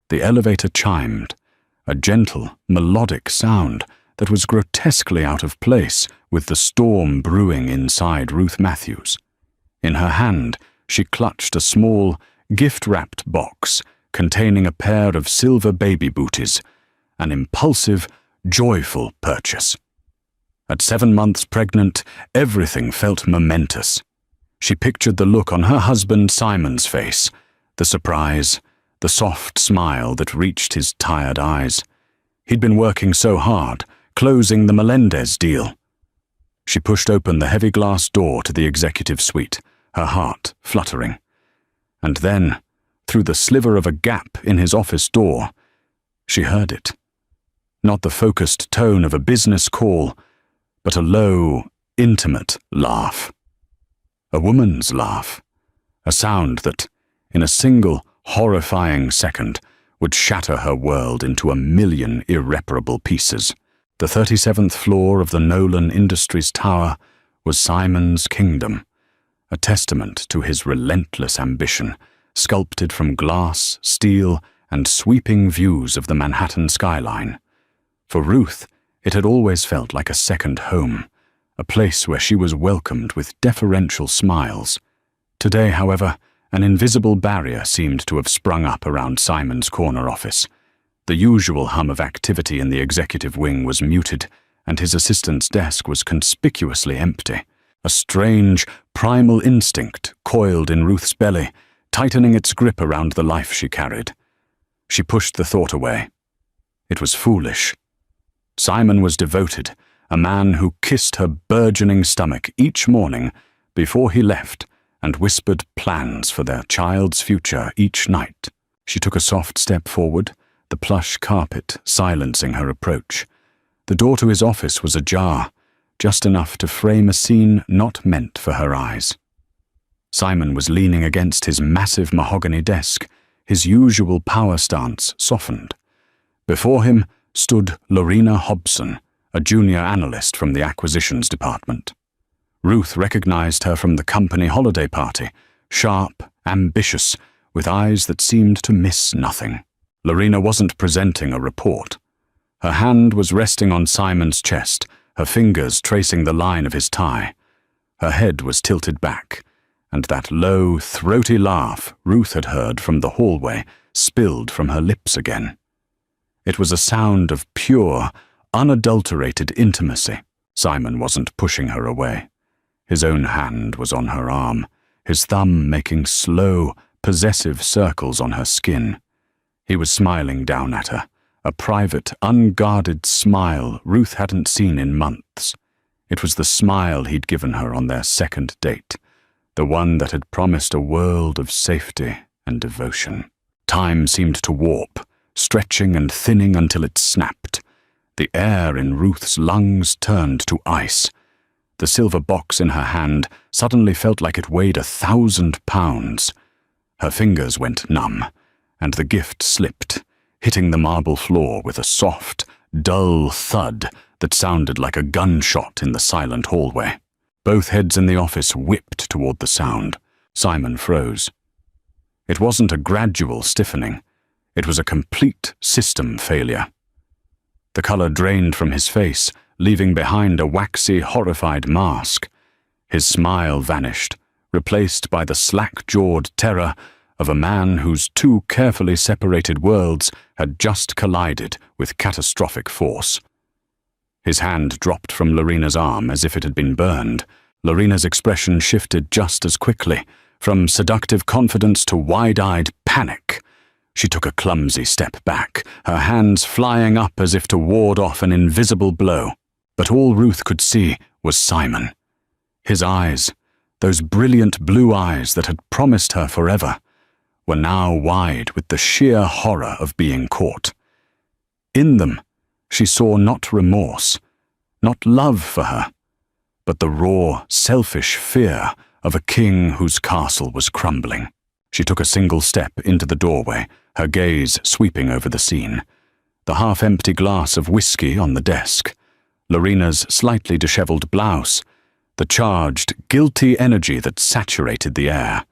The elevator chimed, a gentle, melodic sound that was grotesquely out of place with the storm brewing inside Ruth Matthews. In her hand, she clutched a small, gift-wrapped box containing a pair of silver baby booties, an impulsive, joyful purchase. At 7 months pregnant, everything felt momentous. She pictured the look on her husband Simon's face, the surprise, the soft smile that reached his tired eyes. He'd been working so hard, closing the Melendez deal. She pushed open the heavy glass door to the executive suite, her heart fluttering. And then, through the sliver of a gap in his office door, she heard it. Not the focused tone of a business call, but a low, intimate laugh. A woman's laugh. A sound that, in a single, horrifying second, would shatter her world into 1,000,000 irreparable pieces. The 37th floor of the Nolan Industries Tower was Simon's kingdom, a testament to his relentless ambition, sculpted from glass, steel, and sweeping views of the Manhattan skyline. For Ruth, it had always felt like a second home, a place where she was welcomed with deferential smiles. Today, however, an invisible barrier seemed to have sprung up around Simon's corner office. The usual hum of activity in the executive wing was muted, and his assistant's desk was conspicuously empty. A strange, primal instinct coiled in Ruth's belly, tightening its grip around the life she carried. She pushed the thought away. It was foolish. Simon was devoted, a man who kissed her burgeoning stomach each morning before he left and whispered plans for their child's future each night. She took a soft step forward, the plush carpet silencing her approach. The door to his office was ajar, just enough to frame a scene not meant for her eyes. Simon was leaning against his massive mahogany desk, his usual power stance softened. Before him stood Lorena Hobson, a junior analyst from the acquisitions department. Ruth recognized her from the company holiday party, sharp, ambitious, with eyes that seemed to miss nothing. Lorena wasn't presenting a report. Her hand was resting on Simon's chest, her fingers tracing the line of his tie. Her head was tilted back, and that low, throaty laugh Ruth had heard from the hallway spilled from her lips again. It was a sound of pure, unadulterated intimacy. Simon wasn't pushing her away. His own hand was on her arm, his thumb making slow, possessive circles on her skin. He was smiling down at her, a private, unguarded smile Ruth hadn't seen in months. It was the smile he'd given her on their second date, the one that had promised a world of safety and devotion. Time seemed to warp, stretching and thinning until it snapped. The air in Ruth's lungs turned to ice. The silver box in her hand suddenly felt like it weighed 1,000 pounds. Her fingers went numb, and the gift slipped, hitting the marble floor with a soft, dull thud that sounded like a gunshot in the silent hallway. Both heads in the office whipped toward the sound. Simon froze. It wasn't a gradual stiffening. It was a complete system failure. The color drained from his face, leaving behind a waxy, horrified mask. His smile vanished, replaced by the slack-jawed terror of a man whose two carefully separated worlds had just collided with catastrophic force. His hand dropped from Lorena's arm as if it had been burned. Lorena's expression shifted just as quickly, from seductive confidence to wide-eyed panic. She took a clumsy step back, her hands flying up as if to ward off an invisible blow. But all Ruth could see was Simon. His eyes, those brilliant blue eyes that had promised her forever, were now wide with the sheer horror of being caught. In them, she saw not remorse, not love for her, but the raw, selfish fear of a king whose castle was crumbling. She took a single step into the doorway, her gaze sweeping over the scene. The half-empty glass of whiskey on the desk, Lorena's slightly disheveled blouse, the charged, guilty energy that saturated the air.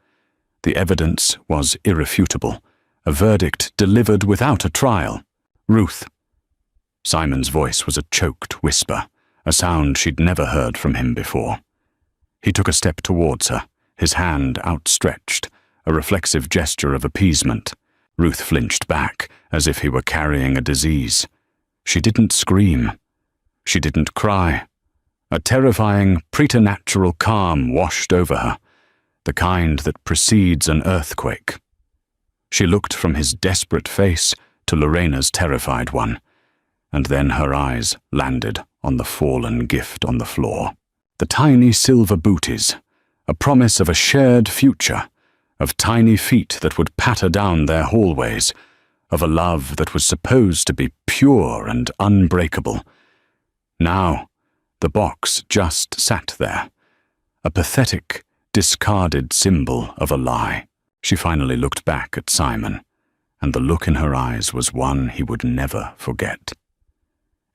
The evidence was irrefutable, a verdict delivered without a trial. Ruth. Simon's voice was a choked whisper, a sound she'd never heard from him before. He took a step towards her, his hand outstretched, a reflexive gesture of appeasement. Ruth flinched back, as if he were carrying a disease. She didn't scream. She didn't cry. A terrifying, preternatural calm washed over her, the kind that precedes an earthquake. She looked from his desperate face to Lorena's terrified one, and then her eyes landed on the fallen gift on the floor. The tiny silver booties, a promise of a shared future, of tiny feet that would patter down their hallways, of a love that was supposed to be pure and unbreakable. Now, the box just sat there, a pathetic, discarded symbol of a lie. She finally looked back at Simon, and the look in her eyes was one he would never forget.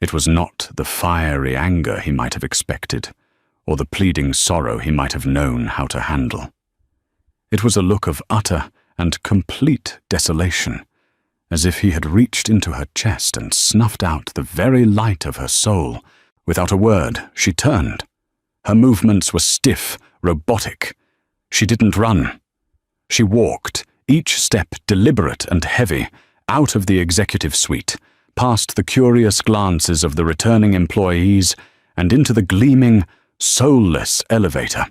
It was not the fiery anger he might have expected, or the pleading sorrow he might have known how to handle. It was a look of utter and complete desolation, as if he had reached into her chest and snuffed out the very light of her soul. Without a word, she turned. Her movements were stiff, robotic. She didn't run. She walked, each step deliberate and heavy, out of the executive suite, past the curious glances of the returning employees, and into the gleaming, soulless elevator.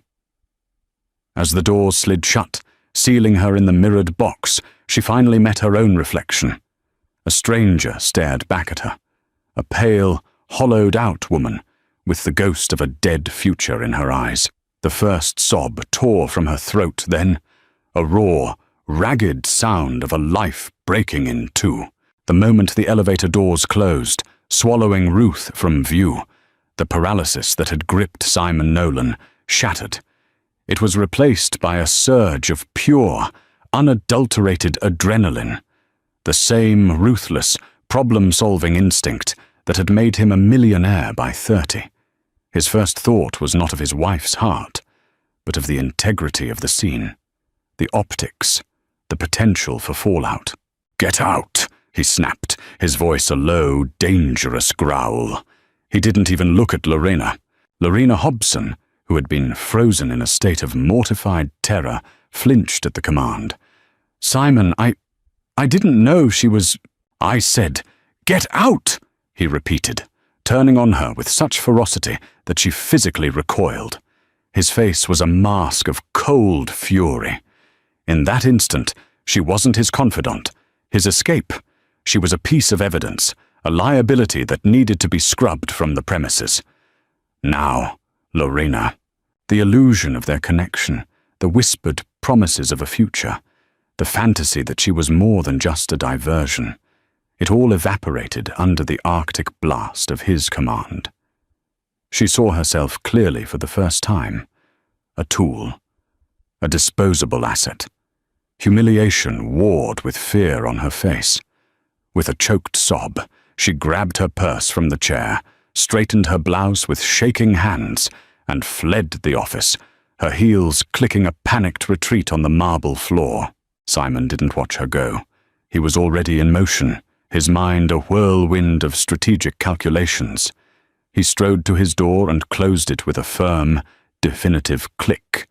As the doors slid shut, sealing her in the mirrored box, she finally met her own reflection. A stranger stared back at her, a pale, hollowed-out woman, with the ghost of a dead future in her eyes. The first sob tore from her throat, then a raw, ragged sound of a life breaking in two. The moment the elevator doors closed, swallowing Ruth from view, the paralysis that had gripped Simon Nolan shattered. It was replaced by a surge of pure, unadulterated adrenaline, the same ruthless, problem-solving instinct that had made him a millionaire by 30. His first thought was not of his wife's heart, but of the integrity of the scene, the optics, the potential for fallout. "Get out!" he snapped, his voice a low, dangerous growl. He didn't even look at Lorena. Lorena Hobson, who had been frozen in a state of mortified terror, flinched at the command. "Simon, I didn't know she was—" "I said, get out!" he repeated, turning on her with such ferocity that she physically recoiled. His face was a mask of cold fury. In that instant, she wasn't his confidant, his escape. She was a piece of evidence, a liability that needed to be scrubbed from the premises. Now, Lorena, the illusion of their connection, the whispered promises of a future, the fantasy that she was more than just a diversion, it all evaporated under the Arctic blast of his command. She saw herself clearly for the first time, a tool, a disposable asset. Humiliation warred with fear on her face. With a choked sob, she grabbed her purse from the chair, straightened her blouse with shaking hands, and fled the office, her heels clicking a panicked retreat on the marble floor. Simon didn't watch her go. He was already in motion, his mind a whirlwind of strategic calculations. He strode to his door and closed it with a firm, definitive click.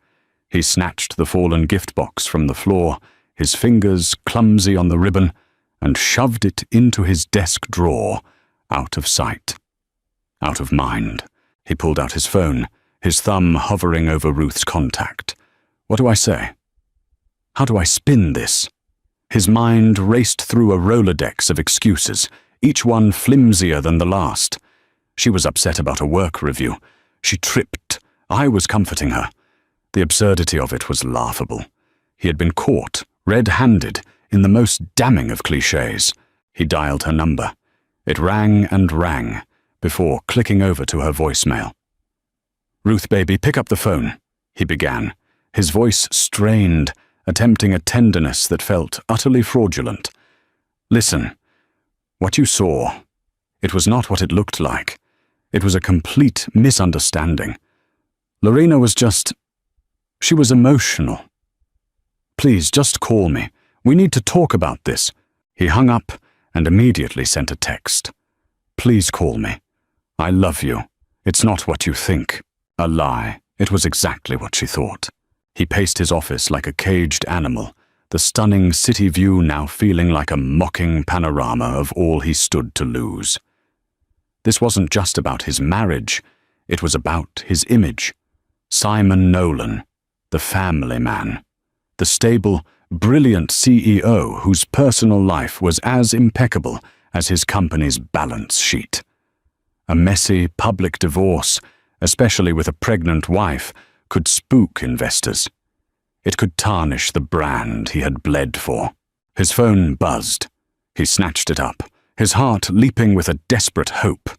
He snatched the fallen gift box from the floor, his fingers clumsy on the ribbon, and shoved it into his desk drawer, out of sight. Out of mind. He pulled out his phone, his thumb hovering over Ruth's contact. What do I say? How do I spin this? His mind raced through a Rolodex of excuses, each one flimsier than the last. She was upset about a work review. She tripped. I was comforting her. The absurdity of it was laughable. He had been caught, red-handed, in the most damning of clichés. He dialed her number. It rang and rang, before clicking over to her voicemail. "Ruth, baby, pick up the phone," he began, his voice strained, attempting a tenderness that felt utterly fraudulent. "Listen, what you saw, it was not what it looked like. It was a complete misunderstanding. Lorena was just... she was emotional. Please, just call me. We need to talk about this." He hung up and immediately sent a text. "Please call me. I love you. It's not what you think." A lie. It was exactly what she thought. He paced his office like a caged animal, the stunning city view now feeling like a mocking panorama of all he stood to lose. This wasn't just about his marriage, it was about his image. Simon Nolan, the family man, the stable, brilliant CEO whose personal life was as impeccable as his company's balance sheet. A messy public divorce, especially with a pregnant wife, could spook investors. It could tarnish the brand he had bled for. His phone buzzed. He snatched it up, his heart leaping with a desperate hope.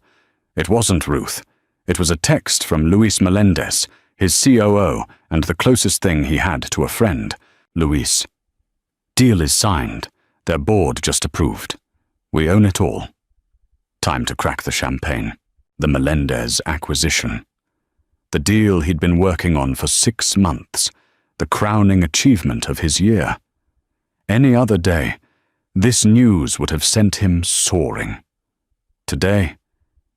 It wasn't Ruth. It was a text from Luis Melendez, his COO and the closest thing he had to a friend. "Luis, deal is signed. Their board just approved. We own it all. Time to crack the champagne. The Melendez acquisition. The deal he'd been working on for 6 months, the crowning achievement of his year. Any other day, this news would have sent him soaring. Today,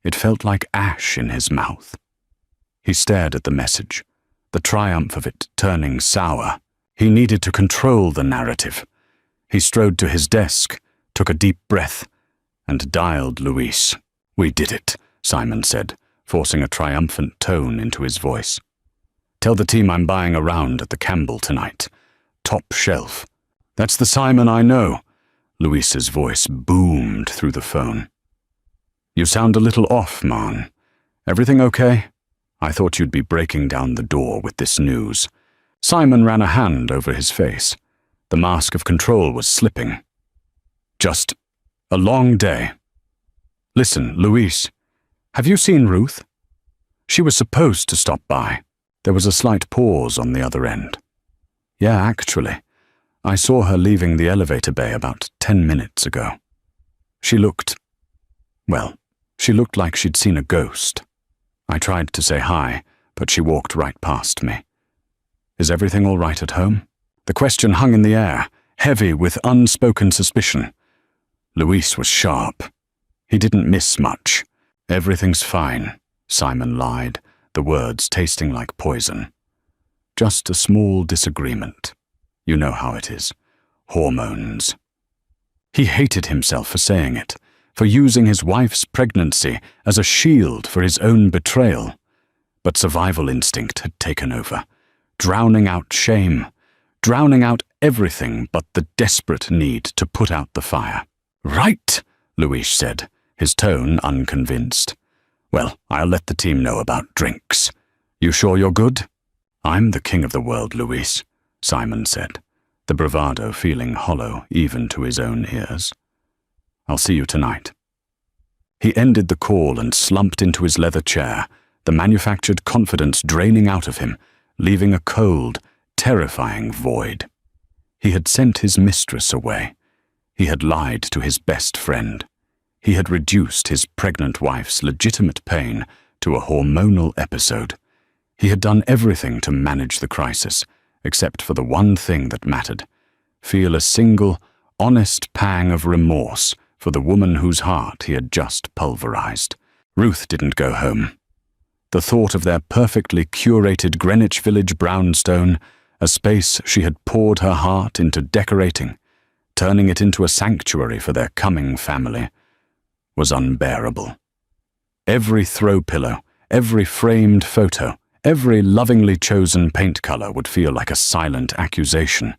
it felt like ash in his mouth. He stared at the message, the triumph of it turning sour. He needed to control the narrative. He strode to his desk, took a deep breath, and dialed Luis. "We did it," Simon said, forcing a triumphant tone into his voice. "Tell the team I'm buying a round at the Campbell tonight. Top shelf." "That's the Simon I know," Luis's voice boomed through the phone. "You sound a little off, man. Everything okay? I thought you'd be breaking down the door with this news." Simon ran a hand over his face. The mask of control was slipping. "Just a long day. Listen, Luis, have you seen Ruth? She was supposed to stop by." There was a slight pause on the other end. "Yeah, actually. I saw her leaving the elevator bay about 10 minutes ago. She looked like she'd seen a ghost. I tried to say hi, but she walked right past me. Is everything all right at home?" The question hung in the air, heavy with unspoken suspicion. Luis was sharp. He didn't miss much. "Everything's fine," Simon lied, the words tasting like poison. "Just a small disagreement. You know how it is. Hormones." He hated himself for saying it, for using his wife's pregnancy as a shield for his own betrayal. But survival instinct had taken over, drowning out shame, drowning out everything but the desperate need to put out the fire. "Right," Luis said, his tone unconvinced. "Well, I'll let the team know about drinks. You sure you're good?" "I'm the king of the world, Luis," Simon said, the bravado feeling hollow even to his own ears. "I'll see you tonight." He ended the call and slumped into his leather chair, the manufactured confidence draining out of him, leaving a cold, terrifying void. He had sent his mistress away. He had lied to his best friend. He had reduced his pregnant wife's legitimate pain to a hormonal episode. He had done everything to manage the crisis, except for the one thing that mattered: feel a single, honest pang of remorse for the woman whose heart he had just pulverized. Ruth didn't go home. The thought of their perfectly curated Greenwich Village brownstone, a space she had poured her heart into decorating, turning it into a sanctuary for their coming family, was unbearable. Every throw pillow, every framed photo, every lovingly chosen paint color would feel like a silent accusation.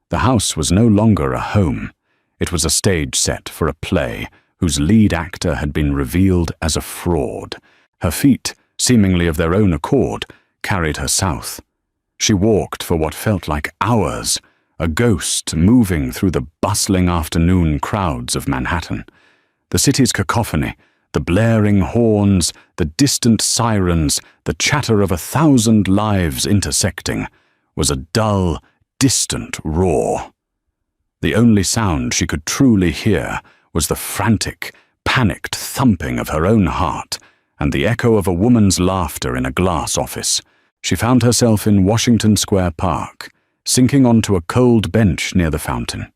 The house was no longer a home. It was a stage set for a play whose lead actor had been revealed as a fraud. Her feet, seemingly of their own accord, carried her south. She walked for what felt like hours, a ghost moving through the bustling afternoon crowds of Manhattan. The city's cacophony, the blaring horns, the distant sirens, the chatter of 1,000 lives intersecting, was a dull, distant roar. The only sound she could truly hear was the frantic, panicked thumping of her own heart and the echo of a woman's laughter in a glass office. She found herself in Washington Square Park, sinking onto a cold bench near the fountain.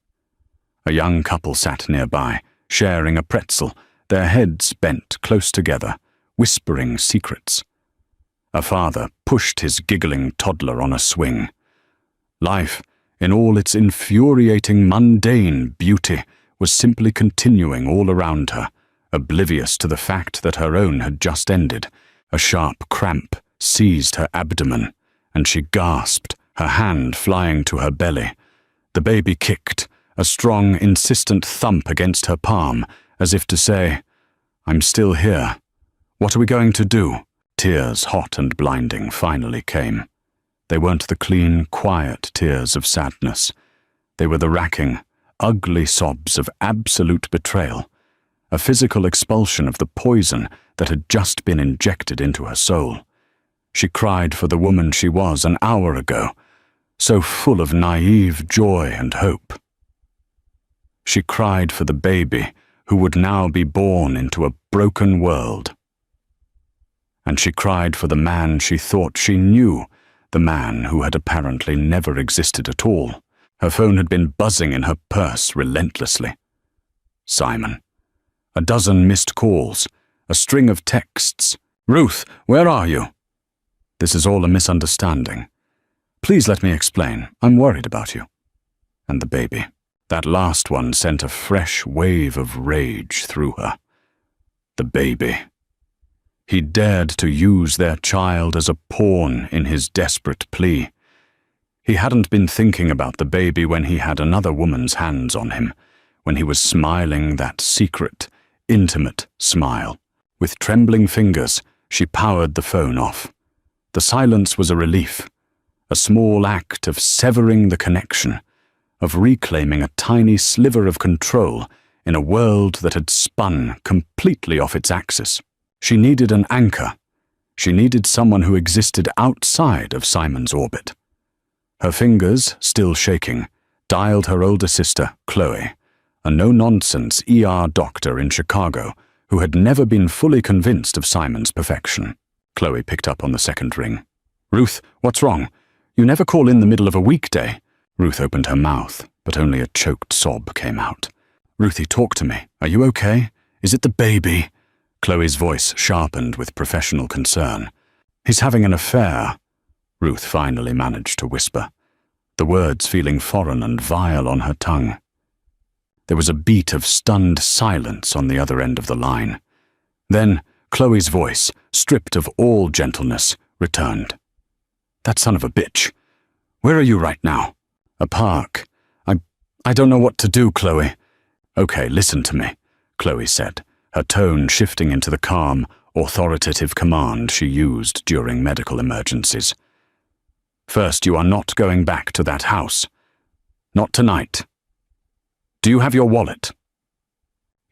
A young couple sat nearby, sharing a pretzel, their heads bent close together, whispering secrets. A father pushed his giggling toddler on a swing. Life, in all its infuriating mundane beauty, was simply continuing all around her, oblivious to the fact that her own had just ended. A sharp cramp seized her abdomen, and she gasped, her hand flying to her belly. The baby kicked, a strong, insistent thump against her palm, as if to say, "I'm still here. What are we going to do?" Tears, hot and blinding, finally came. They weren't the clean, quiet tears of sadness. They were the racking, ugly sobs of absolute betrayal, a physical expulsion of the poison that had just been injected into her soul. She cried for the woman she was an hour ago, so full of naive joy and hope. She cried for the baby who would now be born into a broken world. And she cried for the man she thought she knew, the man who had apparently never existed at all. Her phone had been buzzing in her purse relentlessly. Simon. A dozen missed calls, a string of texts. "Ruth, where are you?" "This is all a misunderstanding. Please let me explain. I'm worried about you." And the baby. That last one sent a fresh wave of rage through her. The baby. He dared to use their child as a pawn in his desperate plea. He hadn't been thinking about the baby when he had another woman's hands on him, when he was smiling that secret, intimate smile. With trembling fingers, she powered the phone off. The silence was a relief, a small act of severing the connection, of reclaiming a tiny sliver of control in a world that had spun completely off its axis. She needed an anchor. She needed someone who existed outside of Simon's orbit. Her fingers, still shaking, dialed her older sister, Chloe, a no-nonsense ER doctor in Chicago who had never been fully convinced of Simon's perfection. Chloe picked up on the second ring. "Ruth, what's wrong? You never call in the middle of a weekday." Ruth opened her mouth, but only a choked sob came out. "Ruthie, talk to me. Are you okay? Is it the baby?" Chloe's voice sharpened with professional concern. "He's having an affair," Ruth finally managed to whisper, the words feeling foreign and vile on her tongue. There was a beat of stunned silence on the other end of the line. Then Chloe's voice, stripped of all gentleness, returned. "That son of a bitch. Where are you right now?" "A park. I don't know what to do, Chloe." "Okay, listen to me," Chloe said, her tone shifting into the calm, authoritative command she used during medical emergencies. "First, you are not going back to that house. Not tonight. Do you have your wallet?"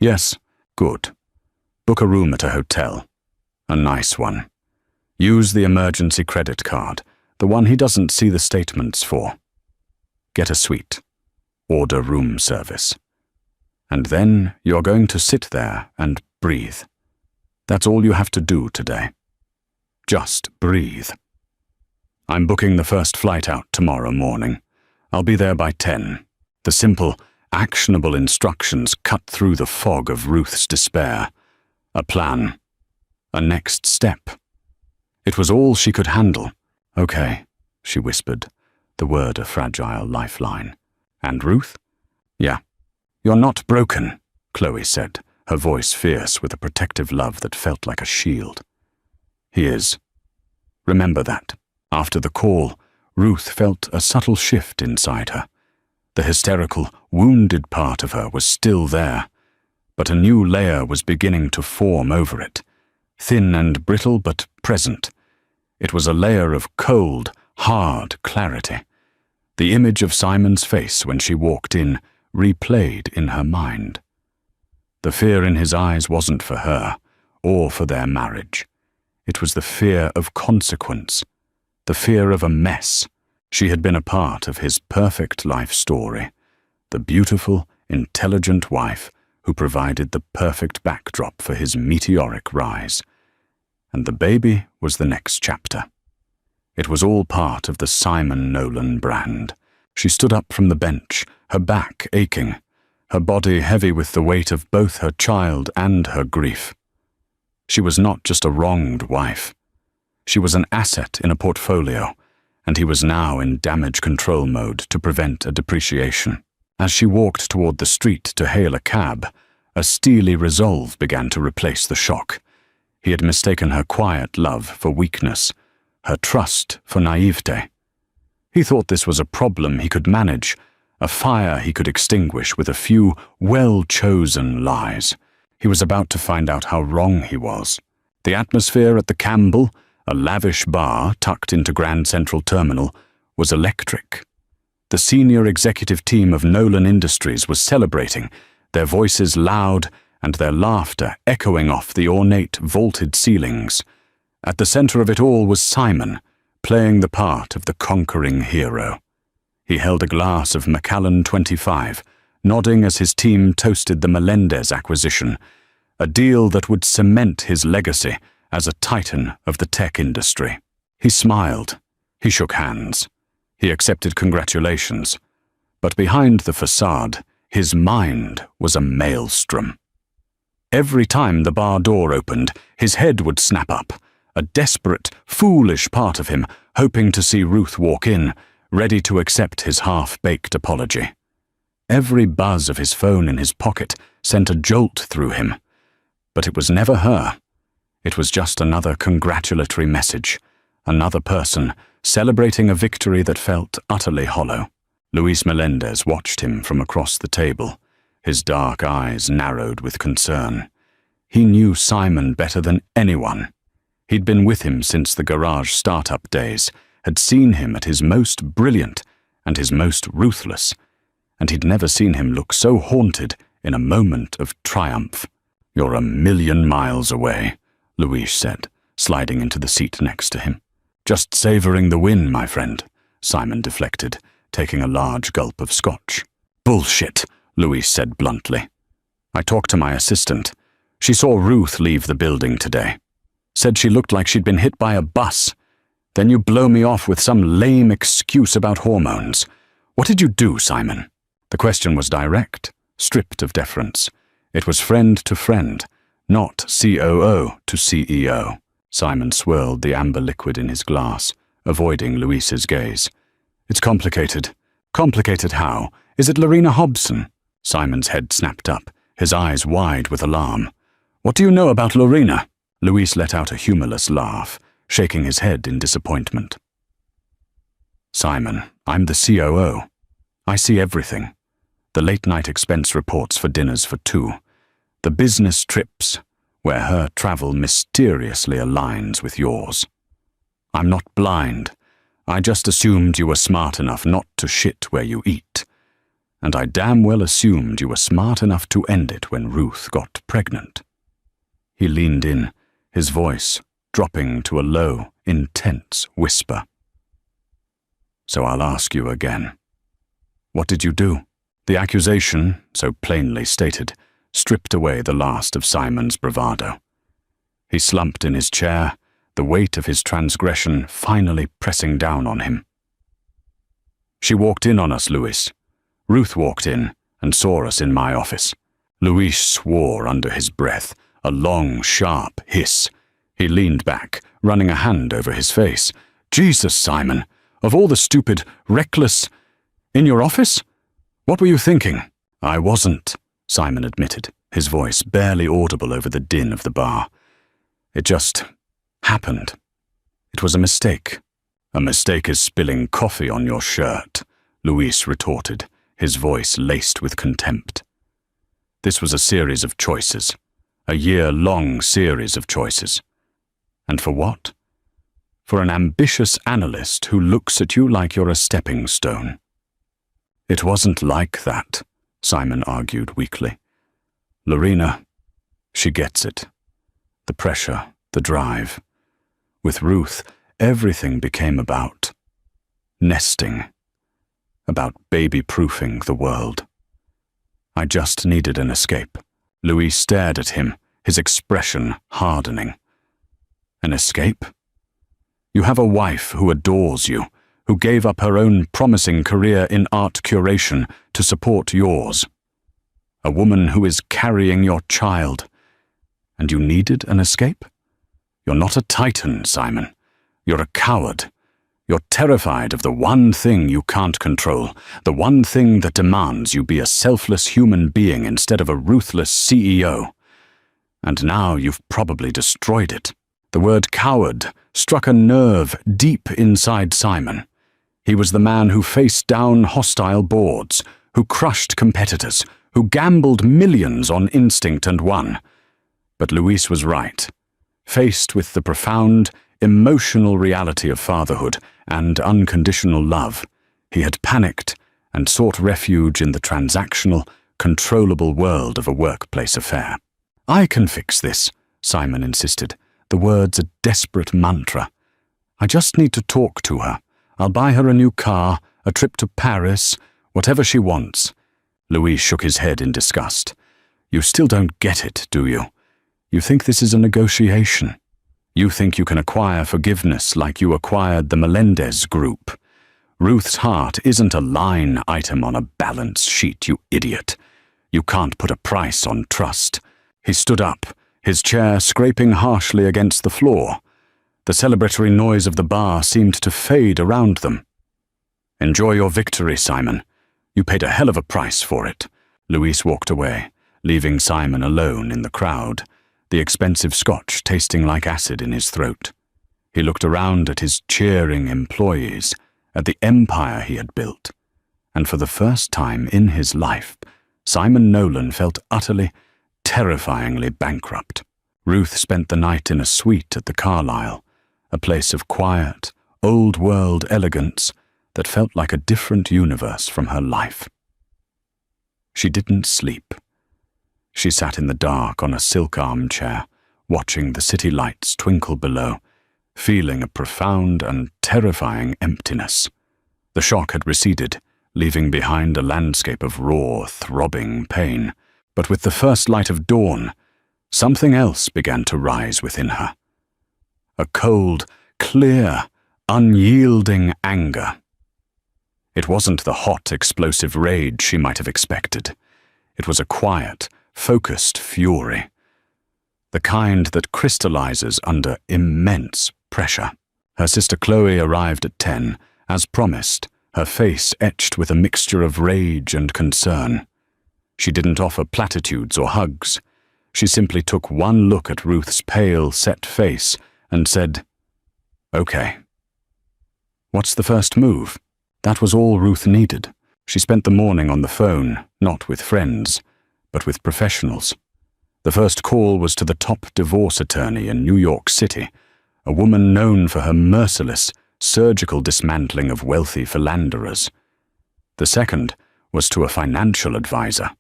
"Yes." "Good. Book a room at a hotel. A nice one. Use the emergency credit card, the one he doesn't see the statements for. Get a suite. Order room service. And then you're going to sit there and breathe. That's all you have to do today. Just breathe. I'm booking the first flight out tomorrow morning. I'll be there by 10. The simple, actionable instructions cut through the fog of Ruth's despair. A plan. A next step. It was all she could handle. "Okay," she whispered, the word a fragile lifeline. "And Ruth?" "Yeah." "You're not broken," Chloe said, her voice fierce with a protective love that felt like a shield. "He is. Remember that." After the call, Ruth felt a subtle shift inside her. The hysterical, wounded part of her was still there, but a new layer was beginning to form over it, thin and brittle but present. It was a layer of cold, hard clarity. The image of Simon's face when she walked in replayed in her mind. The fear in his eyes wasn't for her, or for their marriage. It was the fear of consequence, the fear of a mess. She had been a part of his perfect life story, the beautiful, intelligent wife who provided the perfect backdrop for his meteoric rise. And the baby was the next chapter. It was all part of the Simon Nolan brand. She stood up from the bench, her back aching. her body heavy with the weight of both her child and her grief. She was not just a wronged wife. She was an asset in a portfolio, and he was now in damage control mode to prevent a depreciation. As she walked toward the street to hail a cab, a steely resolve began to replace the shock. He had mistaken her quiet love for weakness, her trust for naivete. He thought this was a problem he could manage, a fire he could extinguish with a few well-chosen lies. He was about to find out how wrong he was. The atmosphere at the Campbell, a lavish bar tucked into Grand Central Terminal, was electric. The senior executive team of Nolan Industries was celebrating, their voices loud and their laughter echoing off the ornate vaulted ceilings. At the center of it all was Simon, playing the part of the conquering hero. He held a glass of Macallan 25, nodding as his team toasted the Melendez acquisition, a deal that would cement his legacy as a titan of the tech industry. He smiled. He shook hands. He accepted congratulations. But behind the facade, his mind was a maelstrom. Every time the bar door opened, his head would snap up, a desperate, foolish part of him hoping to see Ruth walk in, ready to accept his half-baked apology. Every buzz of his phone in his pocket sent a jolt through him. But it was never her. It was just another congratulatory message, another person celebrating a victory that felt utterly hollow. Luis Melendez watched him from across the table, his dark eyes narrowed with concern. He knew Simon better than anyone. He'd been with him since the garage startup days, had seen him at his most brilliant and his most ruthless, and he'd never seen him look so haunted in a moment of triumph. "You're a million miles away," Luis said, sliding into the seat next to him. "Just savoring the win, my friend," Simon deflected, taking a large gulp of scotch. "Bullshit," Luis said bluntly. "I talked to my assistant. She saw Ruth leave the building today. Said she looked like she'd been hit by a bus. Then you blow me off with some lame excuse about hormones. What did you do, Simon?" The question was direct, stripped of deference. It was friend to friend, not COO to CEO. Simon swirled the amber liquid in his glass, avoiding Luis's gaze. "It's complicated." "Complicated how? Is it Lorena Hobson?" Simon's head snapped up, his eyes wide with alarm. "What do you know about Lorena?" Luis let out a humorless laugh, shaking his head in disappointment. "Simon, I'm the COO. I see everything. The late-night expense reports for dinners for two. The business trips, where her travel mysteriously aligns with yours. I'm not blind. I just assumed you were smart enough not to shit where you eat. And I damn well assumed you were smart enough to end it when Ruth got pregnant." He leaned in, his voice dropping to a low, intense whisper. "So I'll ask you again. What did you do?" The accusation, so plainly stated, stripped away the last of Simon's bravado. He slumped in his chair, the weight of his transgression finally pressing down on him. "She walked in on us, Luis. Ruth walked in and saw us in my office." Luis swore under his breath, a long, sharp hiss. He leaned back, running a hand over his face. "Jesus, Simon! Of all the stupid, reckless... In your office? What were you thinking?" "I wasn't," Simon admitted, his voice barely audible over the din of the bar. "It just happened. It was a mistake." "A mistake is spilling coffee on your shirt," Luis retorted, his voice laced with contempt. This was a series of choices, a year-long series of choices. And for what? For an ambitious analyst who looks at you like you're a stepping stone. "It wasn't like that," Simon argued weakly. "Lorena, she gets it. The pressure, the drive. With Ruth, everything became about nesting, about baby-proofing the world. I just needed an escape." Louis stared at him, his expression hardening. "An escape? You have a wife who adores you, who gave up her own promising career in art curation to support yours. A woman who is carrying your child. And you needed an escape? You're not a titan, Simon. You're a coward. You're terrified of the one thing you can't control, the one thing that demands you be a selfless human being instead of a ruthless CEO. And now you've probably destroyed it. The word coward struck a nerve deep inside Simon. He was the man who faced down hostile boards, who crushed competitors, who gambled millions on instinct and won. But Luis was right. Faced with the profound, emotional reality of fatherhood and unconditional love, he had panicked and sought refuge in the transactional, controllable world of a workplace affair. "I can fix this," Simon insisted, the words a desperate mantra. "I just need to talk to her. I'll buy her a new car, a trip to Paris, whatever she wants." Louis shook his head in disgust. "You still don't get it, do you? You think this is a negotiation. You think you can acquire forgiveness like you acquired the Melendez group. Ruth's heart isn't a line item on a balance sheet, you idiot. You can't put a price on trust." He stood up, his chair scraping harshly against the floor. The celebratory noise of the bar seemed to fade around them. "Enjoy your victory, Simon. You paid a hell of a price for it." Luis walked away, leaving Simon alone in the crowd, the expensive scotch tasting like acid in his throat. He looked around at his cheering employees, at the empire he had built, and for the first time in his life, Simon Nolan felt utterly, terrifyingly bankrupt. Ruth spent the night in a suite at the Carlisle, a place of quiet, old-world elegance that felt like a different universe from her life. She didn't sleep. She sat in the dark on a silk armchair, watching the city lights twinkle below, feeling a profound and terrifying emptiness. The shock had receded, leaving behind a landscape of raw, throbbing pain. But with the first light of dawn, something else began to rise within her. A cold, clear, unyielding anger. It wasn't the hot, explosive rage she might have expected. It was a quiet, focused fury. The kind that crystallizes under immense pressure. Her sister Chloe arrived at 10, as promised, her face etched with a mixture of rage and concern. She didn't offer platitudes or hugs. She simply took one look at Ruth's pale, set face and said, "Okay." "What's the first move?" That was all Ruth needed. She spent the morning on the phone, not with friends, but with professionals. The first call was to the top divorce attorney in New York City, a woman known for her merciless, surgical dismantling of wealthy philanderers. The second was to a financial advisor,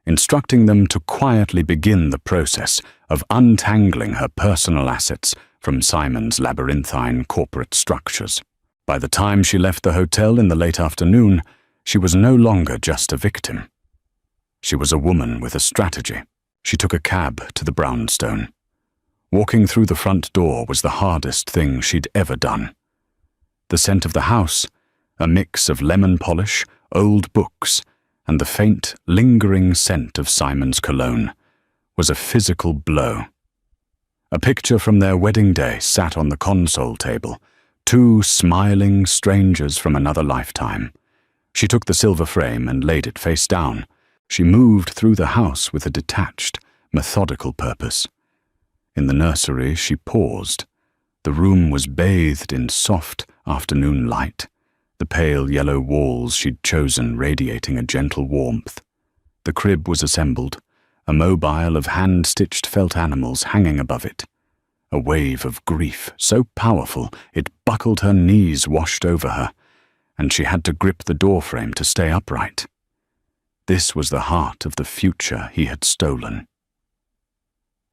instructing them to quietly begin the process of untangling her personal assets from Simon's labyrinthine corporate structures. By the time she left the hotel in the late afternoon, she was no longer just a victim. She was a woman with a strategy. She took a cab to the brownstone. Walking through the front door was the hardest thing she'd ever done. The scent of the house, a mix of lemon polish, old books, and the faint, lingering scent of Simon's cologne, was a physical blow. A picture from their wedding day sat on the console table, two smiling strangers from another lifetime. She took the silver frame and laid it face down. She moved through the house with a detached, methodical purpose. In the nursery, she paused. The room was bathed in soft afternoon light, the pale yellow walls she'd chosen radiating a gentle warmth. The crib was assembled, a mobile of hand-stitched felt animals hanging above it. A wave of grief so powerful it buckled her knees washed over her, and she had to grip the doorframe to stay upright. This was the heart of the future he had stolen.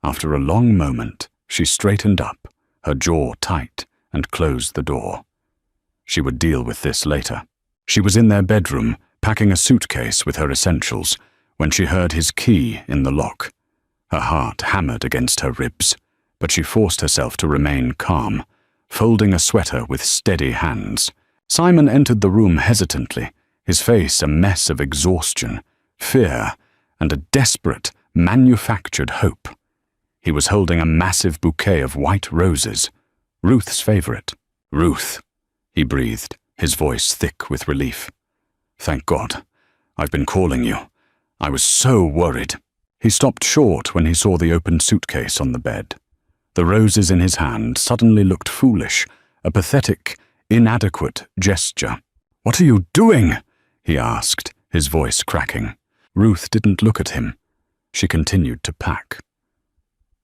After a long moment, she straightened up, her jaw tight, and closed the door. She would deal with this later. She was in their bedroom, packing a suitcase with her essentials, when she heard his key in the lock. Her heart hammered against her ribs, but she forced herself to remain calm, folding a sweater with steady hands. Simon entered the room hesitantly, his face a mess of exhaustion, fear, and a desperate, manufactured hope. He was holding a massive bouquet of white roses, Ruth's favorite. "Ruth," he breathed, his voice thick with relief. "Thank God. I've been calling you. I was so worried." He stopped short when he saw the open suitcase on the bed. The roses in his hand suddenly looked foolish, a pathetic, inadequate gesture. "What are you doing?" he asked, his voice cracking. Ruth didn't look at him. She continued to pack.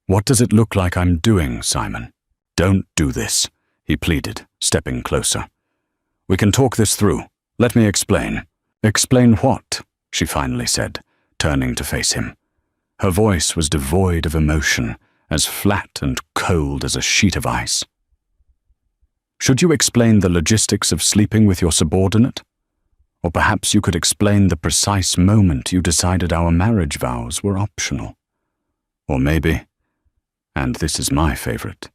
"What does it look like I'm doing, Simon? Don't do this," he pleaded, stepping closer. "We can talk this through. Let me explain." "Explain what?" she finally said, turning to face him. Her voice was devoid of emotion, as flat and cold as a sheet of ice. "Should you explain the logistics of sleeping with your subordinate? Or perhaps you could explain the precise moment you decided our marriage vows were optional. Or maybe, and this is my favorite,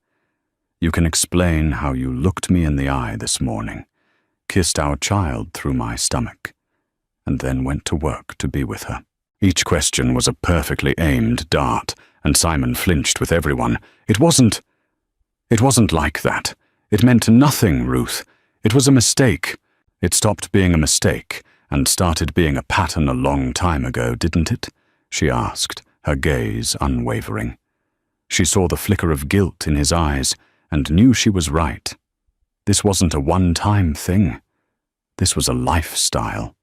you can explain how you looked me in the eye this morning, kissed our child through my stomach, and then went to work to be with her." Each question was a perfectly aimed dart, and Simon flinched with everyone. It wasn't like that. It meant nothing, Ruth. It was a mistake. It stopped being a mistake and started being a pattern a long time ago, didn't it? She asked, her gaze unwavering. She saw the flicker of guilt in his eyes and knew she was right. This wasn't a one-time thing. This was a lifestyle.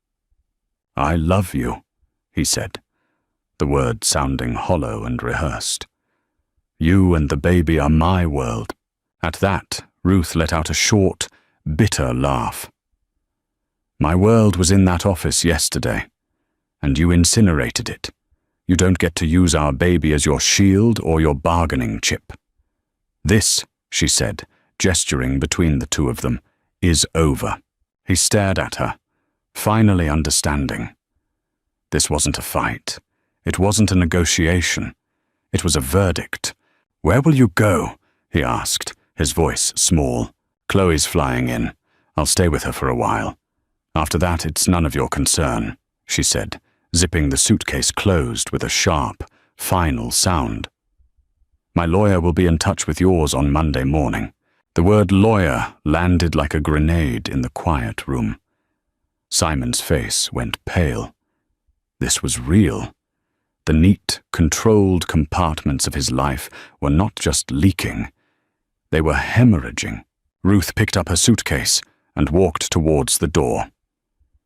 "I love you," he said, the word sounding hollow and rehearsed. "You and the baby are my world." At that, Ruth let out a short, bitter laugh. "My world was in that office yesterday, and you incinerated it. You don't get to use our baby as your shield or your bargaining chip. This," she said, gesturing between the two of them, "is over." He stared at her, finally understanding. This wasn't a fight. It wasn't a negotiation. It was a verdict. "Where will you go?" he asked, his voice small. "Chloe's flying in. I'll stay with her for a while. After that, it's none of your concern," she said, zipping the suitcase closed with a sharp, final sound. "My lawyer will be in touch with yours on Monday morning." The word lawyer landed like a grenade in the quiet room. Simon's face went pale. This was real. The neat, controlled compartments of his life were not just leaking. They were hemorrhaging. Ruth picked up her suitcase and walked towards the door.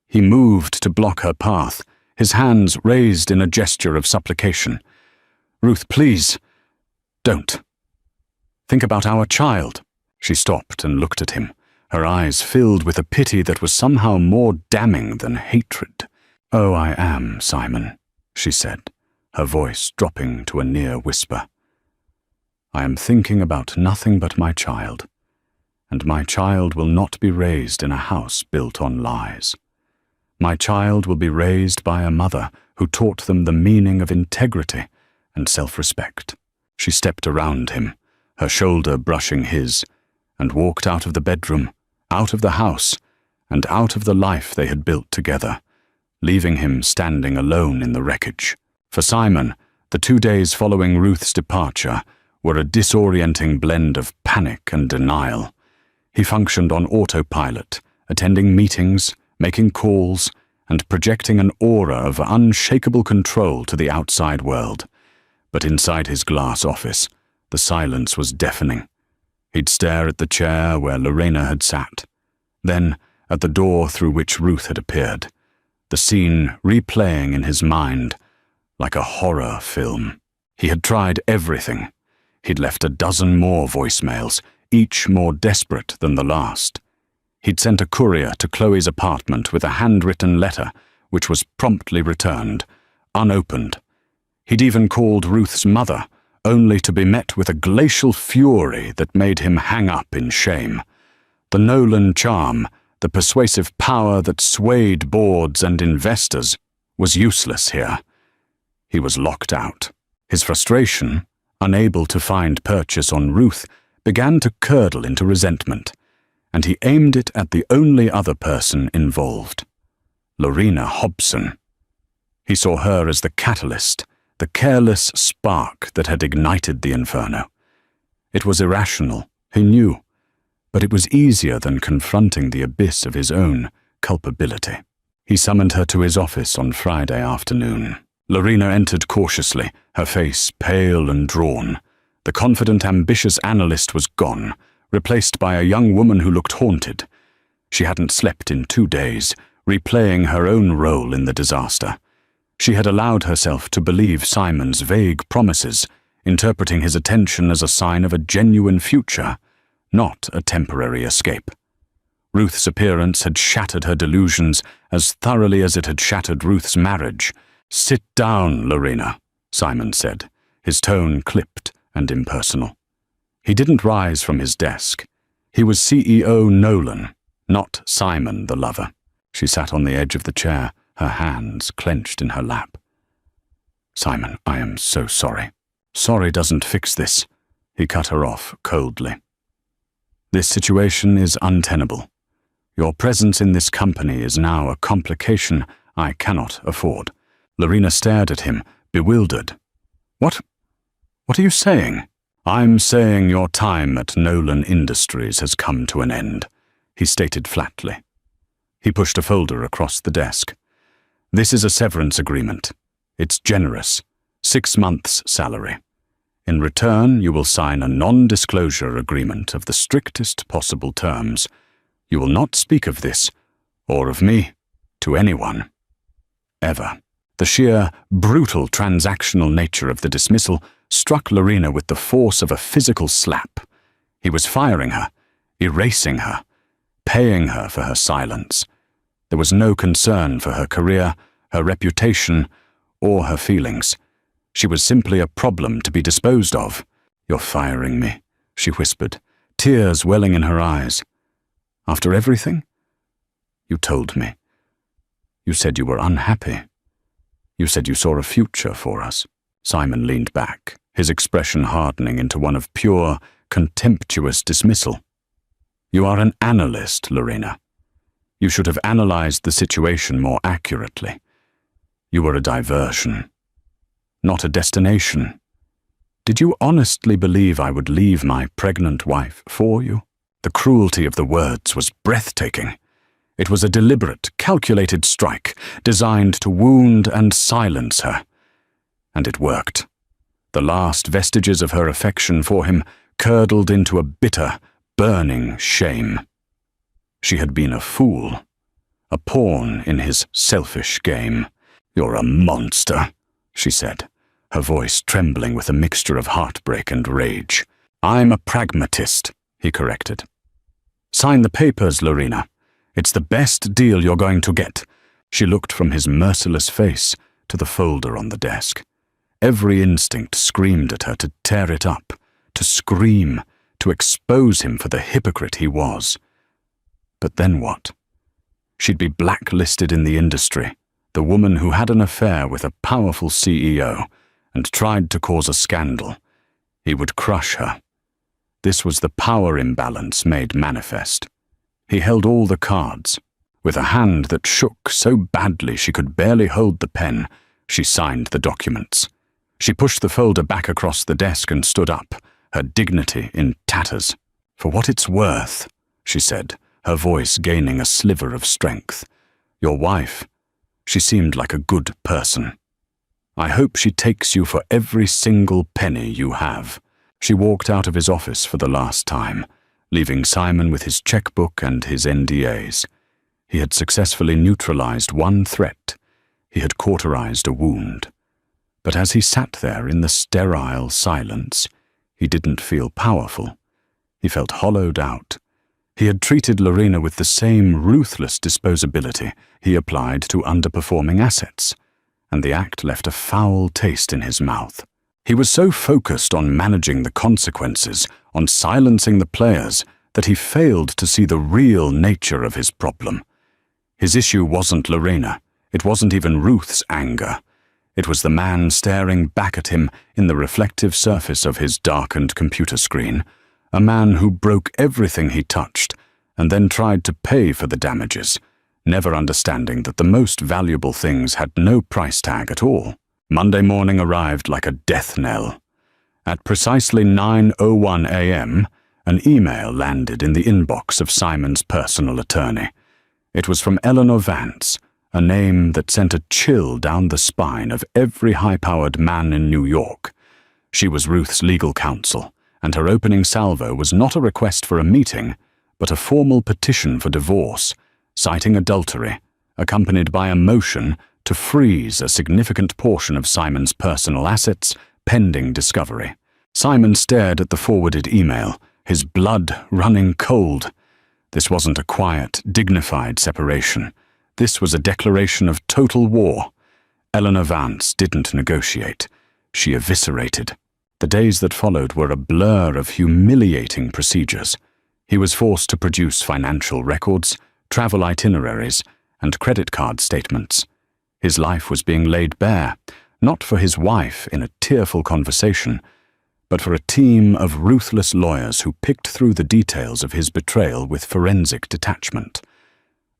He moved to block her path, his hands raised in a gesture of supplication. "Ruth, please, don't. Think about our child." She stopped and looked at him, her eyes filled with a pity that was somehow more damning than hatred. "Oh, I am, Simon," she said, her voice dropping to a near whisper. "I am thinking about nothing but my child, and my child will not be raised in a house built on lies. My child will be raised by a mother who taught them the meaning of integrity and self-respect." She stepped around him, her shoulder brushing his, and walked out of the bedroom, out of the house, and out of the life they had built together, leaving him standing alone in the wreckage. For Simon, the 2 days following Ruth's departure were a disorienting blend of panic and denial. He functioned on autopilot, attending meetings, making calls, and projecting an aura of unshakable control to the outside world. But inside his glass office, the silence was deafening. He'd stare at the chair where Lorena had sat, then at the door through which Ruth had appeared, the scene replaying in his mind like a horror film. He had tried everything. He'd left a dozen more voicemails, each more desperate than the last. He'd sent a courier to Chloe's apartment with a handwritten letter, which was promptly returned, unopened. He'd even called Ruth's mother, only to be met with a glacial fury that made him hang up in shame. The Nolan charm, the persuasive power that swayed boards and investors, was useless here. He was locked out. His frustration, unable to find purchase on Ruth, began to curdle into resentment, and he aimed it at the only other person involved, Lorena Hobson. He saw her as the catalyst, the careless spark that had ignited the inferno. It was irrational, he knew, but it was easier than confronting the abyss of his own culpability. He summoned her to his office on Friday afternoon. Lorena entered cautiously, her face pale and drawn. The confident, ambitious analyst was gone, replaced by a young woman who looked haunted. She hadn't slept in 2 days, replaying her own role in the disaster. She had allowed herself to believe Simon's vague promises, interpreting his attention as a sign of a genuine future, not a temporary escape. Ruth's appearance had shattered her delusions as thoroughly as it had shattered Ruth's marriage. "Sit down, Lorena," Simon said, his tone clipped and impersonal. He didn't rise from his desk. He was CEO Nolan, not Simon the lover. She sat on the edge of the chair, her hands clenched in her lap. "Simon, I am so sorry." "Sorry doesn't fix this," he cut her off coldly. "This situation is untenable. Your presence in this company is now a complication I cannot afford." Lorena stared at him, bewildered. What are you saying?" "I'm saying your time at Nolan Industries has come to an end," he stated flatly. He pushed a folder across the desk. "This is a severance agreement. It's generous. 6 months' salary. In return, you will sign a non-disclosure agreement of the strictest possible terms. You will not speak of this, or of me, to anyone. Ever." The sheer, brutal transactional nature of the dismissal struck Lorena with the force of a physical slap. He was firing her, erasing her, paying her for her silence. There was no concern for her career, her reputation, or her feelings. She was simply a problem to be disposed of. "You're firing me," she whispered, tears welling in her eyes. "After everything? You told me. You said you were unhappy. You said you saw a future for us." Simon leaned back, his expression hardening into one of pure, contemptuous dismissal. "You are an analyst, Lorena. You should have analyzed the situation more accurately. You were a diversion, not a destination. Did you honestly believe I would leave my pregnant wife for you?" The cruelty of the words was breathtaking. It was a deliberate, calculated strike, designed to wound and silence her. And it worked. The last vestiges of her affection for him curdled into a bitter, burning shame. She had been a fool, a pawn in his selfish game. "You're a monster," she said, her voice trembling with a mixture of heartbreak and rage. "I'm a pragmatist," he corrected. "Sign the papers, Lorena. It's the best deal you're going to get." She looked from his merciless face to the folder on the desk. Every instinct screamed at her to tear it up, to scream, to expose him for the hypocrite he was. But then what? She'd be blacklisted in the industry, the woman who had an affair with a powerful CEO and tried to cause a scandal. He would crush her. This was the power imbalance made manifest. He held all the cards. With a hand that shook so badly she could barely hold the pen, she signed the documents. She pushed the folder back across the desk and stood up, her dignity in tatters. "For what it's worth," she said, her voice gaining a sliver of strength. "Your wife, she seemed like a good person. I hope she takes you for every single penny you have." She walked out of his office for the last time, leaving Simon with his checkbook and his NDAs. He had successfully neutralized one threat. He had cauterized a wound. But as he sat there in the sterile silence, he didn't feel powerful. He felt hollowed out. He had treated Lorena with the same ruthless disposability he applied to underperforming assets, and the act left a foul taste in his mouth. He was so focused on managing the consequences, on silencing the players, that he failed to see the real nature of his problem. His issue wasn't Lorena. It wasn't even Ruth's anger. It was the man staring back at him in the reflective surface of his darkened computer screen, a man who broke everything he touched and then tried to pay for the damages, never understanding that the most valuable things had no price tag at all. Monday morning arrived like a death knell. At precisely 9:01 a.m., an email landed in the inbox of Simon's personal attorney. It was from Eleanor Vance, a name that sent a chill down the spine of every high-powered man in New York. She was Ruth's legal counsel, and her opening salvo was not a request for a meeting, but a formal petition for divorce, citing adultery, accompanied by a motion to freeze a significant portion of Simon's personal assets pending discovery. Simon stared at the forwarded email, his blood running cold. This wasn't a quiet, dignified separation. This was a declaration of total war. Eleanor Vance didn't negotiate. She eviscerated. The days that followed were a blur of humiliating procedures. He was forced to produce financial records, travel itineraries, and credit card statements. His life was being laid bare, not for his wife in a tearful conversation, but for a team of ruthless lawyers who picked through the details of his betrayal with forensic detachment.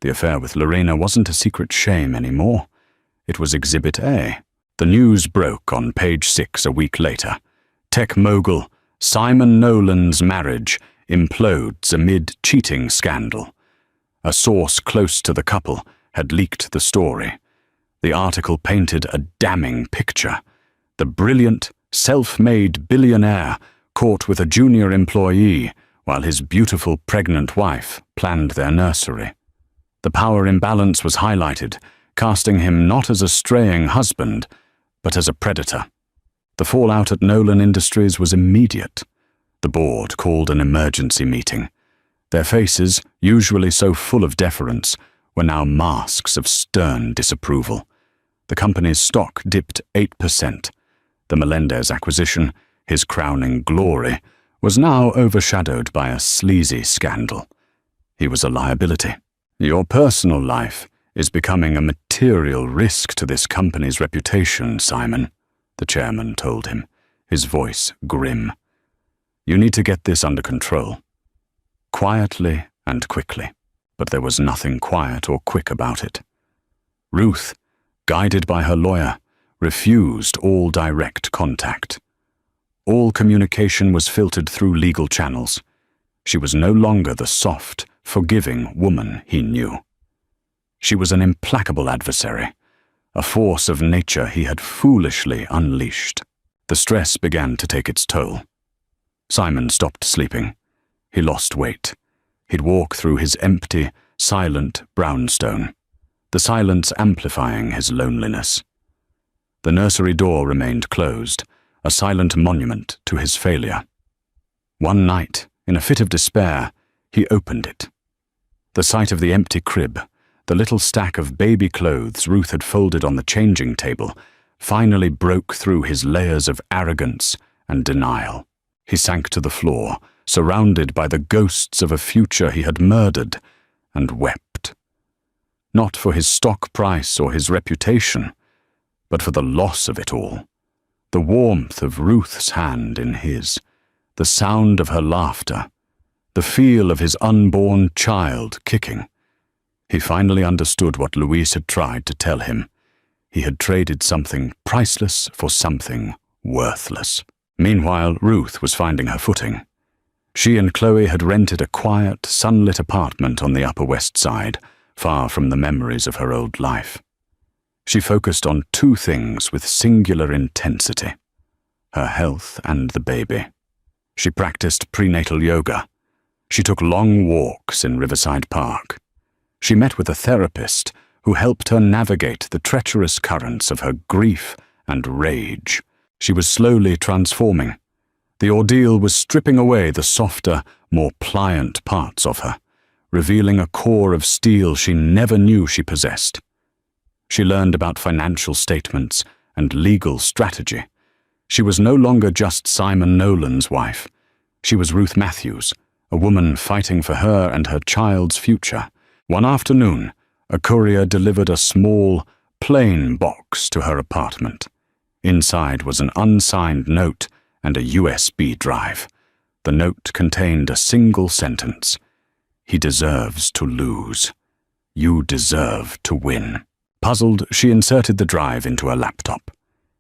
The affair with Lorena wasn't a secret shame anymore. It was Exhibit A. The news broke on page 6 a week later. Tech mogul Simon Nolan's marriage implodes amid cheating scandal. A source close to the couple had leaked the story. The article painted a damning picture. The brilliant, self-made billionaire caught with a junior employee while his beautiful pregnant wife planned their nursery. The power imbalance was highlighted, casting him not as a straying husband, but as a predator. The fallout at Nolan Industries was immediate. The board called an emergency meeting. Their faces, usually so full of deference, were now masks of stern disapproval. The company's stock dipped 8%. The Melendez acquisition, his crowning glory, was now overshadowed by a sleazy scandal. He was a liability. Your personal life is becoming a material risk to this company's reputation, Simon, the chairman told him, his voice grim. You need to get this under control. Quietly and quickly. But there was nothing quiet or quick about it. Ruth, guided by her lawyer, refused all direct contact. All communication was filtered through legal channels. She was no longer the soft, forgiving woman he knew. She was an implacable adversary, a force of nature he had foolishly unleashed. The stress began to take its toll. Simon stopped sleeping. He lost weight. He'd walk through his empty, silent brownstone, the silence amplifying his loneliness. The nursery door remained closed, a silent monument to his failure. One night, in a fit of despair, he opened it. The sight of the empty crib, the little stack of baby clothes Ruth had folded on the changing table, finally broke through his layers of arrogance and denial. He sank to the floor, surrounded by the ghosts of a future he had murdered, and wept. Not for his stock price or his reputation, but for the loss of it all. The warmth of Ruth's hand in his, the sound of her laughter, the feel of his unborn child kicking. He finally understood what Louise had tried to tell him. He had traded something priceless for something worthless. Meanwhile, Ruth was finding her footing. She and Chloe had rented a quiet, sunlit apartment on the Upper West Side, far from the memories of her old life. She focused on two things with singular intensity: her health and the baby. She practiced prenatal yoga. She took long walks in Riverside Park. She met with a therapist who helped her navigate the treacherous currents of her grief and rage. She was slowly transforming. The ordeal was stripping away the softer, more pliant parts of her, revealing a core of steel she never knew she possessed. She learned about financial statements and legal strategy. She was no longer just Simon Nolan's wife. She was Ruth Matthews, a woman fighting for her and her child's future. One afternoon, a courier delivered a small, plain box to her apartment. Inside was an unsigned note and a USB drive. The note contained a single sentence: "He deserves to lose. You deserve to win. Puzzled, she inserted the drive into her laptop.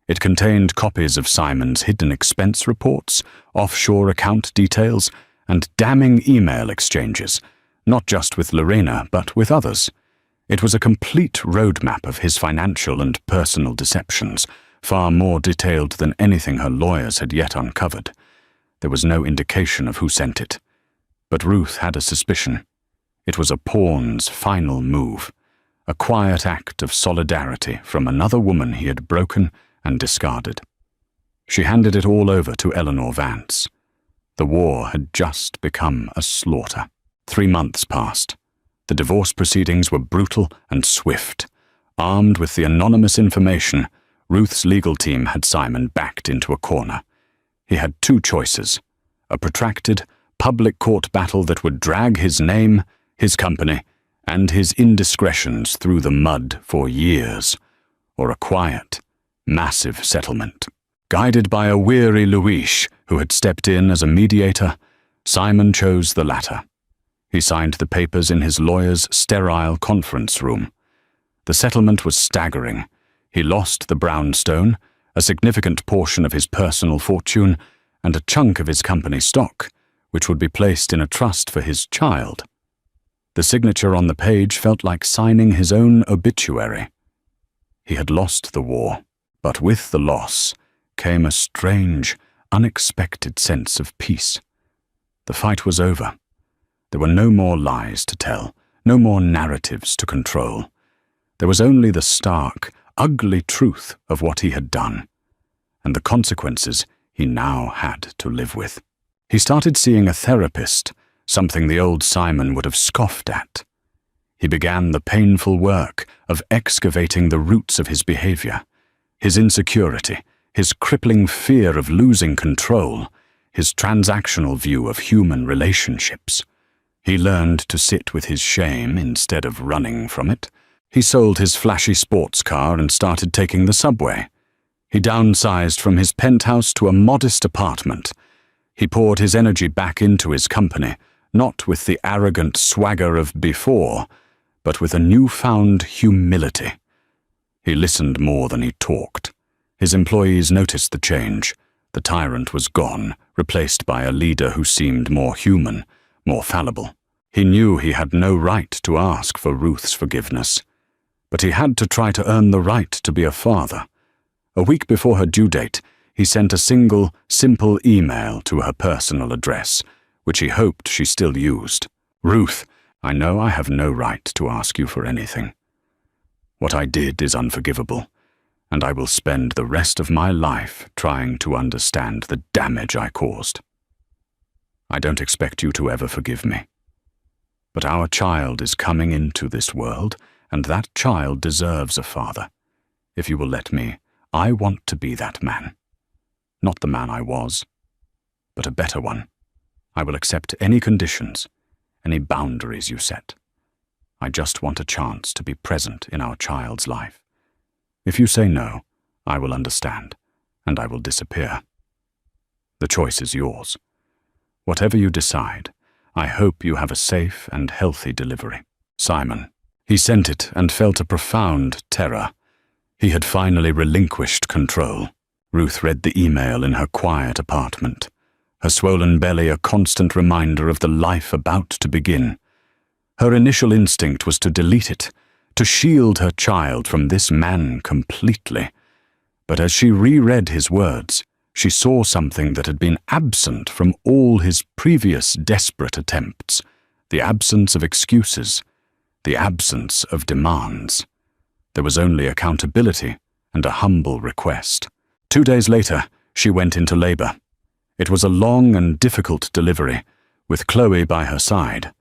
It contained copies of Simon's hidden expense reports, offshore account details, and damning email exchanges, not just with Lorena, but with others. It was a complete roadmap of his financial and personal deceptions, far more detailed than anything her lawyers had yet uncovered. There was no indication of who sent it. But Ruth had a suspicion. It was a pawn's final move, a quiet act of solidarity from another woman he had broken and discarded. She handed it all over to Eleanor Vance. The war had just become a slaughter. 3 months passed. The divorce proceedings were brutal and swift. Armed with the anonymous information, Ruth's legal team had Simon backed into a corner. He had 2 choices: a protracted, public court battle that would drag his name, his company, and his indiscretions through the mud for years, or a quiet, massive settlement. Guided by a weary Louise, who had stepped in as a mediator, Simon chose the latter. He signed the papers in his lawyer's sterile conference room. The settlement was staggering. He lost the brownstone, a significant portion of his personal fortune, and a chunk of his company stock, which would be placed in a trust for his child. The signature on the page felt like signing his own obituary. He had lost the war, but with the loss came a strange, unexpected sense of peace. The fight was over. There were no more lies to tell, no more narratives to control. There was only the stark, ugly truth of what he had done, and the consequences he now had to live with. He started seeing a therapist, something the old Simon would have scoffed at. He began the painful work of excavating the roots of his behavior, his insecurity, his crippling fear of losing control, his transactional view of human relationships. He learned to sit with his shame instead of running from it. He sold his flashy sports car and started taking the subway. He downsized from his penthouse to a modest apartment. He poured his energy back into his company, not with the arrogant swagger of before, but with a newfound humility. He listened more than he talked. His employees noticed the change. The tyrant was gone, replaced by a leader who seemed more human, more fallible. He knew he had no right to ask for Ruth's forgiveness, but he had to try to earn the right to be a father. A week before her due date, he sent a single, simple email to her personal address, which he hoped she still used. Ruth, I know I have no right to ask you for anything. What I did is unforgivable, and I will spend the rest of my life trying to understand the damage I caused. I don't expect you to ever forgive me. But our child is coming into this world, and that child deserves a father. If you will let me, I want to be that man. Not the man I was, but a better one. I will accept any conditions, any boundaries you set. I just want a chance to be present in our child's life. If you say no, I will understand, and I will disappear. The choice is yours. Whatever you decide, I hope you have a safe and healthy delivery. Simon. He sent it and felt a profound terror. He had finally relinquished control. Ruth read the email in her quiet apartment, her swollen belly a constant reminder of the life about to begin. Her initial instinct was to delete it, to shield her child from this man completely. But as she reread his words, she saw something that had been absent from all his previous desperate attempts: the absence of excuses, the absence of demands. There was only accountability and a humble request. 2 days later, she went into labor. It was a long and difficult delivery, with Chloe by her side.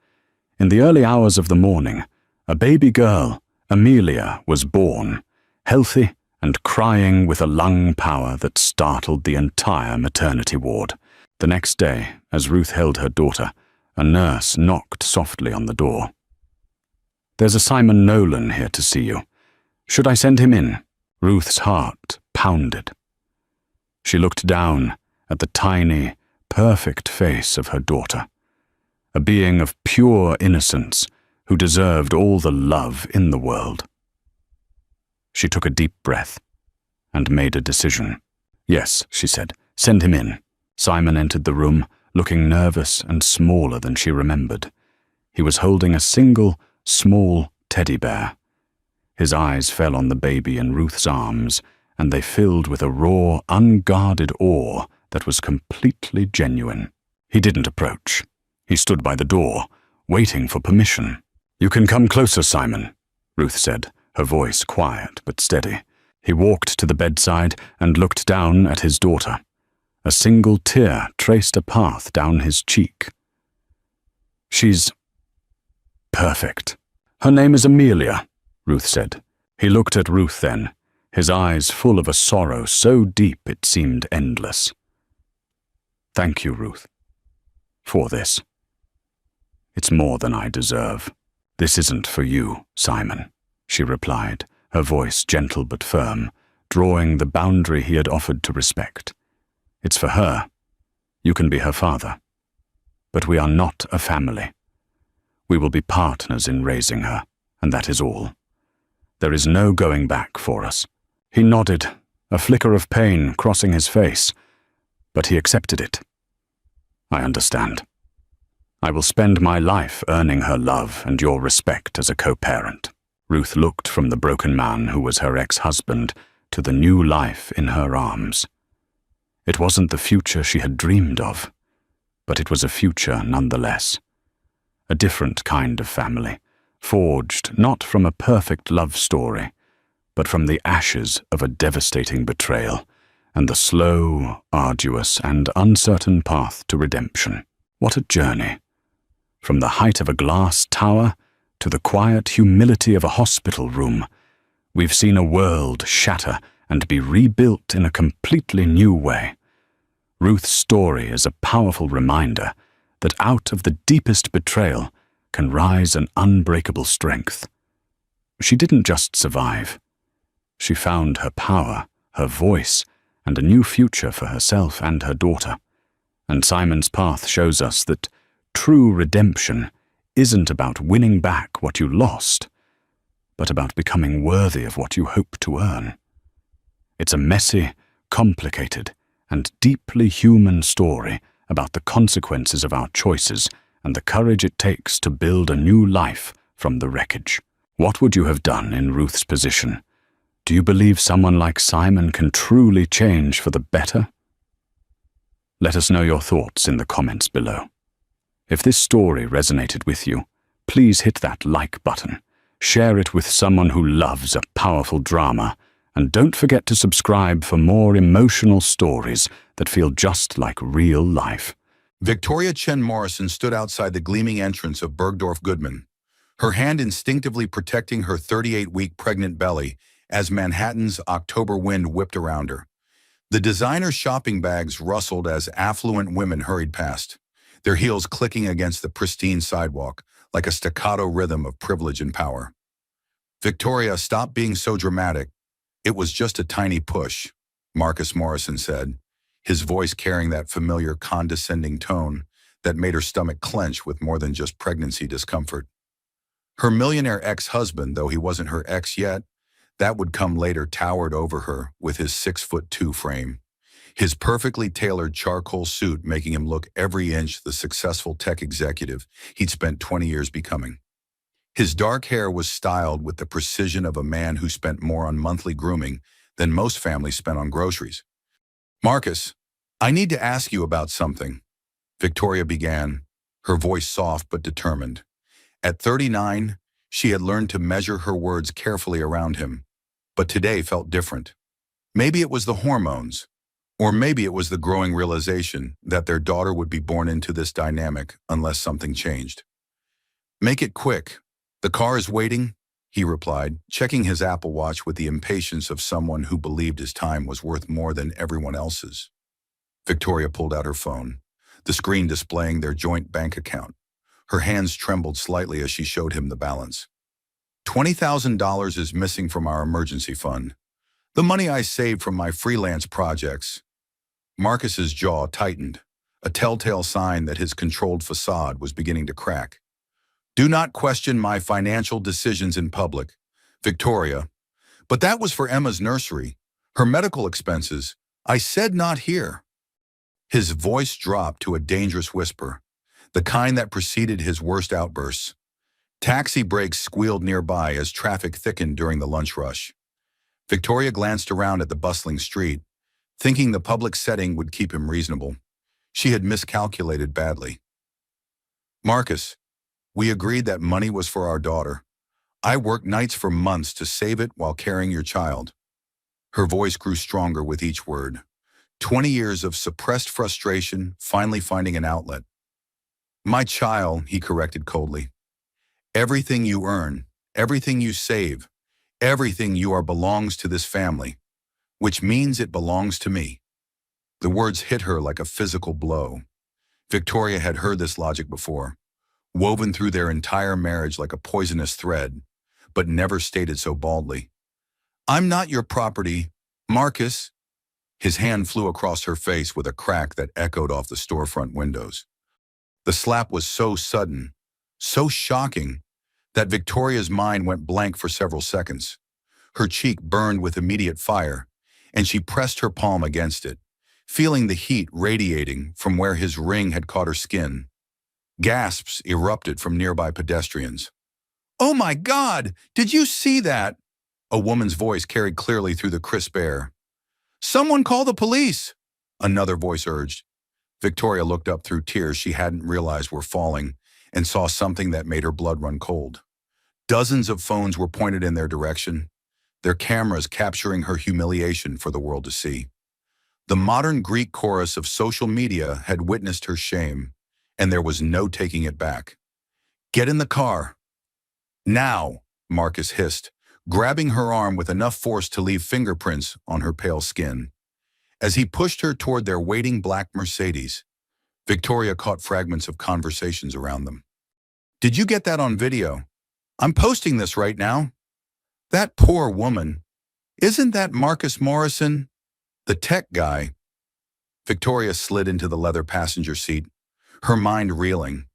In the early hours of the morning, a baby girl, Amelia, was born, healthy and crying with a lung power that startled the entire maternity ward. The next day, as Ruth held her daughter, a nurse knocked softly on the door. "There's a Simon Nolan here to see you. Should I send him in?" Ruth's heart pounded. She looked down at the tiny, perfect face of her daughter, a being of pure innocence who deserved all the love in the world. She took a deep breath and made a decision. "Yes," she said, "send him in." Simon entered the room, looking nervous and smaller than she remembered. He was holding a single, small teddy bear. His eyes fell on the baby in Ruth's arms, and they filled with a raw, unguarded awe that was completely genuine. He didn't approach. He stood by the door, waiting for permission. "You can come closer, Simon," Ruth said, her voice quiet but steady. He walked to the bedside and looked down at his daughter. A single tear traced a path down his cheek. "She's perfect. Her name is Amelia," Ruth said. He looked at Ruth then, his eyes full of a sorrow so deep it seemed endless. "Thank you, Ruth, for this. It's more than I deserve." "This isn't for you, Simon," she replied, her voice gentle but firm, drawing the boundary he had offered to respect. "It's for her. You can be her father. But we are not a family. We will be partners in raising her, and that is all. There is no going back for us." He nodded, a flicker of pain crossing his face, but he accepted it. "I understand. I will spend my life earning her love and your respect as a co-parent." Ruth looked from the broken man who was her ex-husband to the new life in her arms. It wasn't the future she had dreamed of, but it was a future nonetheless. A different kind of family, forged not from a perfect love story, but from the ashes of a devastating betrayal and the slow, arduous, and uncertain path to redemption. What a journey! From the height of a glass tower to the quiet humility of a hospital room, we've seen a world shatter and be rebuilt in a completely new way. Ruth's story is a powerful reminder that out of the deepest betrayal can rise an unbreakable strength. She didn't just survive. She found her power, her voice, and a new future for herself and her daughter. And Simon's path shows us that true redemption isn't about winning back what you lost, but about becoming worthy of what you hope to earn. It's a messy, complicated, and deeply human story about the consequences of our choices and the courage it takes to build a new life from the wreckage. What would you have done in Ruth's position? Do you believe someone like Simon can truly change for the better? Let us know your thoughts in the comments below. If this story resonated with you, please hit that like button, share it with someone who loves a powerful drama, and don't forget to subscribe for more emotional stories that feel just like real life. Victoria Chen Morrison stood outside the gleaming entrance of Bergdorf Goodman, her hand instinctively protecting her 38-week pregnant belly as Manhattan's October wind whipped around her. The designer shopping bags rustled as affluent women hurried past, their heels clicking against the pristine sidewalk like a staccato rhythm of privilege and power. "Victoria, stop being so dramatic. It was just a tiny push," Marcus Morrison said, his voice carrying that familiar condescending tone that made her stomach clench with more than just pregnancy discomfort. Her millionaire ex-husband, though he wasn't her ex yet, that would come later, towered over her with his 6'2" frame, his perfectly tailored charcoal suit making him look every inch the successful tech executive he'd spent 20 years becoming. His dark hair was styled with the precision of a man who spent more on monthly grooming than most families spent on groceries. "Marcus, I need to ask you about something," Victoria began, her voice soft but determined. At 39, she had learned to measure her words carefully around him, but today felt different. Maybe it was the hormones, or maybe it was the growing realization that their daughter would be born into this dynamic unless something changed. "Make it quick. The car is waiting," he replied, checking his Apple Watch with the impatience of someone who believed his time was worth more than everyone else's. Victoria pulled out her phone, the screen displaying their joint bank account. Her hands trembled slightly as she showed him the balance. $20,000 is missing from our emergency fund. The money I saved from my freelance projects." Marcus's jaw tightened, a telltale sign that his controlled facade was beginning to crack. Do not question my financial decisions in public. Victoria. But that was for Emma's nursery, her medical expenses. I said not here. His voice dropped to a dangerous whisper, the kind that preceded his worst outbursts. Taxi brakes squealed nearby as traffic thickened during the lunch rush. Victoria glanced around at the bustling street, thinking the public setting would keep him reasonable. She had miscalculated badly. Marcus, we agreed that money was for our daughter. I worked nights for months to save it while carrying your child. Her voice grew stronger with each word. 20 years of suppressed frustration finally finding an outlet. My child, he corrected coldly. Everything you earn, everything you save, everything you are belongs to this family, which means it belongs to me. The words hit her like a physical blow. Victoria had heard this logic before, woven through their entire marriage like a poisonous thread, but never stated so baldly. I'm not your property, Marcus. His hand flew across her face with a crack that echoed off the storefront windows. The slap was so sudden, so shocking, that Victoria's mind went blank for several seconds. Her cheek burned with immediate fire, and she pressed her palm against it, feeling the heat radiating from where his ring had caught her skin. Gasps erupted from nearby pedestrians. Oh my God, did you see that? A woman's voice carried clearly through the crisp air. Someone call the police, another voice urged. Victoria looked up through tears she hadn't realized were falling and saw something that made her blood run cold. Dozens of phones were pointed in their direction, their cameras capturing her humiliation for the world to see. The modern Greek chorus of social media had witnessed her shame, and there was no taking it back. Get in the car. Now, Marcus hissed, grabbing her arm with enough force to leave fingerprints on her pale skin. As he pushed her toward their waiting black Mercedes, Victoria caught fragments of conversations around them. Did you get that on video? I'm posting this right now. That poor woman. Isn't that Marcus Morrison? The tech guy. Victoria slid into the leather passenger seat, her mind reeling.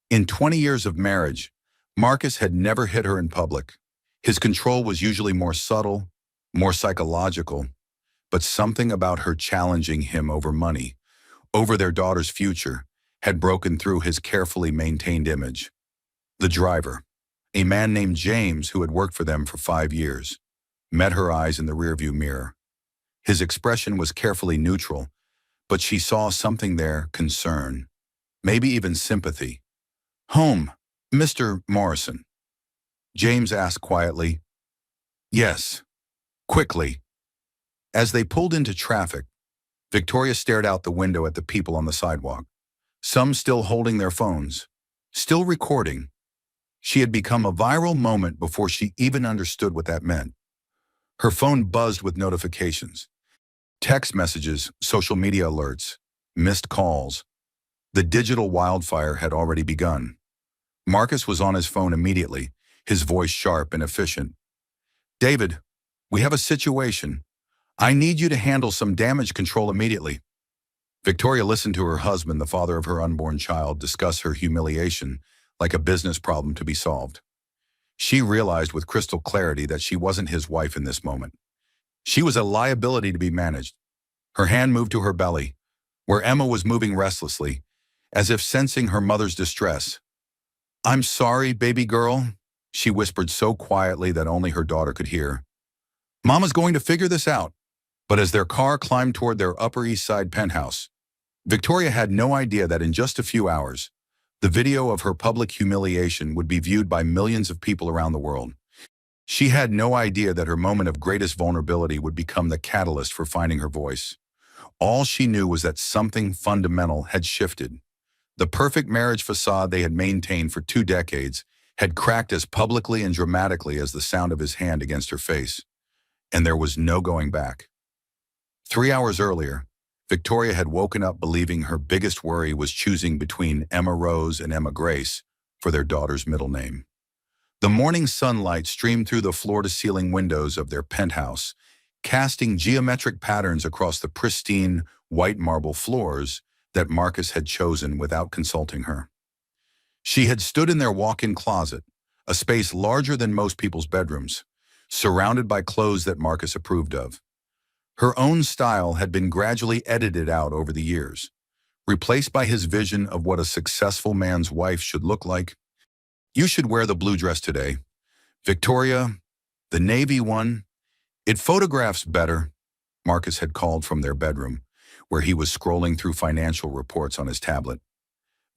In 20 years of marriage, Marcus had never hit her in public. His control was usually more subtle, more psychological, but something about her challenging him over money, over their daughter's future, had broken through his carefully maintained image. The driver, a man named James who had worked for them for 5 years, met her eyes in the rearview mirror. His expression was carefully neutral, but she saw something there, concern, maybe even sympathy. Home, Mr. Morrison. James asked quietly. Yes. Quickly. As they pulled into traffic, Victoria stared out the window at the people on the sidewalk, some still holding their phones, still recording. She had become a viral moment before she even understood what that meant. Her phone buzzed with notifications. Text messages, social media alerts, missed calls. The digital wildfire had already begun. Marcus was on his phone immediately, his voice sharp and efficient. David, we have a situation. I need you to handle some damage control immediately. Victoria listened to her husband, the father of her unborn child, discuss her humiliation like a business problem to be solved. She realized with crystal clarity that she wasn't his wife in this moment. She was a liability to be managed. Her hand moved to her belly, where Emma was moving restlessly, as if sensing her mother's distress. I'm sorry, baby girl, she whispered so quietly that only her daughter could hear. Mama's going to figure this out. But as their car climbed toward their Upper East Side penthouse, Victoria had no idea that in just a few hours, the video of her public humiliation would be viewed by millions of people around the world. She had no idea that her moment of greatest vulnerability would become the catalyst for finding her voice. All she knew was that something fundamental had shifted. The perfect marriage facade they had maintained for 2 decades had cracked as publicly and dramatically as the sound of his hand against her face. And there was no going back. 3 hours earlier, Victoria had woken up believing her biggest worry was choosing between Emma Rose and Emma Grace for their daughter's middle name. The morning sunlight streamed through the floor-to-ceiling windows of their penthouse, casting geometric patterns across the pristine, white marble floors that Marcus had chosen without consulting her. She had stood in their walk-in closet, a space larger than most people's bedrooms, surrounded by clothes that Marcus approved of. Her own style had been gradually edited out over the years, replaced by his vision of what a successful man's wife should look like. "You should wear the blue dress today. Victoria, the navy one. It photographs better," Marcus had called from their bedroom, where he was scrolling through financial reports on his tablet.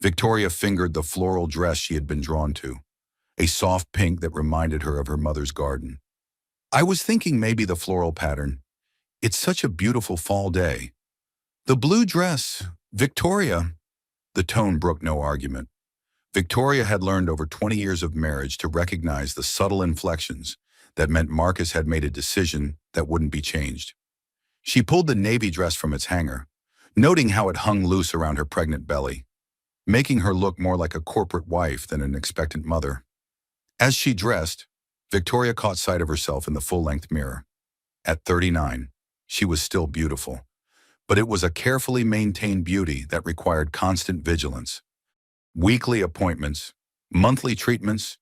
Victoria fingered the floral dress she had been drawn to, a soft pink that reminded her of her mother's garden. "I was thinking maybe the floral pattern. It's such a beautiful fall day." "The blue dress, Victoria." The tone brooked no argument. Victoria had learned over 20 years of marriage to recognize the subtle inflections that meant Marcus had made a decision that wouldn't be changed. She pulled the navy dress from its hanger, noting how it hung loose around her pregnant belly, making her look more like a corporate wife than an expectant mother. As she dressed, Victoria caught sight of herself in the full-length mirror. At 39, she was still beautiful, but it was a carefully maintained beauty that required constant vigilance. Weekly appointments, monthly treatments,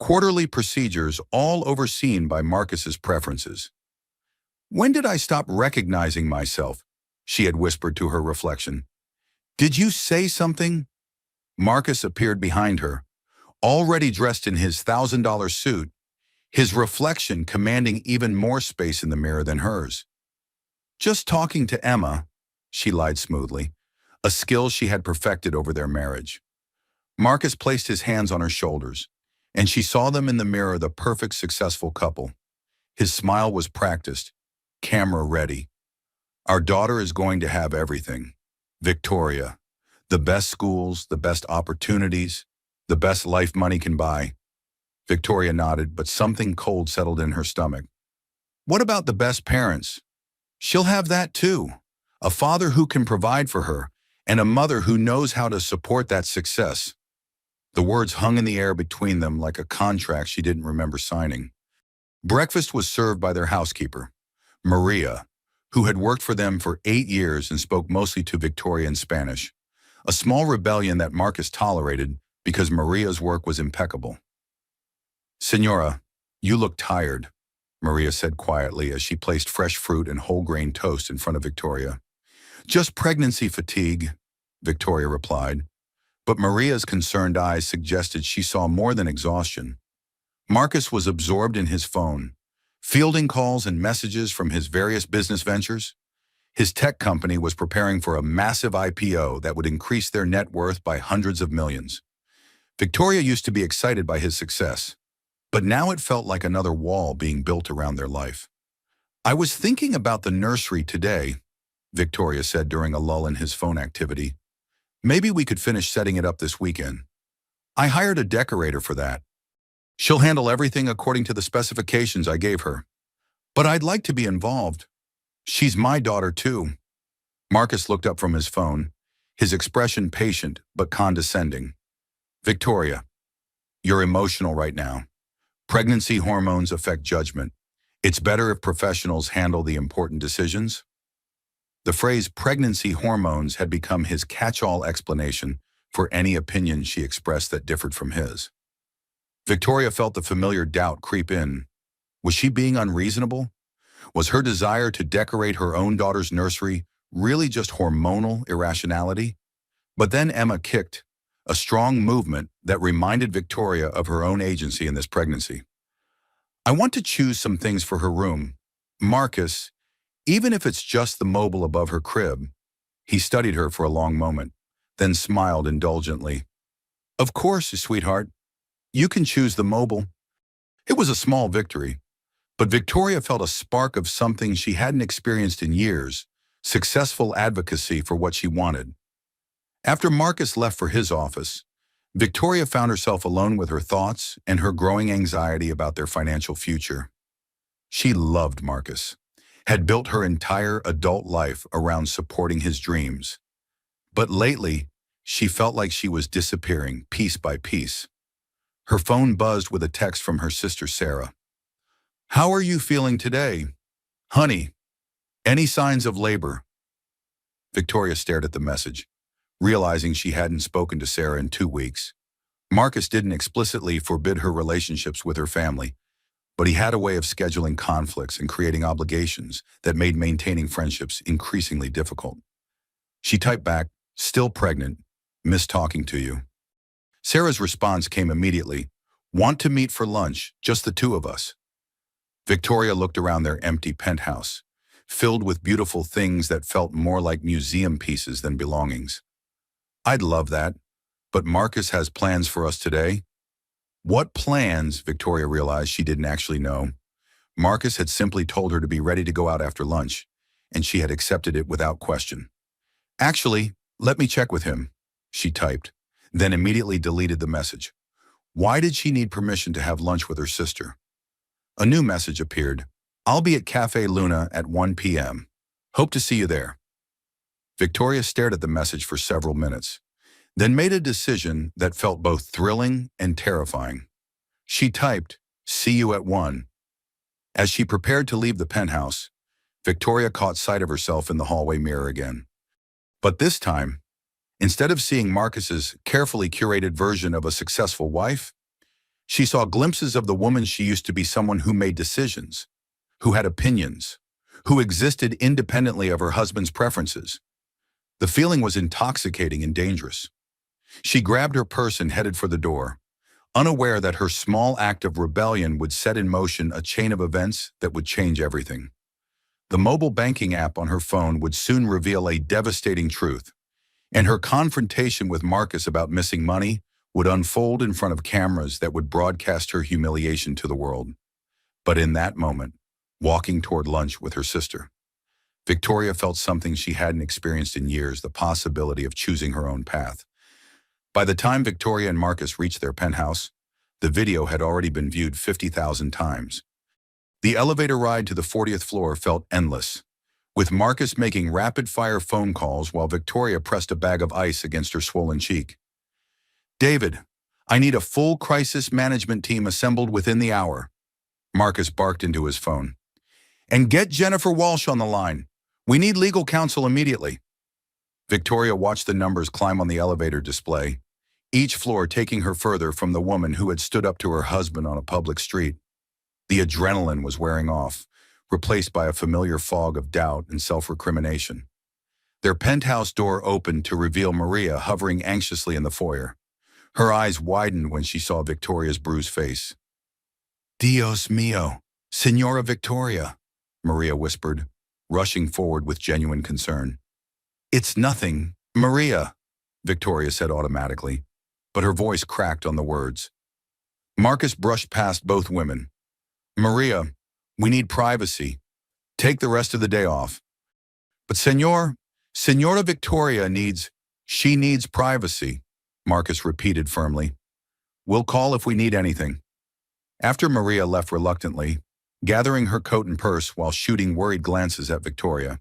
quarterly procedures, all overseen by Marcus's preferences. "When did I stop recognizing myself?" she had whispered to her reflection. "Did you say something?" Marcus appeared behind her, already dressed in his $1,000 suit, his reflection commanding even more space in the mirror than hers. "Just talking to Emma," she lied smoothly, a skill she had perfected over their marriage. Marcus placed his hands on her shoulders, and she saw them in the mirror, the perfect, successful couple. His smile was practiced, camera ready. "Our daughter is going to have everything. Victoria. The best schools, the best opportunities, the best life money can buy." Victoria nodded, but something cold settled in her stomach. "What about the best parents?" "She'll have that too. A father who can provide for her, and a mother who knows how to support that success." The words hung in the air between them like a contract she didn't remember signing. Breakfast was served by their housekeeper, Maria, who had worked for them for 8 years and spoke mostly to Victoria in Spanish, a small rebellion that Marcus tolerated because Maria's work was impeccable. "Senora, you look tired," Maria said quietly as she placed fresh fruit and whole-grain toast in front of Victoria. "Just pregnancy fatigue," Victoria replied, but Maria's concerned eyes suggested she saw more than exhaustion. Marcus was absorbed in his phone, fielding calls and messages from his various business ventures. His tech company was preparing for a massive IPO that would increase their net worth by hundreds of millions. Victoria used to be excited by his success, but now it felt like another wall being built around their life. "I was thinking about the nursery today," Victoria said during a lull in his phone activity. "Maybe we could finish setting it up this weekend. I hired a decorator for that. She'll handle everything according to the specifications I gave her. But I'd like to be involved. She's my daughter too." Marcus looked up from his phone, his expression patient but condescending. "Victoria, you're emotional right now. Pregnancy hormones affect judgment. It's better if professionals handle the important decisions." The phrase pregnancy hormones had become his catch-all explanation for any opinion she expressed that differed from his. Victoria felt the familiar doubt creep in. Was she being unreasonable? Was her desire to decorate her own daughter's nursery really just hormonal irrationality? But then Emma kicked, a strong movement that reminded Victoria of her own agency in this pregnancy. "I want to choose some things for her room. Marcus, even if it's just the mobile above her crib." He studied her for a long moment, then smiled indulgently. "Of course, sweetheart. You can choose the mobile." It was a small victory, but Victoria felt a spark of something she hadn't experienced in years, successful advocacy for what she wanted. After Marcus left for his office, Victoria found herself alone with her thoughts and her growing anxiety about their financial future. She loved Marcus, had built her entire adult life around supporting his dreams. But lately, she felt like she was disappearing piece by piece. Her phone buzzed with a text from her sister Sarah. "How are you feeling today? Honey, any signs of labor?" Victoria stared at the message, realizing she hadn't spoken to Sarah in 2 weeks. Marcus didn't explicitly forbid her relationships with her family, but he had a way of scheduling conflicts and creating obligations that made maintaining friendships increasingly difficult. She typed back, "Still pregnant. Miss talking to you." Sarah's response came immediately, "Want to meet for lunch, just the two of us." Victoria looked around their empty penthouse, filled with beautiful things that felt more like museum pieces than belongings. "I'd love that, but Marcus has plans for us today." What plans, Victoria realized she didn't actually know. Marcus had simply told her to be ready to go out after lunch, and she had accepted it without question. "Actually, let me check with him," she typed, then immediately deleted the message. Why did she need permission to have lunch with her sister? A new message appeared. "I'll be at Cafe Luna at 1 p.m. Hope to see you there." Victoria stared at the message for several minutes, then made a decision that felt both thrilling and terrifying. She typed, "See you at 1. As she prepared to leave the penthouse, Victoria caught sight of herself in the hallway mirror again. But this time, instead of seeing Marcus's carefully curated version of a successful wife, she saw glimpses of the woman she used to be, someone who made decisions, who had opinions, who existed independently of her husband's preferences. The feeling was intoxicating and dangerous. She grabbed her purse and headed for the door, unaware that her small act of rebellion would set in motion a chain of events that would change everything. The mobile banking app on her phone would soon reveal a devastating truth, and her confrontation with Marcus about missing money would unfold in front of cameras that would broadcast her humiliation to the world. But in that moment, walking toward lunch with her sister, Victoria felt something she hadn't experienced in years, the possibility of choosing her own path. By the time Victoria and Marcus reached their penthouse, the video had already been viewed 50,000 times. The elevator ride to the 40th floor felt endless, with Marcus making rapid-fire phone calls while Victoria pressed a bag of ice against her swollen cheek. "David, I need a full crisis management team assembled within the hour," Marcus barked into his phone. "And get Jennifer Walsh on the line. We need legal counsel immediately." Victoria watched the numbers climb on the elevator display, each floor taking her further from the woman who had stood up to her husband on a public street. The adrenaline was wearing off, replaced by a familiar fog of doubt and self-recrimination. Their penthouse door opened to reveal Maria hovering anxiously in the foyer. Her eyes widened when she saw Victoria's bruised face. "Dios mío, Señora Victoria," Maria whispered, rushing forward with genuine concern. "It's nothing, Maria," Victoria said automatically, but her voice cracked on the words. Marcus brushed past both women. "Maria, we need privacy. Take the rest of the day off." "But Señora Victoria she needs privacy," Marcus repeated firmly. "We'll call if we need anything." After Maria left reluctantly, gathering her coat and purse while shooting worried glances at Victoria,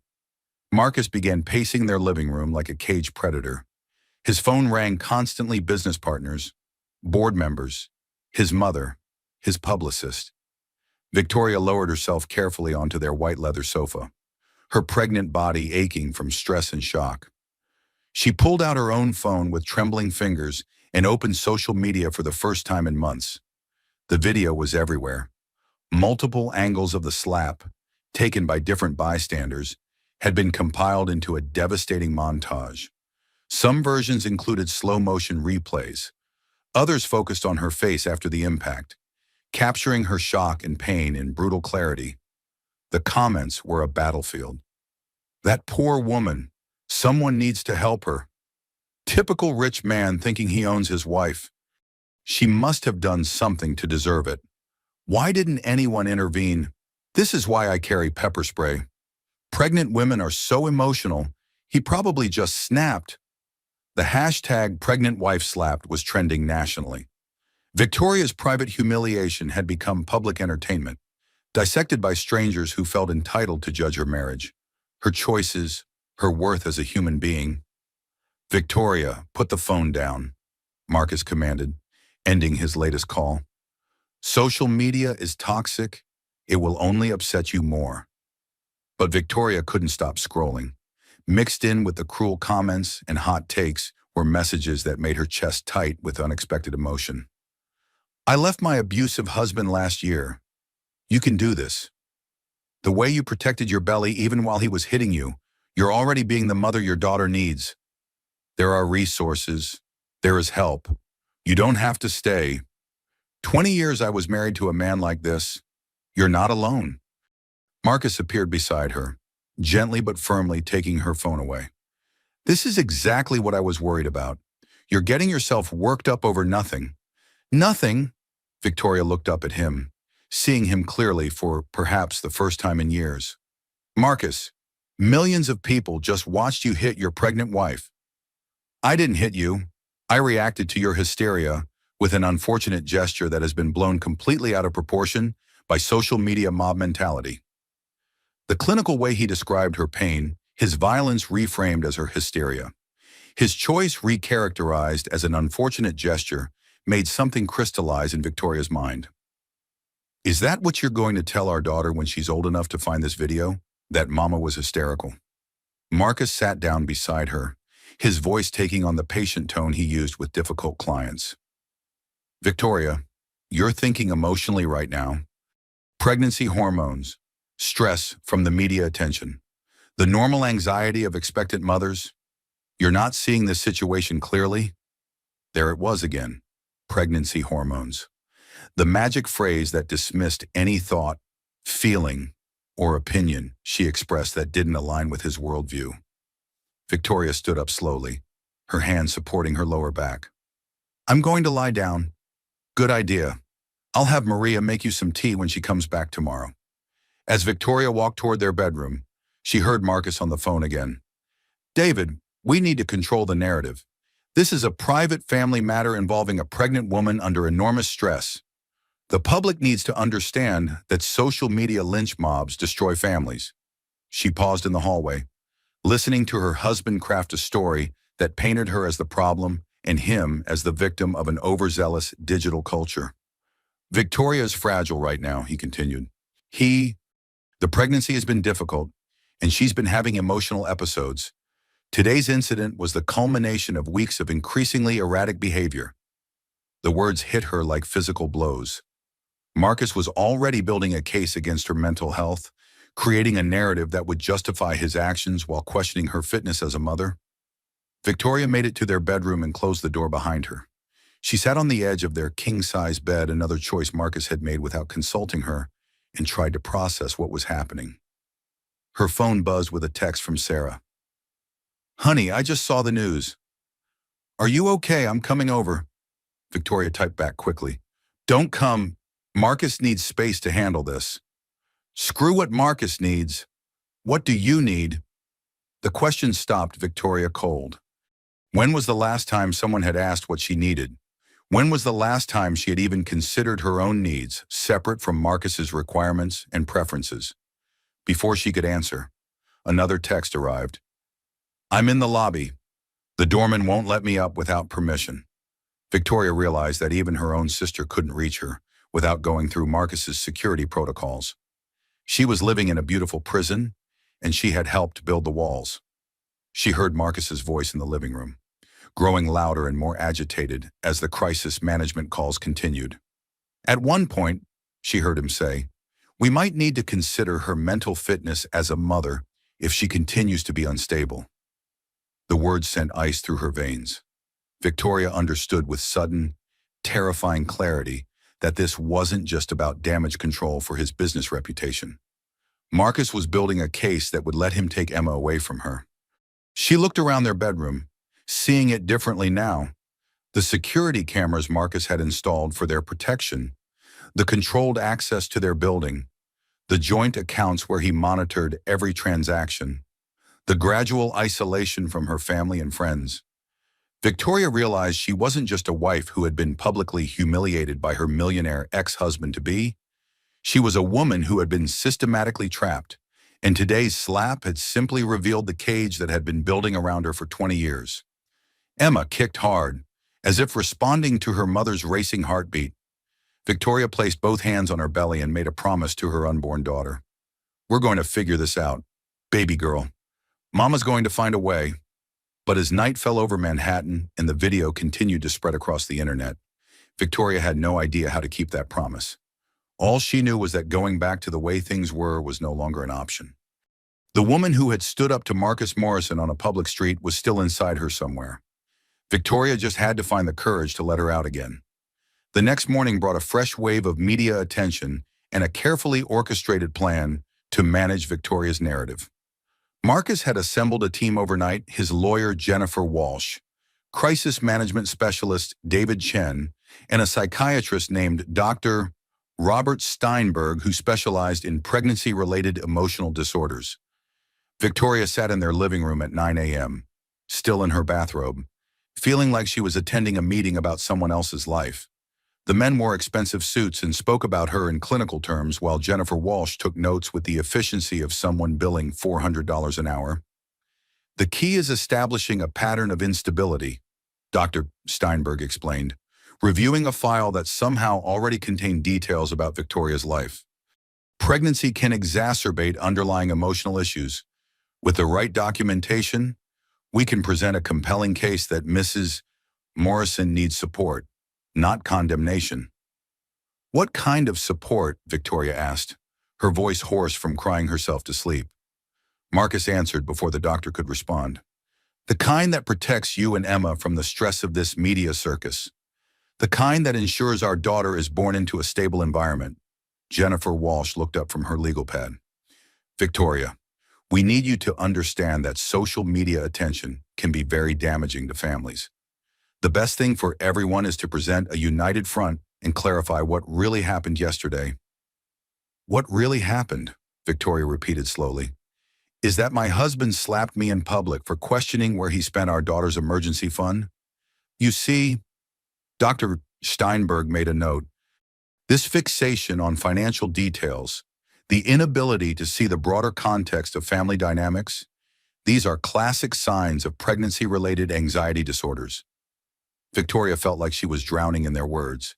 Marcus began pacing their living room like a caged predator. His phone rang constantly: business partners, board members, his mother, his publicist. Victoria lowered herself carefully onto their white leather sofa, her pregnant body aching from stress and shock. She pulled out her own phone with trembling fingers and opened social media for the first time in months. The video was everywhere. Multiple angles of the slap, taken by different bystanders, had been compiled into a devastating montage. Some versions included slow-motion replays. Others focused on her face after the impact, capturing her shock and pain in brutal clarity. The comments were a battlefield. "That poor woman. Someone needs to help her. Typical rich man thinking he owns his wife. She must have done something to deserve it. Why didn't anyone intervene? This is why I carry pepper spray. Pregnant women are so emotional. He probably just snapped." The hashtag "pregnant wife slapped" was trending nationally. Victoria's private humiliation had become public entertainment, dissected by strangers who felt entitled to judge her marriage, her choices, her worth as a human being. "Victoria, put the phone down," Marcus commanded, ending his latest call. "Social media is toxic. It will only upset you more." But Victoria couldn't stop scrolling. Mixed in with the cruel comments and hot takes were messages that made her chest tight with unexpected emotion. I left my abusive husband last year. You can do this. The way you protected your belly even while he was hitting you, you're already being the mother your daughter needs. There are resources. There is help. You don't have to stay. 20 years I was married to a man like this. You're not alone. Marcus appeared beside her, gently but firmly taking her phone away. This is exactly what I was worried about. You're getting yourself worked up over nothing. Nothing? Victoria looked up at him, seeing him clearly for perhaps the first time in years. Marcus, millions of people just watched you hit your pregnant wife. I didn't hit you. I reacted to your hysteria with an unfortunate gesture that has been blown completely out of proportion by social media mob mentality. The clinical way he described her pain, his violence reframed as her hysteria, his choice recharacterized as an unfortunate gesture, made something crystallize in Victoria's mind. Is that what you're going to tell our daughter when she's old enough to find this video? That Mama was hysterical? Marcus sat down beside her, his voice taking on the patient tone he used with difficult clients. Victoria, you're thinking emotionally right now. Pregnancy hormones, stress from the media attention, the normal anxiety of expectant mothers. You're not seeing this situation clearly? There it was again. Pregnancy hormones. The magic phrase that dismissed any thought, feeling, or opinion she expressed that didn't align with his worldview. Victoria stood up slowly, her hand supporting her lower back. I'm going to lie down. Good idea. I'll have Maria make you some tea when she comes back tomorrow. As Victoria walked toward their bedroom, she heard Marcus on the phone again. David, we need to control the narrative. This is a private family matter involving a pregnant woman under enormous stress. The public needs to understand that social media lynch mobs destroy families. She paused in the hallway, listening to her husband craft a story that painted her as the problem and him as the victim of an overzealous digital culture. Victoria's fragile right now, he continued. The pregnancy has been difficult, and she's been having emotional episodes. Today's incident was the culmination of weeks of increasingly erratic behavior. The words hit her like physical blows. Marcus was already building a case against her mental health, creating a narrative that would justify his actions while questioning her fitness as a mother. Victoria made it to their bedroom and closed the door behind her. She sat on the edge of their king-size bed, another choice Marcus had made without consulting her, and tried to process what was happening. Her phone buzzed with a text from Sarah. Honey, I just saw the news. Are you okay? I'm coming over. Victoria typed back quickly. Don't come. Marcus needs space to handle this. Screw what Marcus needs. What do you need? The question stopped Victoria cold. When was the last time someone had asked what she needed? When was the last time she had even considered her own needs, separate from Marcus's requirements and preferences? Before she could answer, another text arrived. I'm in the lobby. The doorman won't let me up without permission. Victoria realized that even her own sister couldn't reach her without going through Marcus's security protocols. She was living in a beautiful prison, and she had helped build the walls. She heard Marcus's voice in the living room, growing louder and more agitated as the crisis management calls continued. At one point, she heard him say, we might need to consider her mental fitness as a mother if she continues to be unstable. The words sent ice through her veins. Victoria understood with sudden, terrifying clarity that this wasn't just about damage control for his business reputation. Marcus was building a case that would let him take Emma away from her. She looked around their bedroom, seeing it differently now. The security cameras Marcus had installed for their protection, the controlled access to their building, the joint accounts where he monitored every transaction, the gradual isolation from her family and friends. Victoria realized she wasn't just a wife who had been publicly humiliated by her millionaire ex-husband-to-be. She was a woman who had been systematically trapped, and today's slap had simply revealed the cage that had been building around her for 20 years. Emma kicked hard, as if responding to her mother's racing heartbeat. Victoria placed both hands on her belly and made a promise to her unborn daughter. We're going to figure this out, baby girl. Mama's going to find a way. But as night fell over Manhattan and the video continued to spread across the internet, Victoria had no idea how to keep that promise. All she knew was that going back to the way things were was no longer an option. The woman who had stood up to Marcus Morrison on a public street was still inside her somewhere. Victoria just had to find the courage to let her out again. The next morning brought a fresh wave of media attention and a carefully orchestrated plan to manage Victoria's narrative. Marcus had assembled a team overnight: his lawyer Jennifer Walsh, crisis management specialist David Chen, and a psychiatrist named Dr. Robert Steinberg, who specialized in pregnancy-related emotional disorders. Victoria sat in their living room at 9 a.m., still in her bathrobe, feeling like she was attending a meeting about someone else's life. The men wore expensive suits and spoke about her in clinical terms, while Jennifer Walsh took notes with the efficiency of someone billing $400 an hour. The key is establishing a pattern of instability, Dr. Steinberg explained, reviewing a file that somehow already contained details about Victoria's life. Pregnancy can exacerbate underlying emotional issues. With the right documentation, we can present a compelling case that Mrs. Morrison needs support, not condemnation. What kind of support? Victoria asked, her voice hoarse from crying herself to sleep. Marcus answered before the doctor could respond. The kind that protects you and Emma from the stress of this media circus. The kind that ensures our daughter is born into a stable environment. Jennifer Walsh looked up from her legal pad. Victoria, we need you to understand that social media attention can be very damaging to families. The best thing for everyone is to present a united front and clarify what really happened yesterday. What really happened? Victoria repeated slowly. Is that my husband slapped me in public for questioning where he spent our daughter's emergency fund? You see, Dr. Steinberg made a note. This fixation on financial details, the inability to see the broader context of family dynamics, these are classic signs of pregnancy-related anxiety disorders. Victoria felt like she was drowning in their words.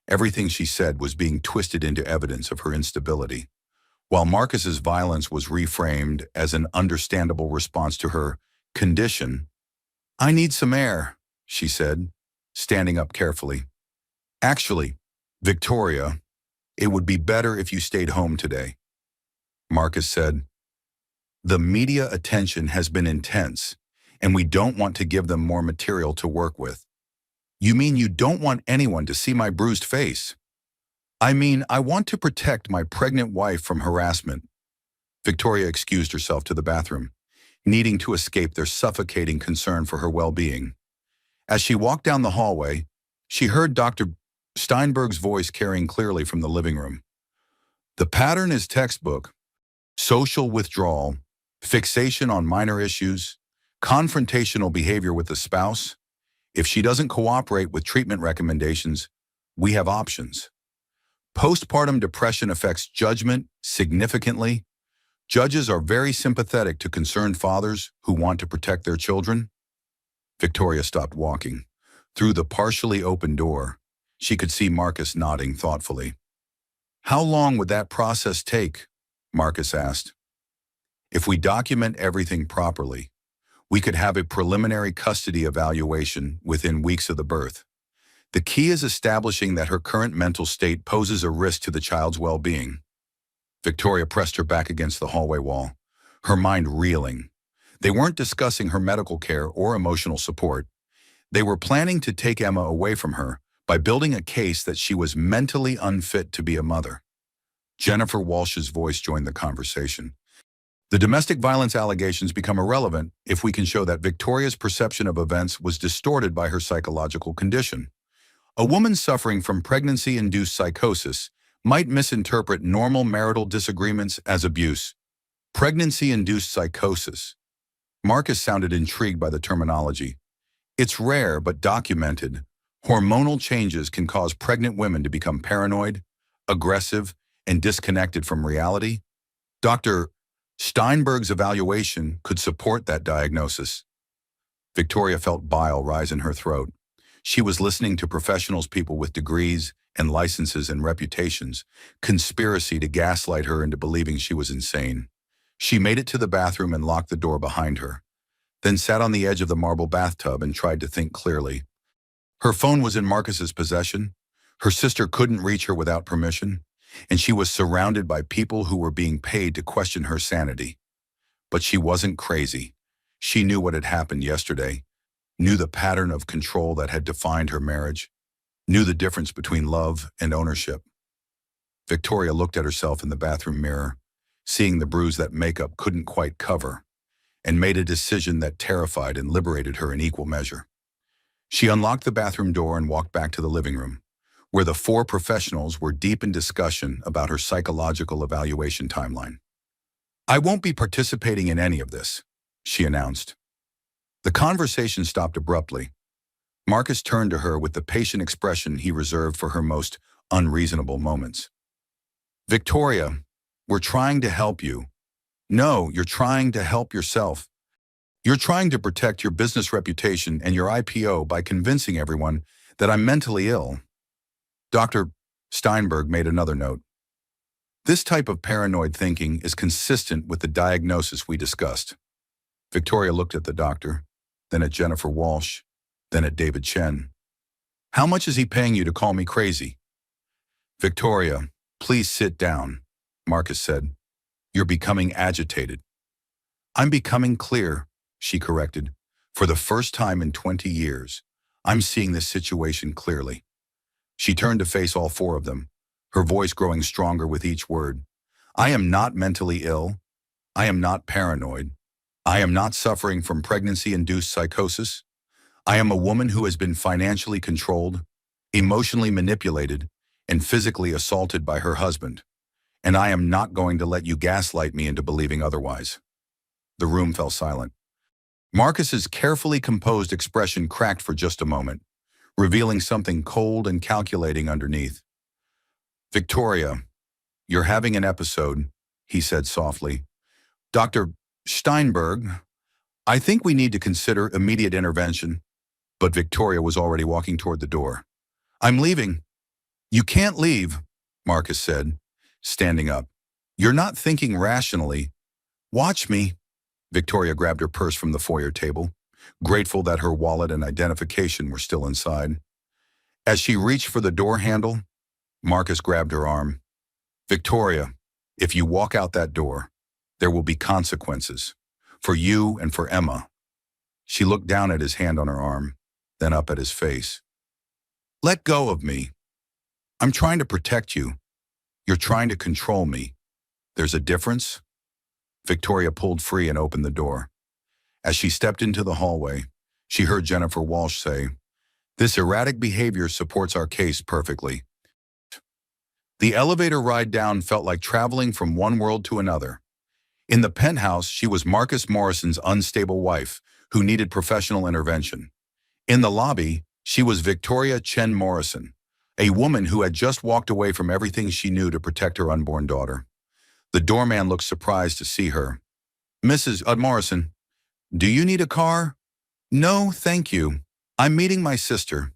Everything she said was being twisted into evidence of her instability, while Marcus's violence was reframed as an understandable response to her condition. I need some air, she said, standing up carefully. Actually, Victoria, it would be better if you stayed home today. Marcus said, the media attention has been intense, and we don't want to give them more material to work with. You mean you don't want anyone to see my bruised face? I mean, I want to protect my pregnant wife from harassment. Victoria excused herself to the bathroom, needing to escape their suffocating concern for her well-being. As she walked down the hallway, she heard Dr. Steinberg's voice carrying clearly from the living room. The pattern is textbook: social withdrawal, fixation on minor issues, confrontational behavior with the spouse. If she doesn't cooperate with treatment recommendations, we have options. Postpartum depression affects judgment significantly. Judges are very sympathetic to concerned fathers who want to protect their children. Victoria stopped walking. Through the partially open door, she could see Marcus nodding thoughtfully. How long would that process take? Marcus asked. If we document everything properly, we could have a preliminary custody evaluation within weeks of the birth. The key is establishing that her current mental state poses a risk to the child's well-being. Victoria pressed her back against the hallway wall, her mind reeling. They weren't discussing her medical care or emotional support. They were planning to take Emma away from her by building a case that she was mentally unfit to be a mother. Jennifer Walsh's voice joined the conversation. The domestic violence allegations become irrelevant if we can show that Victoria's perception of events was distorted by her psychological condition. A woman suffering from pregnancy-induced psychosis might misinterpret normal marital disagreements as abuse. Pregnancy-induced psychosis. Marcus sounded intrigued by the terminology. It's rare but documented. Hormonal changes can cause pregnant women to become paranoid, aggressive, and disconnected from reality. Dr. Steinberg's evaluation could support that diagnosis. Victoria felt bile rise in her throat. She was listening to professionals, people with degrees and licenses and reputations, conspiracy to gaslight her into believing she was insane. She made it to the bathroom and locked the door behind her. then sat on the edge of the marble bathtub and tried to think clearly. Her phone was in Marcus's possession. Her sister couldn't reach her without permission, and she was surrounded by people who were being paid to question her sanity. But she wasn't crazy. She knew what had happened yesterday, knew the pattern of control that had defined her marriage, knew the difference between love and ownership. Victoria looked at herself in the bathroom mirror, seeing the bruise that makeup couldn't quite cover, and made a decision that terrified and liberated her in equal measure. She unlocked the bathroom door and walked back to the living room, where the four professionals were deep in discussion about her psychological evaluation timeline. "I won't be participating in any of this," she announced. The conversation stopped abruptly. Marcus turned to her with the patient expression he reserved for her most unreasonable moments. "Victoria, we're trying to help you." "No, you're trying to help yourself. You're trying to protect your business reputation and your IPO by convincing everyone that I'm mentally ill." Dr. Steinberg made another note. "This type of paranoid thinking is consistent with the diagnosis we discussed." Victoria looked at the doctor, then at Jennifer Walsh, then at David Chen. "How much is he paying you to call me crazy?" "Victoria, please sit down," Marcus said. "You're becoming agitated." "I'm becoming clear," she corrected. "For the first time in 20 years, I'm seeing this situation clearly." She turned to face all four of them, her voice growing stronger with each word. "I am not mentally ill. I am not paranoid. I am not suffering from pregnancy-induced psychosis. I am a woman who has been financially controlled, emotionally manipulated, and physically assaulted by her husband. And I am not going to let you gaslight me into believing otherwise." The room fell silent. Marcus's carefully composed expression cracked for just a moment, revealing something cold and calculating underneath. "Victoria, you're having an episode," he said softly. "Dr. Steinberg, I think we need to consider immediate intervention." But Victoria was already walking toward the door. "I'm leaving." "You can't leave," Marcus said, standing up. "You're not thinking rationally." "Watch me." Victoria grabbed her purse from the foyer table, grateful that her wallet and identification were still inside. As she reached for the door handle, Marcus grabbed her arm. "Victoria, if you walk out that door, there will be consequences. For you and for Emma." She looked down at his hand on her arm, then up at his face. "Let go of me. I'm trying to protect you. You're trying to control me. There's a difference?" Victoria pulled free and opened the door. As she stepped into the hallway, she heard Jennifer Walsh say, "This erratic behavior supports our case perfectly." The elevator ride down felt like traveling from one world to another. In the penthouse, she was Marcus Morrison's unstable wife, who needed professional intervention. In the lobby, she was Victoria Chen Morrison, a woman who had just walked away from everything she knew to protect her unborn daughter. The doorman looked surprised to see her. "Mrs. Morrison, do you need a car?" "No, thank you. I'm meeting my sister."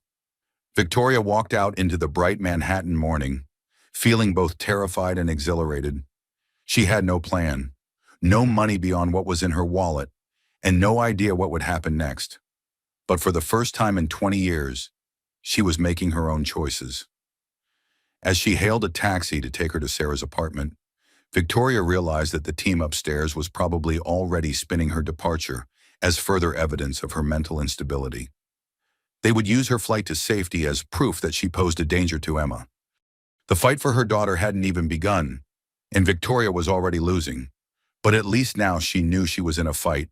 Victoria walked out into the bright Manhattan morning, feeling both terrified and exhilarated. She had no plan, no money beyond what was in her wallet, and no idea what would happen next. But for the first time in 20 years, she was making her own choices. As she hailed a taxi to take her to Sarah's apartment, Victoria realized that the team upstairs was probably already spinning her departure as further evidence of her mental instability. They would use her flight to safety as proof that she posed a danger to Emma. The fight for her daughter hadn't even begun, and Victoria was already losing. But at least now she knew she was in a fight.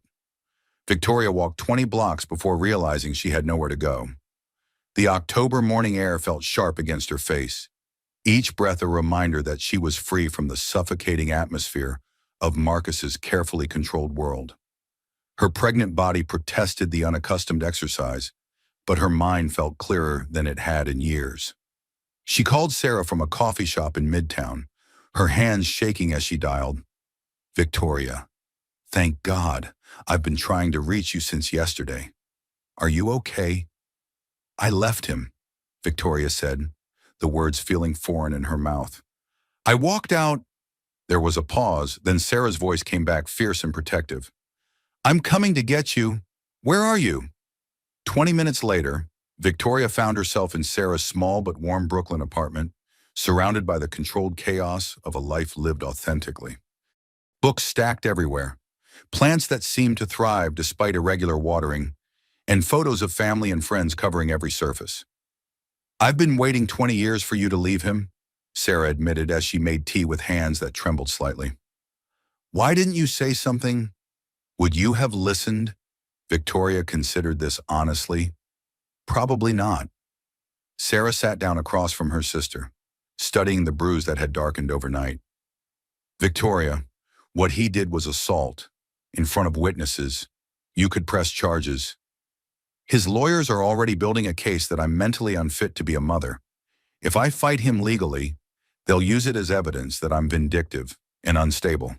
Victoria walked 20 blocks before realizing she had nowhere to go. The October morning air felt sharp against her face, each breath a reminder that she was free from the suffocating atmosphere of Marcus's carefully controlled world. Her pregnant body protested the unaccustomed exercise, but her mind felt clearer than it had in years. She called Sarah from a coffee shop in Midtown, her hands shaking as she dialed. "Victoria, thank God. I've been trying to reach you since yesterday. Are you okay?" "I left him," Victoria said, the words feeling foreign in her mouth. "I walked out." There was a pause, then Sarah's voice came back fierce and protective. I'm coming to get you. Where are you? 20 minutes later, Victoria found herself in Sarah's small but warm Brooklyn apartment, surrounded by the controlled chaos of a life lived authentically. Books stacked everywhere, plants that seemed to thrive despite irregular watering, and photos of family and friends covering every surface. I've been waiting 20 years for you to leave him, Sarah admitted as she made tea with hands that trembled slightly. Why didn't you say something? Would you have listened? Victoria considered this honestly. Probably not. Sarah sat down across from her sister, studying the bruise that had darkened overnight. Victoria, what he did was assault. In front of witnesses. You could press charges. His lawyers are already building a case that I'm mentally unfit to be a mother. If I fight him legally, they'll use it as evidence that I'm vindictive and unstable.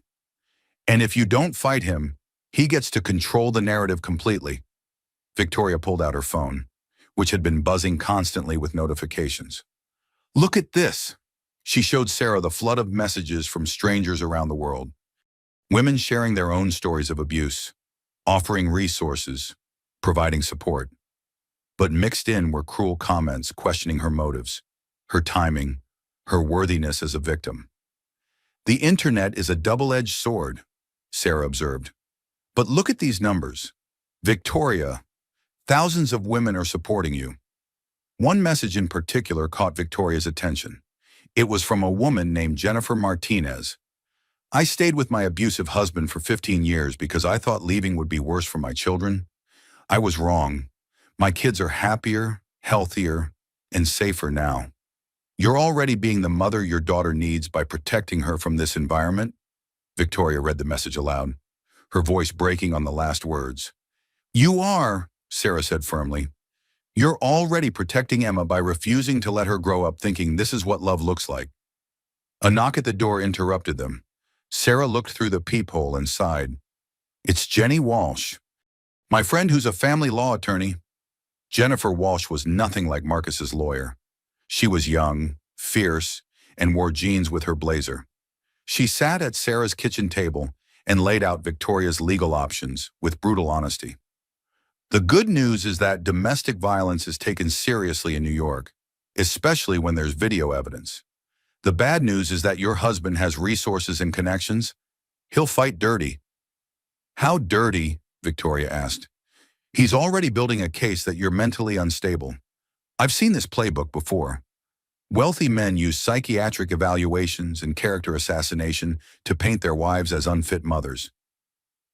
And if you don't fight him, he gets to control the narrative completely. Victoria pulled out her phone, which had been buzzing constantly with notifications. Look at this. She showed Sarah the flood of messages from strangers around the world. Women sharing their own stories of abuse, offering resources, providing support. But mixed in were cruel comments questioning her motives, her timing, her worthiness as a victim. The internet is a double-edged sword, Sarah observed. But look at these numbers. Victoria, thousands of women are supporting you. One message in particular caught Victoria's attention. It was from a woman named Jennifer Martinez. I stayed with my abusive husband for 15 years because I thought leaving would be worse for my children. I was wrong. My kids are happier, healthier, and safer now. You're already being the mother your daughter needs by protecting her from this environment. Victoria read the message aloud, her voice breaking on the last words. You are, Sarah said firmly. You're already protecting Emma by refusing to let her grow up thinking this is what love looks like. A knock at the door interrupted them. Sarah looked through the peephole and sighed. It's Jenny Walsh, my friend who's a family law attorney. Jennifer Walsh was nothing like Marcus's lawyer. She was young, fierce, and wore jeans with her blazer. She sat at Sarah's kitchen table and laid out Victoria's legal options with brutal honesty. The good news is that domestic violence is taken seriously in New York, especially when there's video evidence. The bad news is that your husband has resources and connections. He'll fight dirty. How dirty? Victoria asked. He's already building a case that you're mentally unstable. I've seen this playbook before. Wealthy men use psychiatric evaluations and character assassination to paint their wives as unfit mothers.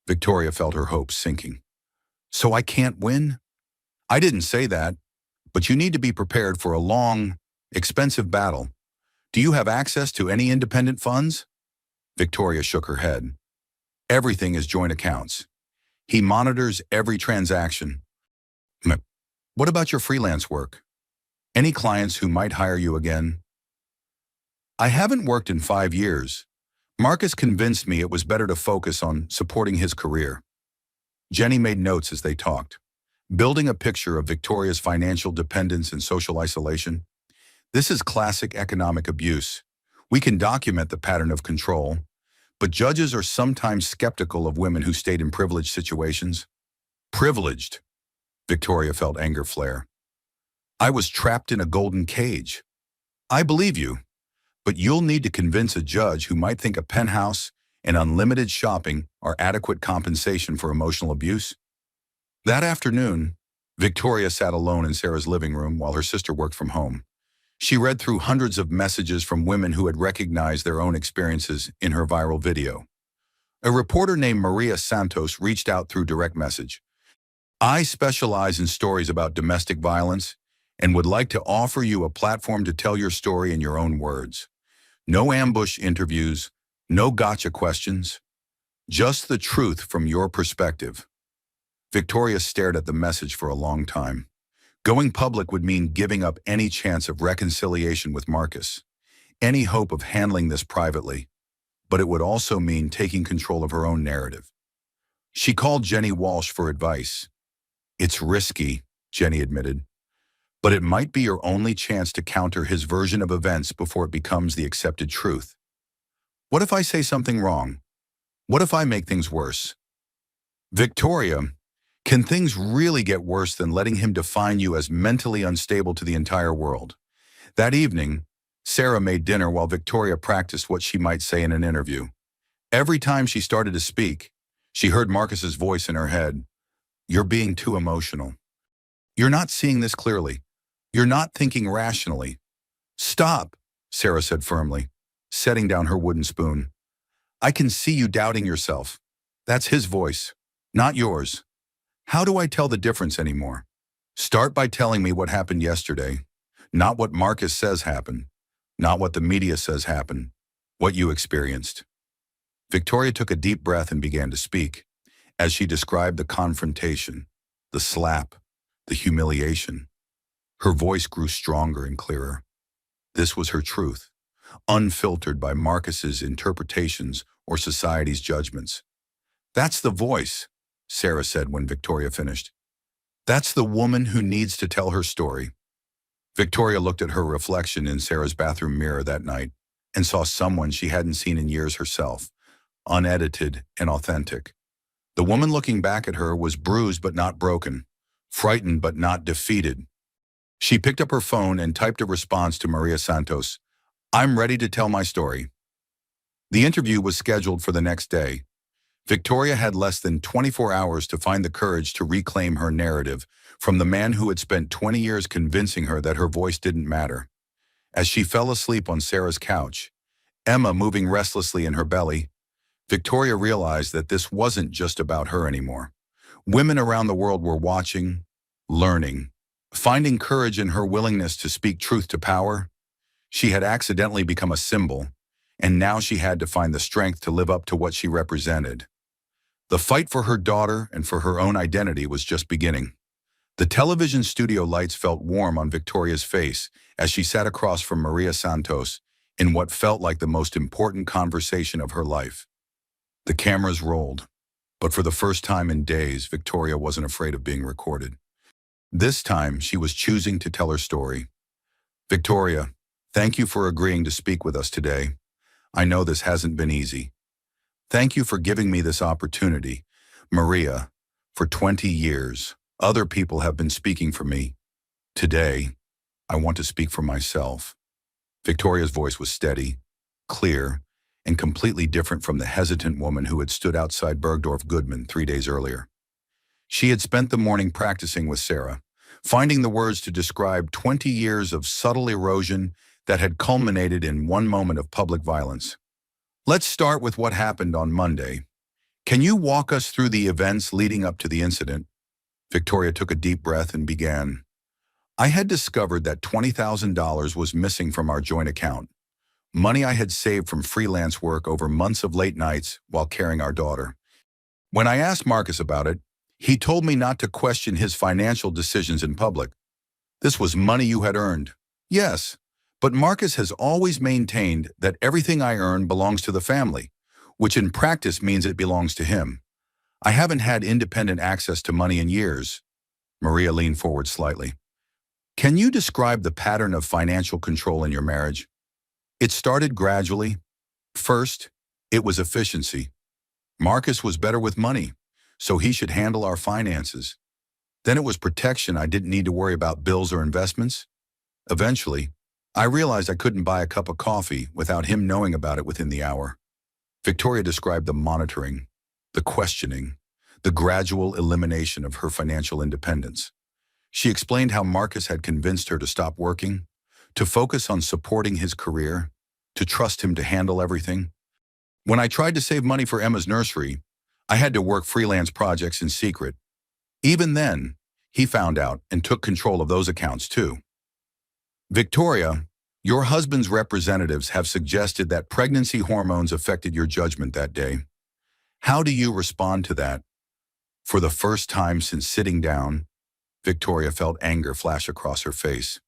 Victoria felt her hopes sinking. So I can't win? I didn't say that, but you need to be prepared for a long, expensive battle. Do you have access to any independent funds? Victoria shook her head. Everything is joint accounts. He monitors every transaction. What about your freelance work? Any clients who might hire you again? I haven't worked in 5 years. Marcus convinced me it was better to focus on supporting his career. Jenny made notes as they talked, building a picture of Victoria's financial dependence and social isolation. This is classic economic abuse. We can document the pattern of control, but judges are sometimes skeptical of women who stayed in privileged situations. Privileged. Victoria felt anger flare. I was trapped in a golden cage. I believe you, but you'll need to convince a judge who might think a penthouse and unlimited shopping are adequate compensation for emotional abuse. That afternoon, Victoria sat alone in Sarah's living room while her sister worked from home. She read through hundreds of messages from women who had recognized their own experiences in her viral video. A reporter named Maria Santos reached out through direct message. I specialize in stories about domestic violence and would like to offer you a platform to tell your story in your own words. No ambush interviews, no gotcha questions, just the truth from your perspective. Victoria stared at the message for a long time. Going public would mean giving up any chance of reconciliation with Marcus, any hope of handling this privately, but it would also mean taking control of her own narrative. She called Jenny Walsh for advice. It's risky, Jenny admitted, but it might be your only chance to counter his version of events before it becomes the accepted truth. What if I say something wrong? What if I make things worse? Victoria, can things really get worse than letting him define you as mentally unstable to the entire world? That evening, Sarah made dinner while Victoria practiced what she might say in an interview. Every time she started to speak, she heard Marcus's voice in her head. You're being too emotional. You're not seeing this clearly. You're not thinking rationally. Stop, Sarah said firmly, setting down her wooden spoon. I can see you doubting yourself. That's his voice, not yours. How do I tell the difference anymore? Start by telling me what happened yesterday, not what Marcus says happened, not what the media says happened, what you experienced. Victoria took a deep breath and began to speak, as she described the confrontation, the slap, the humiliation. Her voice grew stronger and clearer. This was her truth, unfiltered by Marcus's interpretations or society's judgments. That's the voice, Sarah said when Victoria finished. That's the woman who needs to tell her story. Victoria looked at her reflection in Sarah's bathroom mirror that night and saw someone she hadn't seen in years herself, unedited and authentic. The woman looking back at her was bruised but not broken, frightened but not defeated. She picked up her phone and typed a response to Maria Santos. I'm ready to tell my story. The interview was scheduled for the next day. Victoria had less than 24 hours to find the courage to reclaim her narrative from the man who had spent 20 years convincing her that her voice didn't matter. As she fell asleep on Sarah's couch, Emma moving restlessly in her belly, Victoria realized that this wasn't just about her anymore. Women around the world were watching, learning, finding courage in her willingness to speak truth to power. She had accidentally become a symbol, and now she had to find the strength to live up to what she represented. The fight for her daughter and for her own identity was just beginning. The television studio lights felt warm on Victoria's face as she sat across from Maria Santos in what felt like the most important conversation of her life. The cameras rolled, but for the first time in days, Victoria wasn't afraid of being recorded. This time, she was choosing to tell her story. Victoria, thank you for agreeing to speak with us today. I know this hasn't been easy. Thank you for giving me this opportunity. Maria, for 20 years, other people have been speaking for me. Today, I want to speak for myself. Victoria's voice was steady, clear, and completely different from the hesitant woman who had stood outside Bergdorf Goodman 3 days earlier. She had spent the morning practicing with Sarah, finding the words to describe 20 years of subtle erosion that had culminated in one moment of public violence. Let's start with what happened on Monday. Can you walk us through the events leading up to the incident? Victoria took a deep breath and began. I had discovered that $20,000 was missing from our joint account, money I had saved from freelance work over months of late nights while carrying our daughter. When I asked Marcus about it, he told me not to question his financial decisions in public. This was money you had earned. Yes, but Marcus has always maintained that everything I earn belongs to the family, which in practice means it belongs to him. I haven't had independent access to money in years. Maria leaned forward slightly. Can you describe the pattern of financial control in your marriage? It started gradually. First, it was efficiency. Marcus was better with money, so he should handle our finances. Then it was protection. I didn't need to worry about bills or investments. Eventually, I realized I couldn't buy a cup of coffee without him knowing about it within the hour. Victoria described the monitoring, the questioning, the gradual elimination of her financial independence. She explained how Marcus had convinced her to stop working, to focus on supporting his career, to trust him to handle everything. When I tried to save money for Emma's nursery, I had to work freelance projects in secret. Even then, he found out and took control of those accounts too. Victoria, your husband's representatives have suggested that pregnancy hormones affected your judgment that day. How do you respond to that? For the first time since sitting down, Victoria felt anger flash across her face.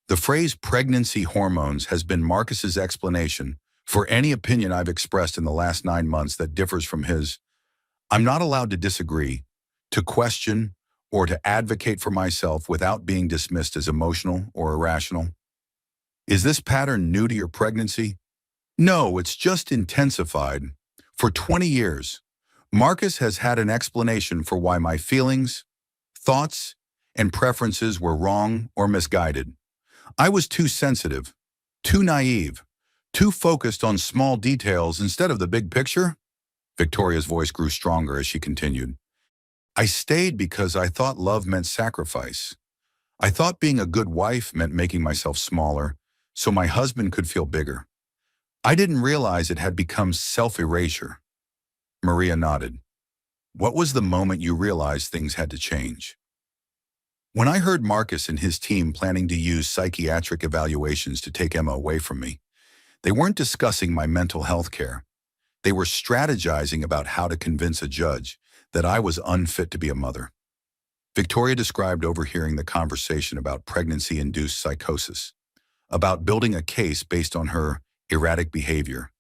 The phrase pregnancy hormones has been Marcus's explanation for any opinion I've expressed in the last 9 months that differs from his. I'm not allowed to disagree, to question, or to advocate for myself without being dismissed as emotional or irrational. Is this pattern new to your pregnancy? No, it's just intensified. For 20 years, Marcus has had an explanation for why my feelings, thoughts, and preferences were wrong or misguided. I was too sensitive, too naive, too focused on small details instead of the big picture. Victoria's voice grew stronger as she continued. I stayed because I thought love meant sacrifice. I thought being a good wife meant making myself smaller so my husband could feel bigger. I didn't realize it had become self-erasure. Maria nodded. What was the moment you realized things had to change? When I heard Marcus and his team planning to use psychiatric evaluations to take Emma away from me, they weren't discussing my mental health care. They were strategizing about how to convince a judge that I was unfit to be a mother. Victoria described overhearing the conversation about pregnancy-induced psychosis, about building a case based on her erratic behavior,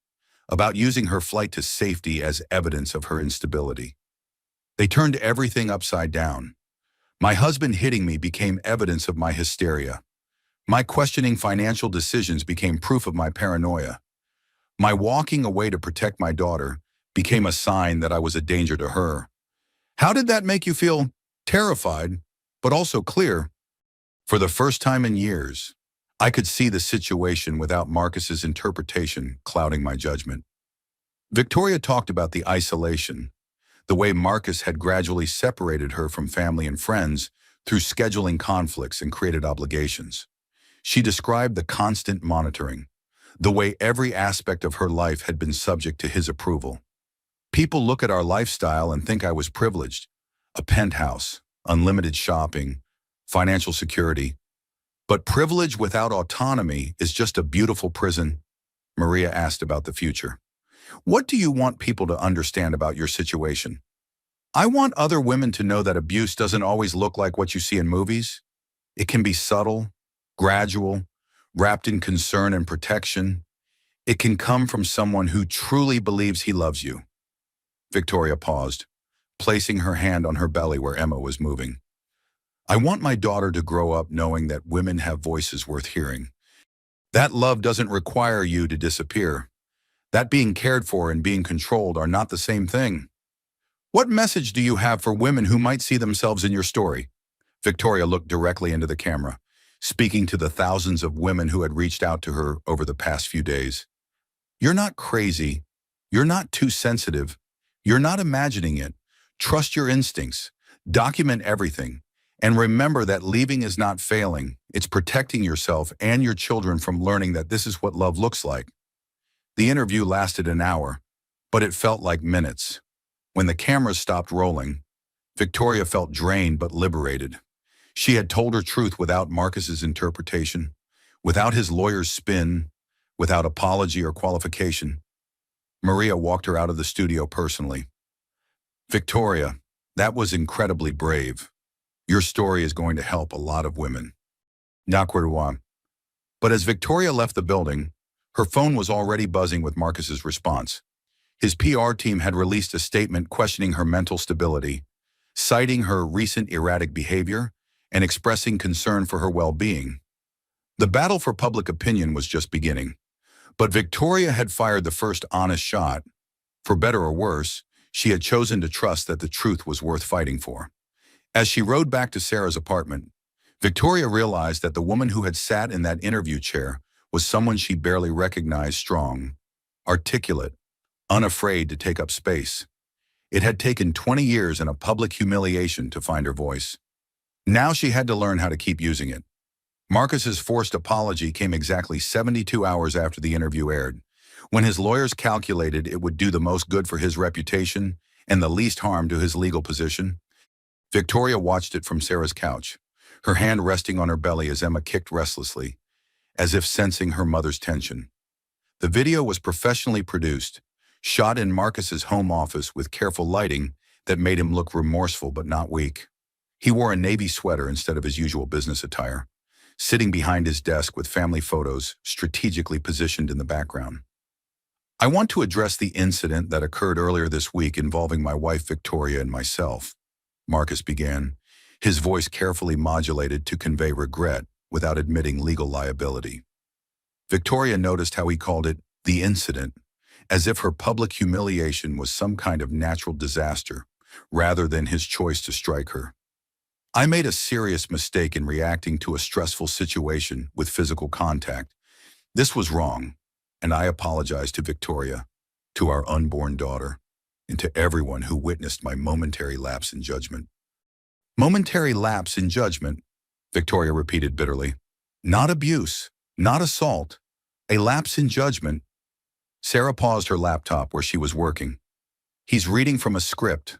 about using her flight to safety as evidence of her instability. They turned everything upside down. My husband hitting me became evidence of my hysteria. My questioning financial decisions became proof of my paranoia. My walking away to protect my daughter became a sign that I was a danger to her. How did that make you feel? Terrified, but also clear. For the first time in years, I could see the situation without Marcus's interpretation clouding my judgment. Victoria talked about the isolation, the way Marcus had gradually separated her from family and friends through scheduling conflicts and created obligations. She described the constant monitoring, the way every aspect of her life had been subject to his approval. People look at our lifestyle and think I was privileged. A penthouse, unlimited shopping, financial security. But privilege without autonomy is just a beautiful prison. Maria asked about the future. What do you want people to understand about your situation? I want other women to know that abuse doesn't always look like what you see in movies. It can be subtle, gradual, wrapped in concern and protection. It can come from someone who truly believes he loves you. Victoria paused, placing her hand on her belly where Emma was moving. I want my daughter to grow up knowing that women have voices worth hearing. That love doesn't require you to disappear. That being cared for and being controlled are not the same thing. What message do you have for women who might see themselves in your story? Victoria looked directly into the camera, speaking to the thousands of women who had reached out to her over the past few days. You're not crazy. You're not too sensitive. You're not imagining it. Trust your instincts. Document everything. And remember that leaving is not failing. It's protecting yourself and your children from learning that this is what love looks like. The interview lasted an hour, but it felt like minutes. When the cameras stopped rolling, Victoria felt drained but liberated. She had told her truth without Marcus's interpretation, without his lawyer's spin, without apology or qualification. Maria walked her out of the studio personally. Victoria, that was incredibly brave. Your story is going to help a lot of women. Nakwarwa. But as Victoria left the building, her phone was already buzzing with Marcus's response. His PR team had released a statement questioning her mental stability, citing her recent erratic behavior, and expressing concern for her well-being. The battle for public opinion was just beginning, but Victoria had fired the first honest shot. For better or worse, she had chosen to trust that the truth was worth fighting for. As she rode back to Sarah's apartment, Victoria realized that the woman who had sat in that interview chair was someone she barely recognized: strong, articulate, unafraid to take up space. It had taken 20 years and a public humiliation to find her voice. Now she had to learn how to keep using it. Marcus's forced apology came exactly 72 hours after the interview aired, when his lawyers calculated it would do the most good for his reputation and the least harm to his legal position. Victoria watched it from Sarah's couch, her hand resting on her belly as Emma kicked restlessly, as if sensing her mother's tension. The video was professionally produced, shot in Marcus's home office with careful lighting that made him look remorseful but not weak. He wore a navy sweater instead of his usual business attire, sitting behind his desk with family photos strategically positioned in the background. I want to address the incident that occurred earlier this week involving my wife Victoria and myself, Marcus began, his voice carefully modulated to convey regret without admitting legal liability. Victoria noticed how he called it the incident, as if her public humiliation was some kind of natural disaster, rather than his choice to strike her. I made a serious mistake in reacting to a stressful situation with physical contact. This was wrong, and I apologize to Victoria, to our unborn daughter, and to everyone who witnessed my momentary lapse in judgment. Momentary lapse in judgment, Victoria repeated bitterly. Not abuse, not assault, a lapse in judgment. Sarah paused her laptop where she was working. He's reading from a script.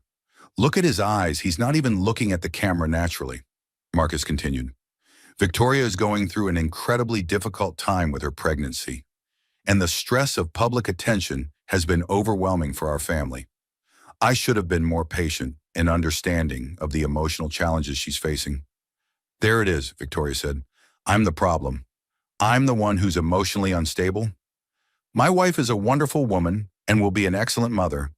Look at his eyes, he's not even looking at the camera naturally, Marcus continued. Victoria is going through an incredibly difficult time with her pregnancy, and the stress of public attention has been overwhelming for our family. I should have been more patient and understanding of the emotional challenges she's facing. There it is, Victoria said. I'm the problem. I'm the one who's emotionally unstable. My wife is a wonderful woman and will be an excellent mother.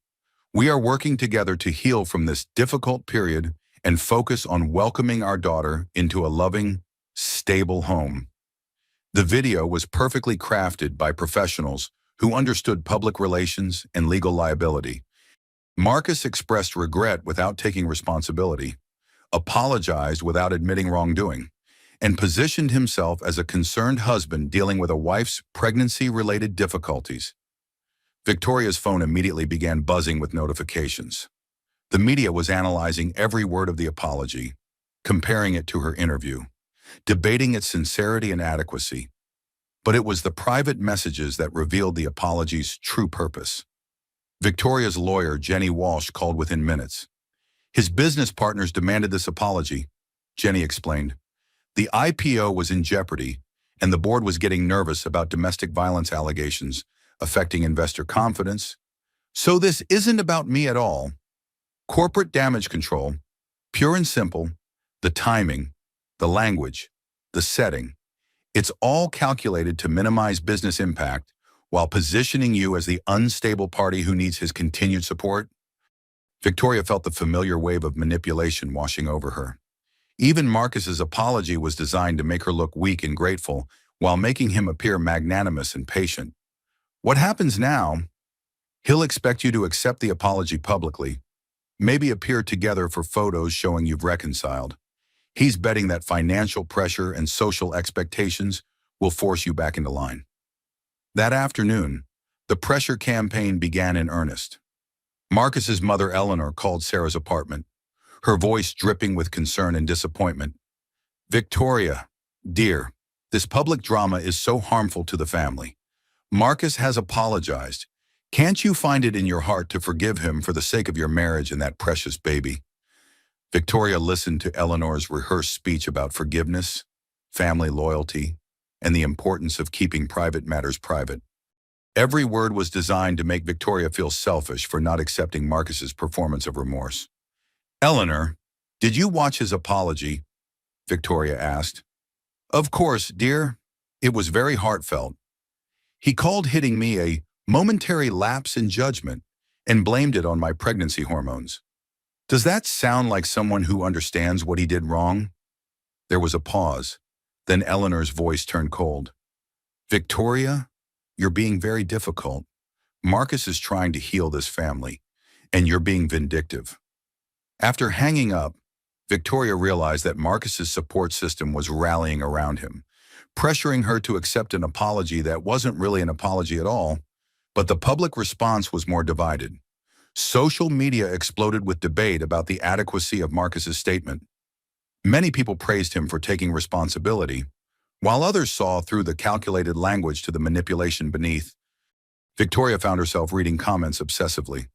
We are working together to heal from this difficult period and focus on welcoming our daughter into a loving, stable home. The video was perfectly crafted by professionals who understood public relations and legal liability. Marcus expressed regret without taking responsibility, apologized without admitting wrongdoing, and positioned himself as a concerned husband dealing with a wife's pregnancy-related difficulties. Victoria's phone immediately began buzzing with notifications. The media was analyzing every word of the apology, comparing it to her interview, debating its sincerity and adequacy. But it was the private messages that revealed the apology's true purpose. Victoria's lawyer, Jenny Walsh, called within minutes. His business partners demanded this apology, Jenny explained. The IPO was in jeopardy, and the board was getting nervous about domestic violence allegations affecting investor confidence. So this isn't about me at all. Corporate damage control, pure and simple, the timing, the language, the setting. It's all calculated to minimize business impact while positioning you as the unstable party who needs his continued support. Victoria felt the familiar wave of manipulation washing over her. Even Marcus's apology was designed to make her look weak and grateful while making him appear magnanimous and patient. What happens now? He'll expect you to accept the apology publicly, maybe appear together for photos showing you've reconciled. He's betting that financial pressure and social expectations will force you back into line. That afternoon, the pressure campaign began in earnest. Marcus's mother, Eleanor, called Sarah's apartment, her voice dripping with concern and disappointment. Victoria, dear, this public drama is so harmful to the family. Marcus has apologized. Can't you find it in your heart to forgive him for the sake of your marriage and that precious baby? Victoria listened to Eleanor's rehearsed speech about forgiveness, family loyalty, and the importance of keeping private matters private. Every word was designed to make Victoria feel selfish for not accepting Marcus's performance of remorse. Eleanor, did you watch his apology? Victoria asked. Of course, dear. It was very heartfelt. He called hitting me a momentary lapse in judgment and blamed it on my pregnancy hormones. Does that sound like someone who understands what he did wrong? There was a pause. Then Eleanor's voice turned cold. Victoria, you're being very difficult. Marcus is trying to heal this family, and you're being vindictive. After hanging up, Victoria realized that Marcus's support system was rallying around him, pressuring her to accept an apology that wasn't really an apology at all, but the public response was more divided. Social media exploded with debate about the adequacy of Marcus's statement. Many people praised him for taking responsibility, while others saw through the calculated language to the manipulation beneath. Victoria found herself reading comments obsessively,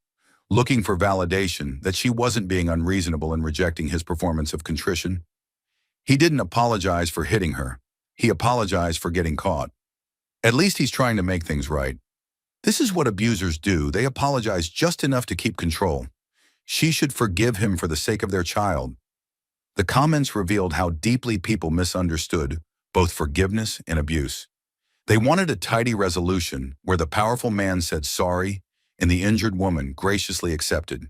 looking for validation that she wasn't being unreasonable in rejecting his performance of contrition. He didn't apologize for hitting her. He apologized for getting caught. At least he's trying to make things right. This is what abusers do. They apologize just enough to keep control. She should forgive him for the sake of their child. The comments revealed how deeply people misunderstood both forgiveness and abuse. They wanted a tidy resolution where the powerful man said sorry and the injured woman graciously accepted,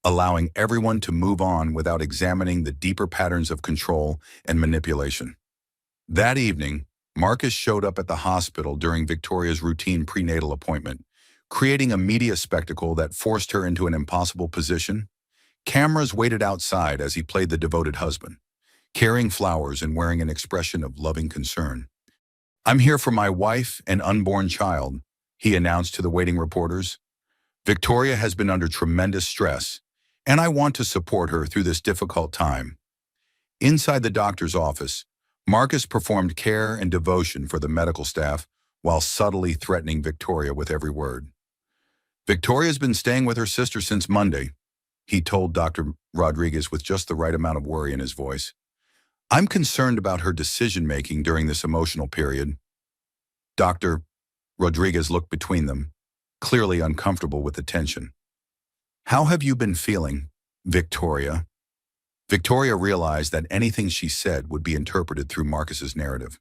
allowing everyone to move on without examining the deeper patterns of control and manipulation. That evening, Marcus showed up at the hospital during Victoria's routine prenatal appointment, creating a media spectacle that forced her into an impossible position. Cameras waited outside as he played the devoted husband, carrying flowers and wearing an expression of loving concern. "I'm here for my wife and unborn child," he announced to the waiting reporters. "Victoria has been under tremendous stress, and I want to support her through this difficult time." Inside the doctor's office, Marcus performed care and devotion for the medical staff while subtly threatening Victoria with every word. "Victoria's been staying with her sister since Monday," he told Dr. Rodriguez with just the right amount of worry in his voice. "I'm concerned about her decision-making during this emotional period." Dr. Rodriguez looked between them, clearly uncomfortable with the tension. "How have you been feeling, Victoria?" Victoria realized that anything she said would be interpreted through Marcus's narrative.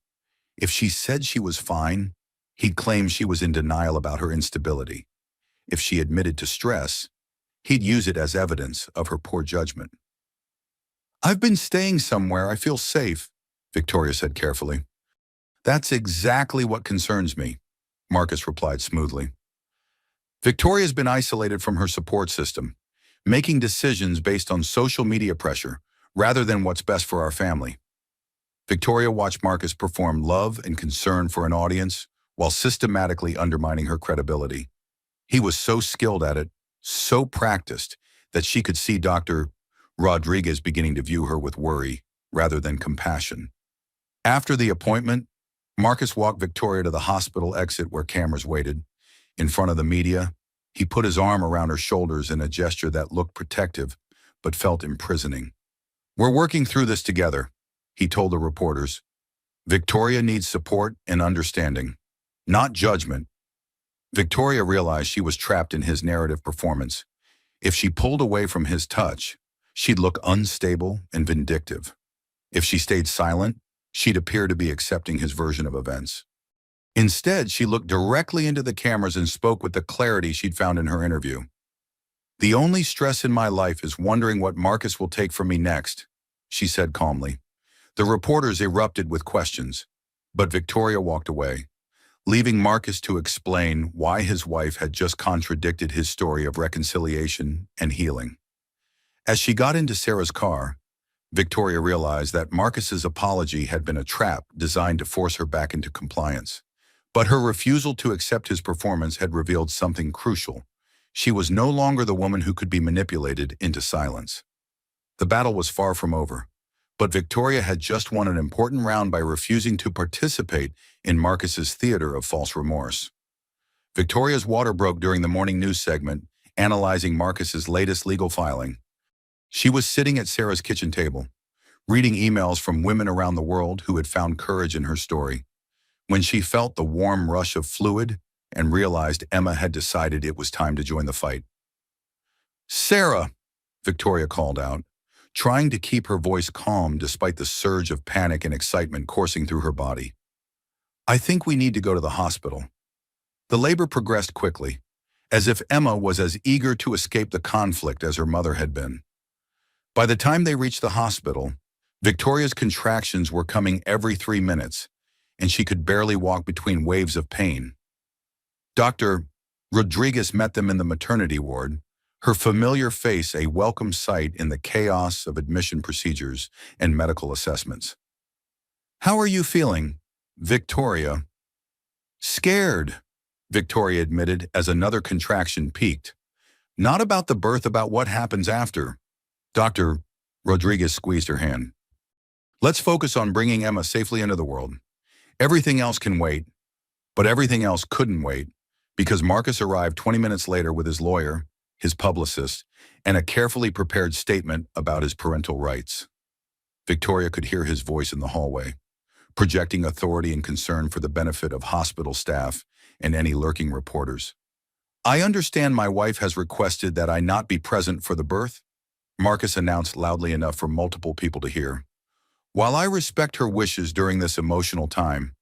If she said she was fine, he'd claim she was in denial about her instability. If she admitted to stress, he'd use it as evidence of her poor judgment. "I've been staying somewhere I feel safe," Victoria said carefully. "That's exactly what concerns me," Marcus replied smoothly. Victoria's been isolated from her support system, making decisions based on social media pressure rather than what's best for our family. Victoria watched Marcus perform love and concern for an audience while systematically undermining her credibility. He was so skilled at it, so practiced, that she could see Dr. Rodriguez beginning to view her with worry rather than compassion. After the appointment, Marcus walked Victoria to the hospital exit where cameras waited. In front of the media, he put his arm around her shoulders in a gesture that looked protective but felt imprisoning. "We're working through this together," he told the reporters. "Victoria needs support and understanding, not judgment." Victoria realized she was trapped in his narrative performance. If she pulled away from his touch, she'd look unstable and vindictive. If she stayed silent, she'd appear to be accepting his version of events. Instead, she looked directly into the cameras and spoke with the clarity she'd found in her interview. "The only stress in my life is wondering what Marcus will take from me next," she said calmly. The reporters erupted with questions, but Victoria walked away, leaving Marcus to explain why his wife had just contradicted his story of reconciliation and healing. As she got into Sarah's car, Victoria realized that Marcus's apology had been a trap designed to force her back into compliance. But her refusal to accept his performance had revealed something crucial. She was no longer the woman who could be manipulated into silence. The battle was far from over, but Victoria had just won an important round by refusing to participate in Marcus's theater of false remorse. Victoria's water broke during the morning news segment, analyzing Marcus's latest legal filing. She was sitting at Sarah's kitchen table, reading emails from women around the world who had found courage in her story, when she felt the warm rush of fluid and realized Emma had decided it was time to join the fight. "Sarah," Victoria called out, trying to keep her voice calm despite the surge of panic and excitement coursing through her body. "I think we need to go to the hospital." The labor progressed quickly, as if Emma was as eager to escape the conflict as her mother had been. By the time they reached the hospital, Victoria's contractions were coming every 3 minutes, and she could barely walk between waves of pain. Dr. Rodriguez met them in the maternity ward, her familiar face a welcome sight in the chaos of admission procedures and medical assessments. "How are you feeling, Victoria?" "Scared," Victoria admitted as another contraction peaked. "Not about the birth, about what happens after." Dr. Rodriguez squeezed her hand. "Let's focus on bringing Emma safely into the world. Everything else can wait," but everything else couldn't wait, because Marcus arrived 20 minutes later with his lawyer, his publicist, and a carefully prepared statement about his parental rights. Victoria could hear his voice in the hallway, projecting authority and concern for the benefit of hospital staff and any lurking reporters. "I understand my wife has requested that I not be present for the birth," Marcus announced loudly enough for multiple people to hear. "While I respect her wishes during this emotional time,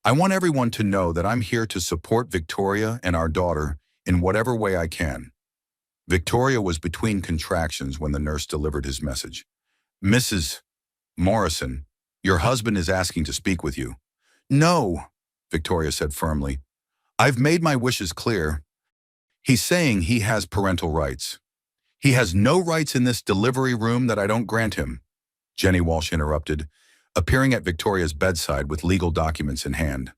I want everyone to know that I'm here to support Victoria and our daughter in whatever way I can." Victoria was between contractions when the nurse delivered his message. "Mrs. Morrison, your husband is asking to speak with you." "No," Victoria said firmly. "I've made my wishes clear. He's saying he has parental rights. He has no rights in this delivery room that I don't grant him, Jenny Walsh interrupted, appearing at Victoria's bedside with legal documents in hand.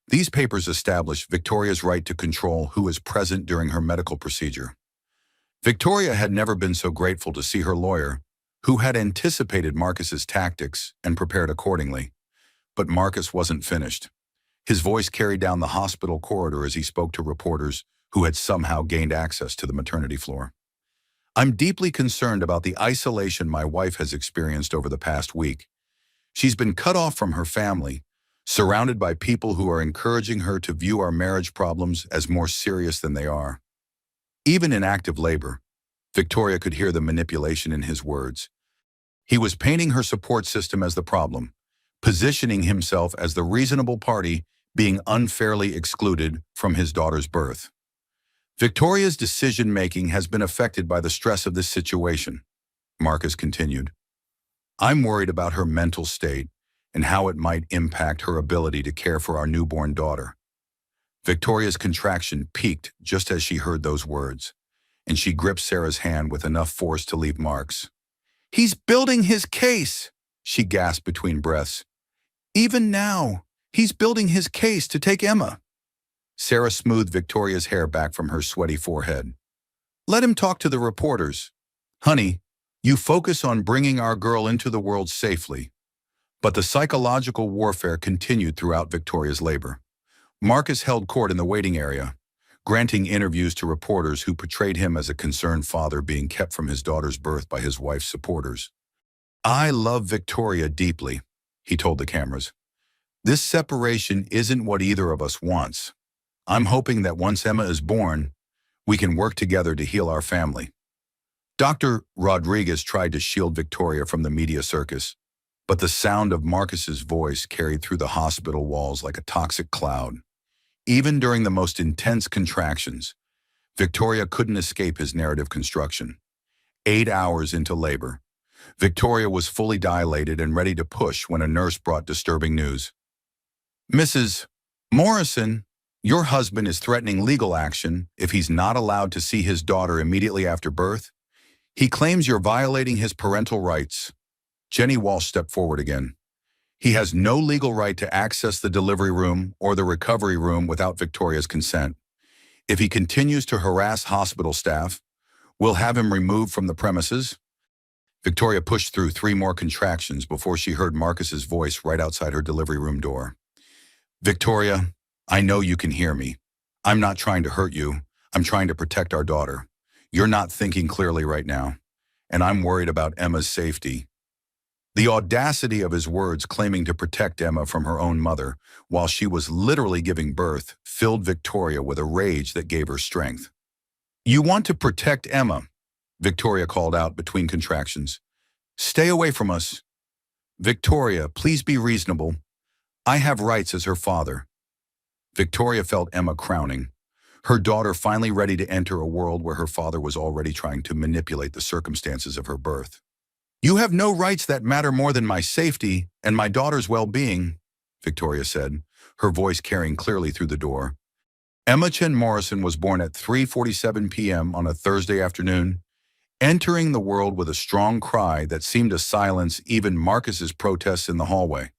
These papers establish Victoria's right to control who is present during her medical procedure. Victoria had never been so grateful to see her lawyer, who had anticipated Marcus's tactics and prepared accordingly. But Marcus wasn't finished. His voice carried down the hospital corridor as he spoke to reporters who had somehow gained access to the maternity floor. I'm deeply concerned about the isolation my wife has experienced over the past week. She's been cut off from her family, surrounded by people who are encouraging her to view our marriage problems as more serious than they are. Even in active labor, Victoria could hear the manipulation in his words. He was painting her support system as the problem, positioning himself as the reasonable party being unfairly excluded from his daughter's birth. Victoria's decision-making has been affected by the stress of this situation, Marcus continued. I'm worried about her mental state and how it might impact her ability to care for our newborn daughter. Victoria's contraction peaked just as she heard those words, and she gripped Sarah's hand with enough force to leave marks. He's building his case, she gasped between breaths. Even now, he's building his case to take Emma. Sarah smoothed Victoria's hair back from her sweaty forehead. Let him talk to the reporters. Honey, you focus on bringing our girl into the world safely. But the psychological warfare continued throughout Victoria's labor. Marcus held court in the waiting area, granting interviews to reporters who portrayed him as a concerned father being kept from his daughter's birth by his wife's supporters. I love Victoria deeply, he told the cameras. This separation isn't what either of us wants. I'm hoping that once Emma is born, we can work together to heal our family. Dr. Rodriguez tried to shield Victoria from the media circus, but the sound of Marcus's voice carried through the hospital walls like a toxic cloud. Even during the most intense contractions, Victoria couldn't escape his narrative construction. 8 hours into labor, Victoria was fully dilated and ready to push when a nurse brought disturbing news. Mrs. Morrison, your husband is threatening legal action if he's not allowed to see his daughter immediately after birth. He claims you're violating his parental rights. Jenny Walsh stepped forward again. He has no legal right to access the delivery room or the recovery room without Victoria's consent. If he continues to harass hospital staff, we'll have him removed from the premises. Victoria pushed through 3 more contractions before she heard Marcus's voice right outside her delivery room door. Victoria, I know you can hear me. I'm not trying to hurt you. I'm trying to protect our daughter. You're not thinking clearly right now, and I'm worried about Emma's safety. The audacity of his words claiming to protect Emma from her own mother while she was literally giving birth filled Victoria with a rage that gave her strength. You want to protect Emma, Victoria called out between contractions. Stay away from us. Victoria, please be reasonable. I have rights as her father. Victoria felt Emma crowning, her daughter finally ready to enter a world where her father was already trying to manipulate the circumstances of her birth. You have no rights that matter more than my safety and my daughter's well-being, Victoria said, her voice carrying clearly through the door. Emma Chen Morrison was born at 3:47 p.m. on a Thursday afternoon, entering the world with a strong cry that seemed to silence even Marcus's protests in the hallway.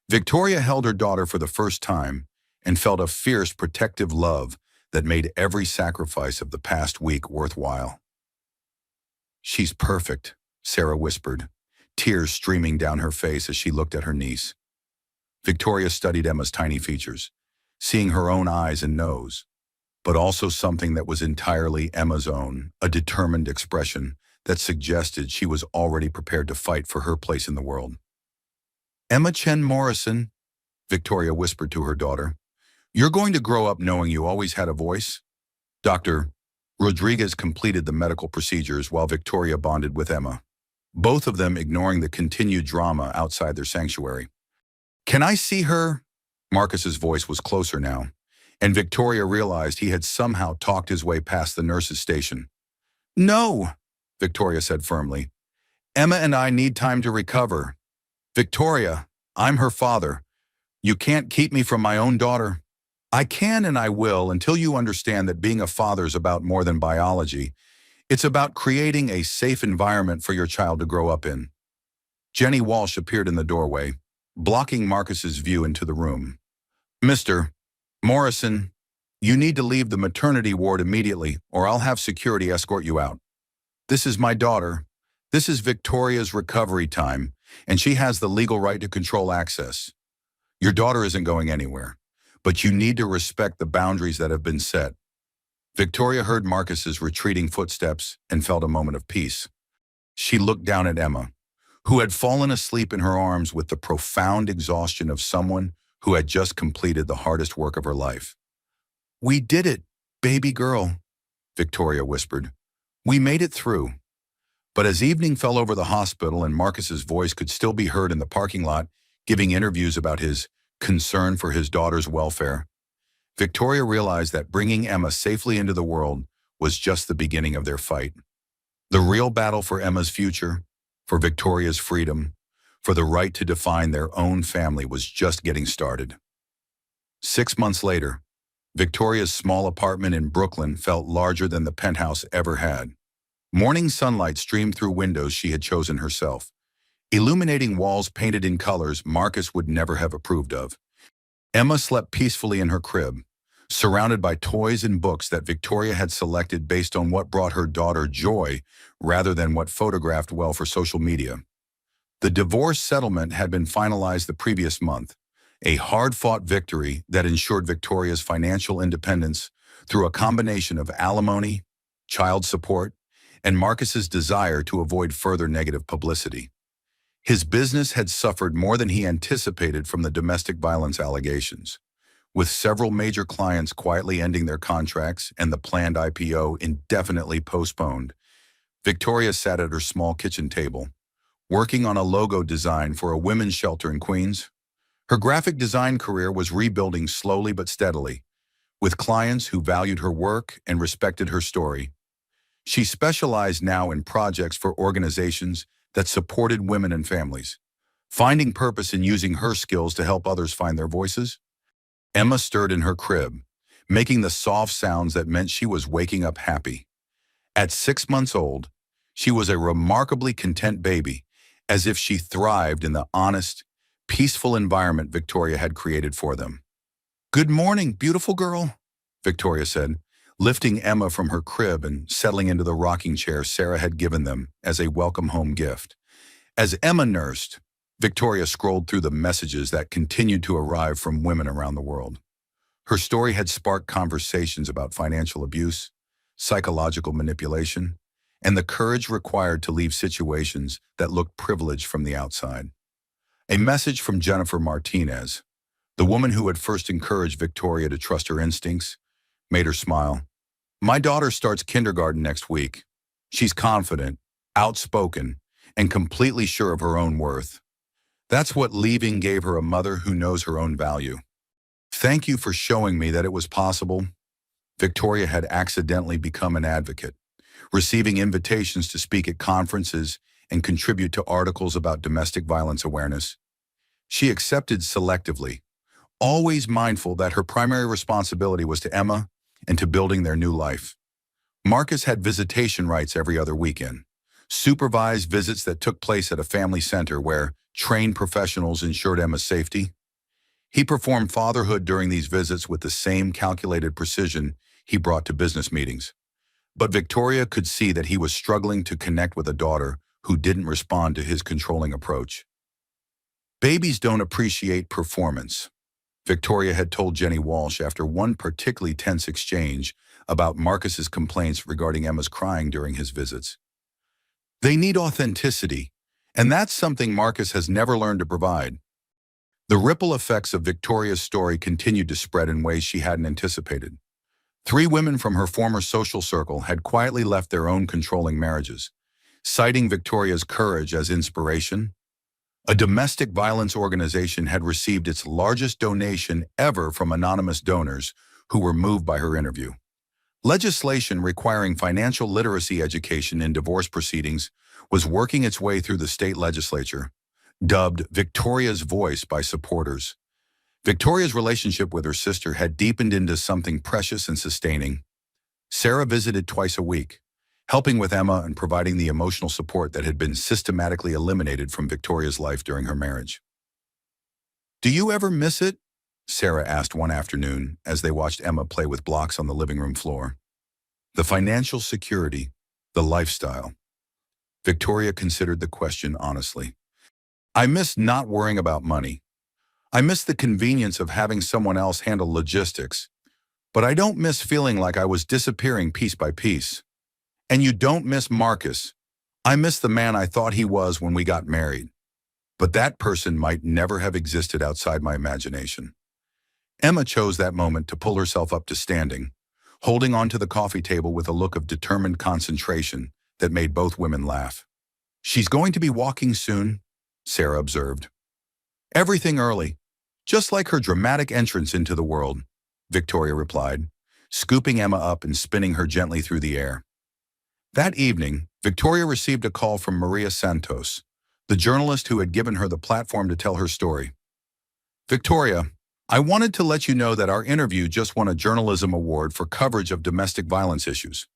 Victoria held her daughter for the first time and felt a fierce protective love that made every sacrifice of the past week worthwhile. She's perfect, Sarah whispered, tears streaming down her face as she looked at her niece. Victoria studied Emma's tiny features, seeing her own eyes and nose, but also something that was entirely Emma's own, a determined expression that suggested she was already prepared to fight for her place in the world. Emma Chen Morrison, Victoria whispered to her daughter, you're going to grow up knowing you always had a voice. Dr. Rodriguez completed the medical procedures while Victoria bonded with Emma, both of them ignoring the continued drama outside their sanctuary. Can I see her? Marcus's voice was closer now, and Victoria realized he had somehow talked his way past the nurse's station. No, Victoria said firmly. Emma and I need time to recover. Victoria, I'm her father. You can't keep me from my own daughter. I can and I will until you understand that being a father is about more than biology. It's about creating a safe environment for your child to grow up in. Jenny Walsh appeared in the doorway, blocking Marcus's view into the room. Mr. Morrison, you need to leave the maternity ward immediately, or I'll have security escort you out. This is my daughter. This is Victoria's recovery time, and she has the legal right to control access. Your daughter isn't going anywhere, but you need to respect the boundaries that have been set. Victoria heard Marcus's retreating footsteps and felt a moment of peace. She looked down at Emma, who had fallen asleep in her arms with the profound exhaustion of someone who had just completed the hardest work of her life. "We did it, baby girl," Victoria whispered. "We made it through." But as evening fell over the hospital and Marcus's voice could still be heard in the parking lot, giving interviews about his concern for his daughter's welfare, Victoria realized that bringing Emma safely into the world was just the beginning of their fight. The real battle for Emma's future, for Victoria's freedom, for the right to define their own family was just getting started. 6 months later, Victoria's small apartment in Brooklyn felt larger than the penthouse ever had. Morning sunlight streamed through windows she had chosen herself, illuminating walls painted in colors Marcus would never have approved of. Emma slept peacefully in her crib, surrounded by toys and books that Victoria had selected based on what brought her daughter joy rather than what photographed well for social media. The divorce settlement had been finalized the previous month, a hard-fought victory that ensured Victoria's financial independence through a combination of alimony, child support, and Marcus's desire to avoid further negative publicity. His business had suffered more than he anticipated from the domestic violence allegations, with several major clients quietly ending their contracts and the planned IPO indefinitely postponed. Victoria sat at her small kitchen table, working on a logo design for a women's shelter in Queens. Her graphic design career was rebuilding slowly but steadily, with clients who valued her work and respected her story. She specialized now in projects for organizations that supported women and families, finding purpose in using her skills to help others find their voices. Emma stirred in her crib, making the soft sounds that meant she was waking up happy. At 6 months old, she was a remarkably content baby, as if she thrived in the honest, peaceful environment Victoria had created for them. "Good morning, beautiful girl," Victoria said, lifting Emma from her crib and settling into the rocking chair Sarah had given them as a welcome home gift. As Emma nursed, Victoria scrolled through the messages that continued to arrive from women around the world. Her story had sparked conversations about financial abuse, psychological manipulation, and the courage required to leave situations that looked privileged from the outside. A message from Jennifer Martinez, the woman who had first encouraged Victoria to trust her instincts, made her smile. "My daughter starts kindergarten next week. She's confident, outspoken, and completely sure of her own worth. That's what leaving gave her, a mother who knows her own value. Thank you for showing me that it was possible." Victoria had accidentally become an advocate, receiving invitations to speak at conferences and contribute to articles about domestic violence awareness. She accepted selectively, always mindful that her primary responsibility was to Emma and to building their new life. Marcus had visitation rights every other weekend, supervised visits that took place at a family center where trained professionals ensured Emma's safety. He performed fatherhood during these visits with the same calculated precision he brought to business meetings. But Victoria could see that he was struggling to connect with a daughter who didn't respond to his controlling approach. "Babies don't appreciate performance," Victoria had told Jenny Walsh after one particularly tense exchange about Marcus's complaints regarding Emma's crying during his visits. "They need authenticity, and that's something Marcus has never learned to provide." The ripple effects of Victoria's story continued to spread in ways she hadn't anticipated. 3 women from her former social circle had quietly left their own controlling marriages, citing Victoria's courage as inspiration. A domestic violence organization had received its largest donation ever from anonymous donors who were moved by her interview. Legislation requiring financial literacy education in divorce proceedings was working its way through the state legislature, dubbed Victoria's Voice by supporters. Victoria's relationship with her sister had deepened into something precious and sustaining. Sarah visited twice a week, helping with Emma and providing the emotional support that had been systematically eliminated from Victoria's life during her marriage. "Do you ever miss it?" Sarah asked one afternoon as they watched Emma play with blocks on the living room floor. The financial security, the lifestyle. Victoria considered the question honestly. "I miss not worrying about money. I miss the convenience of having someone else handle logistics, but I don't miss feeling like I was disappearing piece by piece. And you don't miss Marcus. I miss the man I thought he was when we got married. But that person might never have existed outside my imagination." Emma chose that moment to pull herself up to standing, holding onto the coffee table with a look of determined concentration that made both women laugh. "She's going to be walking soon," Sarah observed. "Everything early, just like her dramatic entrance into the world," Victoria replied, scooping Emma up and spinning her gently through the air. That evening, Victoria received a call from Maria Santos, the journalist who had given her the platform to tell her story. "Victoria, I wanted to let you know that our interview just won a journalism award for coverage of domestic violence issues.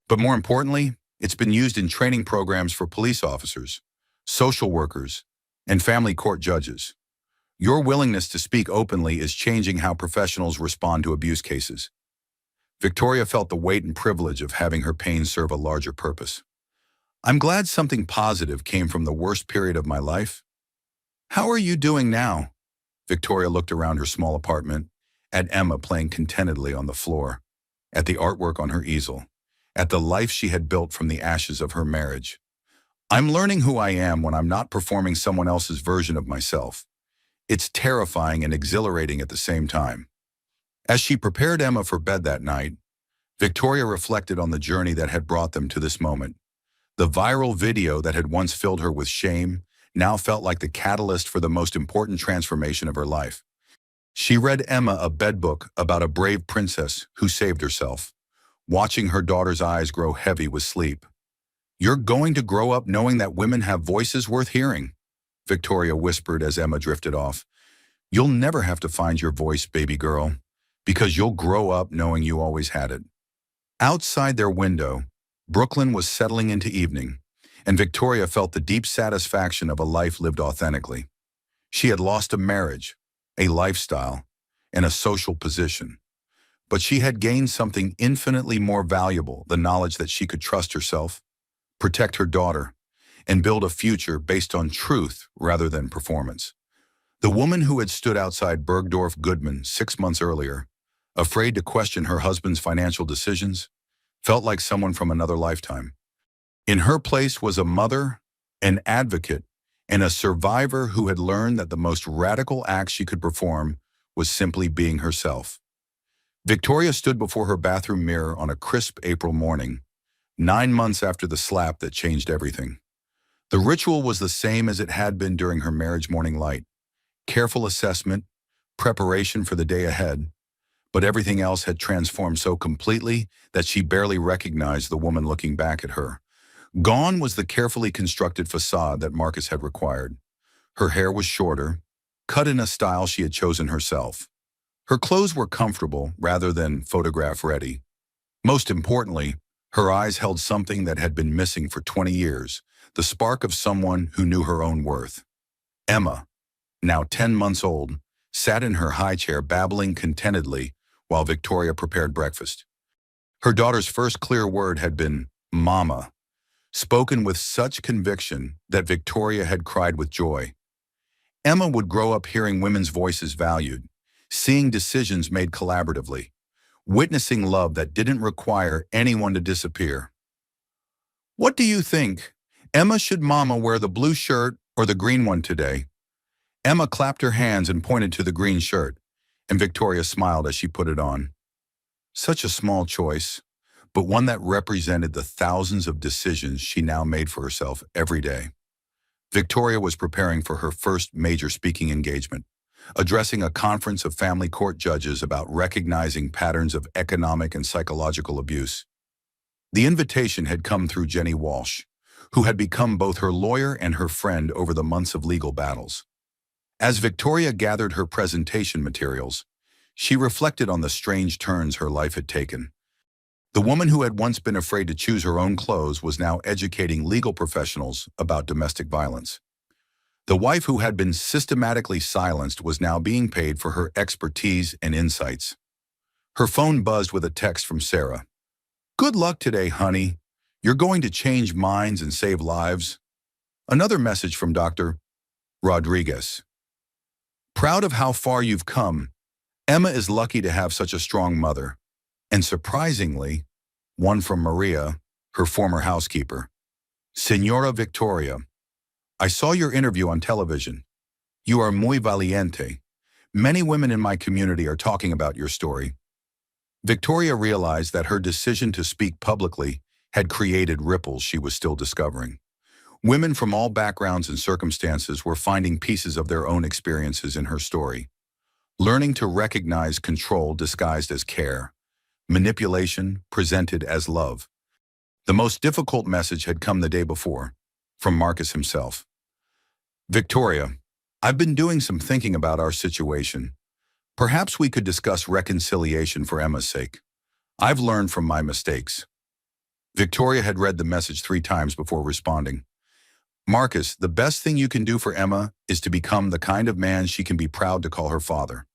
But more importantly, it's been used in training programs for police officers, social workers, and family court judges. Your willingness to speak openly is changing how professionals respond to abuse cases." Victoria felt the weight and privilege of having her pain serve a larger purpose. "I'm glad something positive came from the worst period of my life. How are you doing now?" Victoria looked around her small apartment, at Emma playing contentedly on the floor, at the artwork on her easel, at the life she had built from the ashes of her marriage. "I'm learning who I am when I'm not performing someone else's version of myself. It's terrifying and exhilarating at the same time." As she prepared Emma for bed that night, Victoria reflected on the journey that had brought them to this moment. The viral video that had once filled her with shame now felt like the catalyst for the most important transformation of her life. She read Emma a bedbook about a brave princess who saved herself, watching her daughter's eyes grow heavy with sleep. "You're going to grow up knowing that women have voices worth hearing," Victoria whispered as Emma drifted off. "You'll never have to find your voice, baby girl, because you'll grow up knowing you always had it." Outside their window, Brooklyn was settling into evening, and Victoria felt the deep satisfaction of a life lived authentically. She had lost a marriage, a lifestyle, and a social position, but she had gained something infinitely more valuable, the knowledge that she could trust herself, protect her daughter, and build a future based on truth rather than performance. The woman who had stood outside Bergdorf Goodman 6 months earlier, afraid to question her husband's financial decisions, felt like someone from another lifetime. In her place was a mother, an advocate, and a survivor who had learned that the most radical act she could perform was simply being herself. Victoria stood before her bathroom mirror on a crisp April morning, 9 months after the slap that changed everything. The ritual was the same as it had been during her marriage morning light: careful assessment, preparation for the day ahead, but everything else had transformed so completely that she barely recognized the woman looking back at her. Gone was the carefully constructed facade that Marcus had required. Her hair was shorter, cut in a style she had chosen herself. Her clothes were comfortable rather than photograph-ready. Most importantly, her eyes held something that had been missing for 20 years, the spark of someone who knew her own worth. Emma, now 10 months old, sat in her high chair babbling contentedly while Victoria prepared breakfast. Her daughter's first clear word had been, "Mama," spoken with such conviction that Victoria had cried with joy. Emma would grow up hearing women's voices valued, seeing decisions made collaboratively, witnessing love that didn't require anyone to disappear. "What do you think? Emma, should Mama wear the blue shirt or the green one today?" Emma clapped her hands and pointed to the green shirt, and Victoria smiled as she put it on. Such a small choice, but one that represented the thousands of decisions she now made for herself every day. Victoria was preparing for her first major speaking engagement, addressing a conference of family court judges about recognizing patterns of economic and psychological abuse. The invitation had come through Jenny Walsh, who had become both her lawyer and her friend over the months of legal battles. As Victoria gathered her presentation materials, she reflected on the strange turns her life had taken. The woman who had once been afraid to choose her own clothes was now educating legal professionals about domestic violence. The wife who had been systematically silenced was now being paid for her expertise and insights. Her phone buzzed with a text from Sarah. "Good luck today, honey. You're going to change minds and save lives." Another message from Dr. Rodriguez. "Proud of how far you've come. Emma is lucky to have such a strong mother." And surprisingly, one from Maria, her former housekeeper. "Señora Victoria, I saw your interview on television. You are muy valiente. Many women in my community are talking about your story." Victoria realized that her decision to speak publicly had created ripples she was still discovering. Women from all backgrounds and circumstances were finding pieces of their own experiences in her story, learning to recognize control disguised as care, manipulation presented as love. The most difficult message had come the day before, from Marcus himself. "Victoria, I've been doing some thinking about our situation. Perhaps we could discuss reconciliation for Emma's sake. I've learned from my mistakes." Victoria had read the message 3 times before responding. "Marcus, the best thing you can do for Emma is to become the kind of man she can be proud to call her father.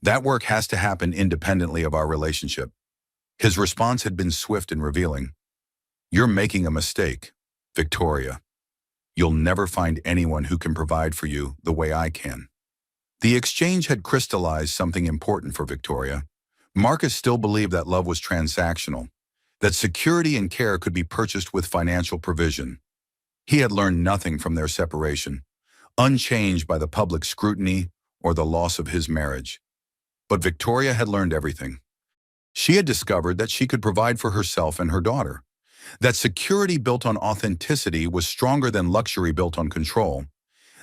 That work has to happen independently of our relationship." His response had been swift and revealing. "You're making a mistake, Victoria. You'll never find anyone who can provide for you the way I can." The exchange had crystallized something important for Victoria. Marcus still believed that love was transactional, that security and care could be purchased with financial provision. He had learned nothing from their separation, unchanged by the public scrutiny or the loss of his marriage. But Victoria had learned everything. She had discovered that she could provide for herself and her daughter, that security built on authenticity was stronger than luxury built on control,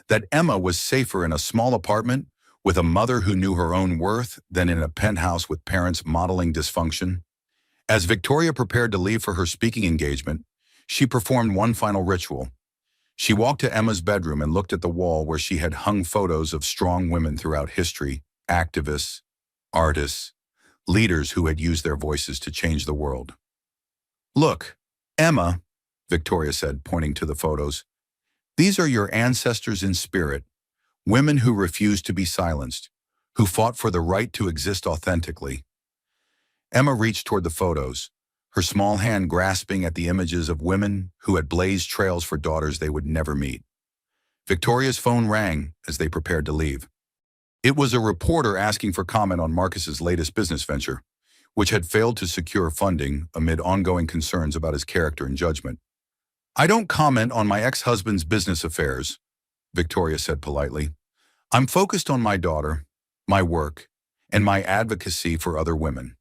that Emma was safer in a small apartment with a mother who knew her own worth than in a penthouse with parents modeling dysfunction. As Victoria prepared to leave for her speaking engagement, she performed one final ritual. She walked to Emma's bedroom and looked at the wall where she had hung photos of strong women throughout history, activists, artists, leaders who had used their voices to change the world. "Look, Emma," Victoria said, pointing to the photos, "these are your ancestors in spirit, women who refused to be silenced, who fought for the right to exist authentically." Emma reached toward the photos, her small hand grasping at the images of women who had blazed trails for daughters they would never meet. Victoria's phone rang as they prepared to leave. It was a reporter asking for comment on Marcus's latest business venture, which had failed to secure funding amid ongoing concerns about his character and judgment. "I don't comment on my ex-husband's business affairs," Victoria said politely. "I'm focused on my daughter, my work, and my advocacy for other women."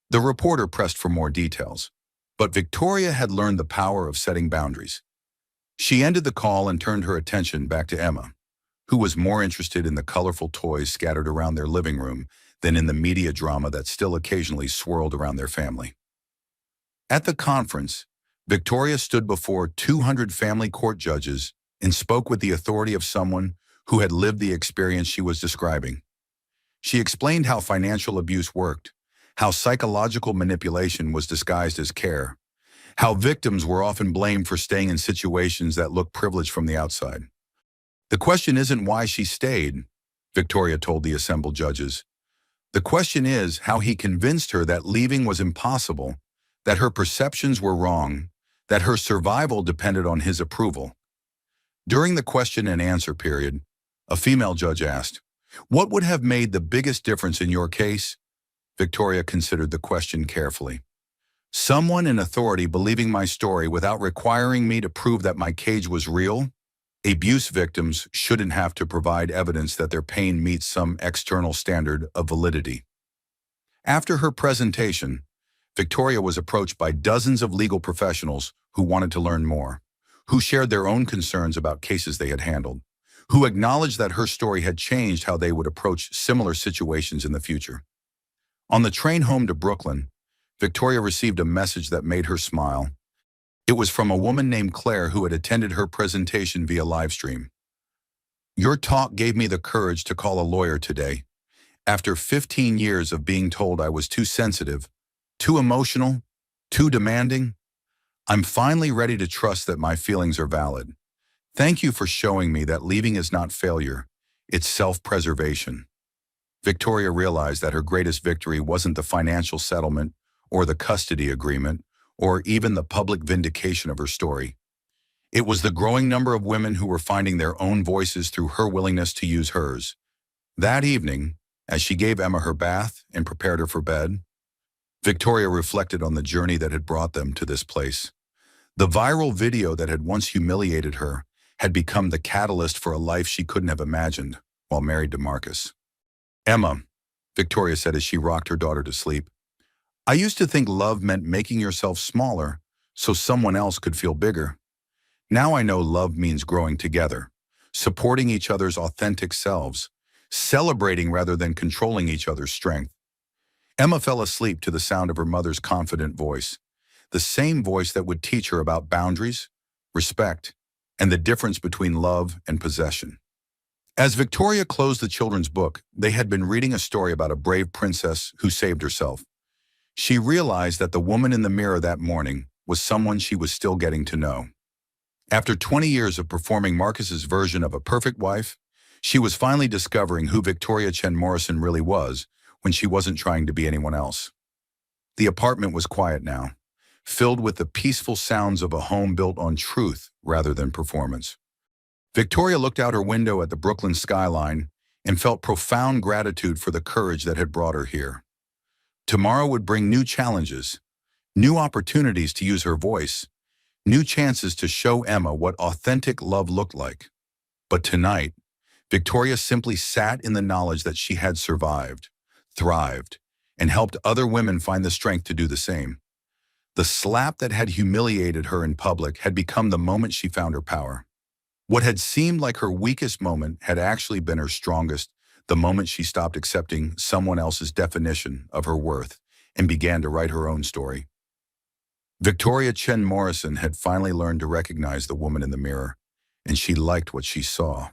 The reporter pressed for more details, but Victoria had learned the power of setting boundaries. She ended the call and turned her attention back to Emma, who was more interested in the colorful toys scattered around their living room than in the media drama that still occasionally swirled around their family. At the conference, Victoria stood before 200 family court judges and spoke with the authority of someone who had lived the experience she was describing. She explained how financial abuse worked, how psychological manipulation was disguised as care, how victims were often blamed for staying in situations that looked privileged from the outside. "The question isn't why she stayed," Victoria told the assembled judges. "The question is how he convinced her that leaving was impossible, that her perceptions were wrong, that her survival depended on his approval." During the question and answer period, a female judge asked, "What would have made the biggest difference in your case?" Victoria considered the question carefully. "Someone in authority believing my story without requiring me to prove that my cage was real? Abuse victims shouldn't have to provide evidence that their pain meets some external standard of validity." After her presentation, Victoria was approached by dozens of legal professionals who wanted to learn more, who shared their own concerns about cases they had handled, who acknowledged that her story had changed how they would approach similar situations in the future. On the train home to Brooklyn, Victoria received a message that made her smile. It was from a woman named Claire who had attended her presentation via live stream. Your talk gave me the courage to call a lawyer today. After 15 years of being told I was too sensitive, too emotional, too demanding, I'm finally ready to trust that my feelings are valid. Thank you for showing me that leaving is not failure, it's self-preservation. Victoria realized that her greatest victory wasn't the financial settlement or the custody agreement or even the public vindication of her story. It was the growing number of women who were finding their own voices through her willingness to use hers. That evening, as she gave Emma her bath and prepared her for bed, Victoria reflected on the journey that had brought them to this place. The viral video that had once humiliated her had become the catalyst for a life she couldn't have imagined while married to Marcus. Emma, Victoria said as she rocked her daughter to sleep, I used to think love meant making yourself smaller so someone else could feel bigger. Now I know love means growing together, supporting each other's authentic selves, celebrating rather than controlling each other's strength. Emma fell asleep to the sound of her mother's confident voice, the same voice that would teach her about boundaries, respect, and the difference between love and possession. As Victoria closed the children's book, they had been reading a story about a brave princess who saved herself. She realized that the woman in the mirror that morning was someone she was still getting to know. After 20 years of performing Marcus's version of a perfect wife, she was finally discovering who Victoria Chen Morrison really was when she wasn't trying to be anyone else. The apartment was quiet now, filled with the peaceful sounds of a home built on truth rather than performance. Victoria looked out her window at the Brooklyn skyline and felt profound gratitude for the courage that had brought her here. Tomorrow would bring new challenges, new opportunities to use her voice, new chances to show Emma what authentic love looked like. But tonight, Victoria simply sat in the knowledge that she had survived, thrived, and helped other women find the strength to do the same. The slap that had humiliated her in public had become the moment she found her power. What had seemed like her weakest moment had actually been her strongest, the moment she stopped accepting someone else's definition of her worth and began to write her own story. Victoria Chen Morrison had finally learned to recognize the woman in the mirror, and she liked what she saw.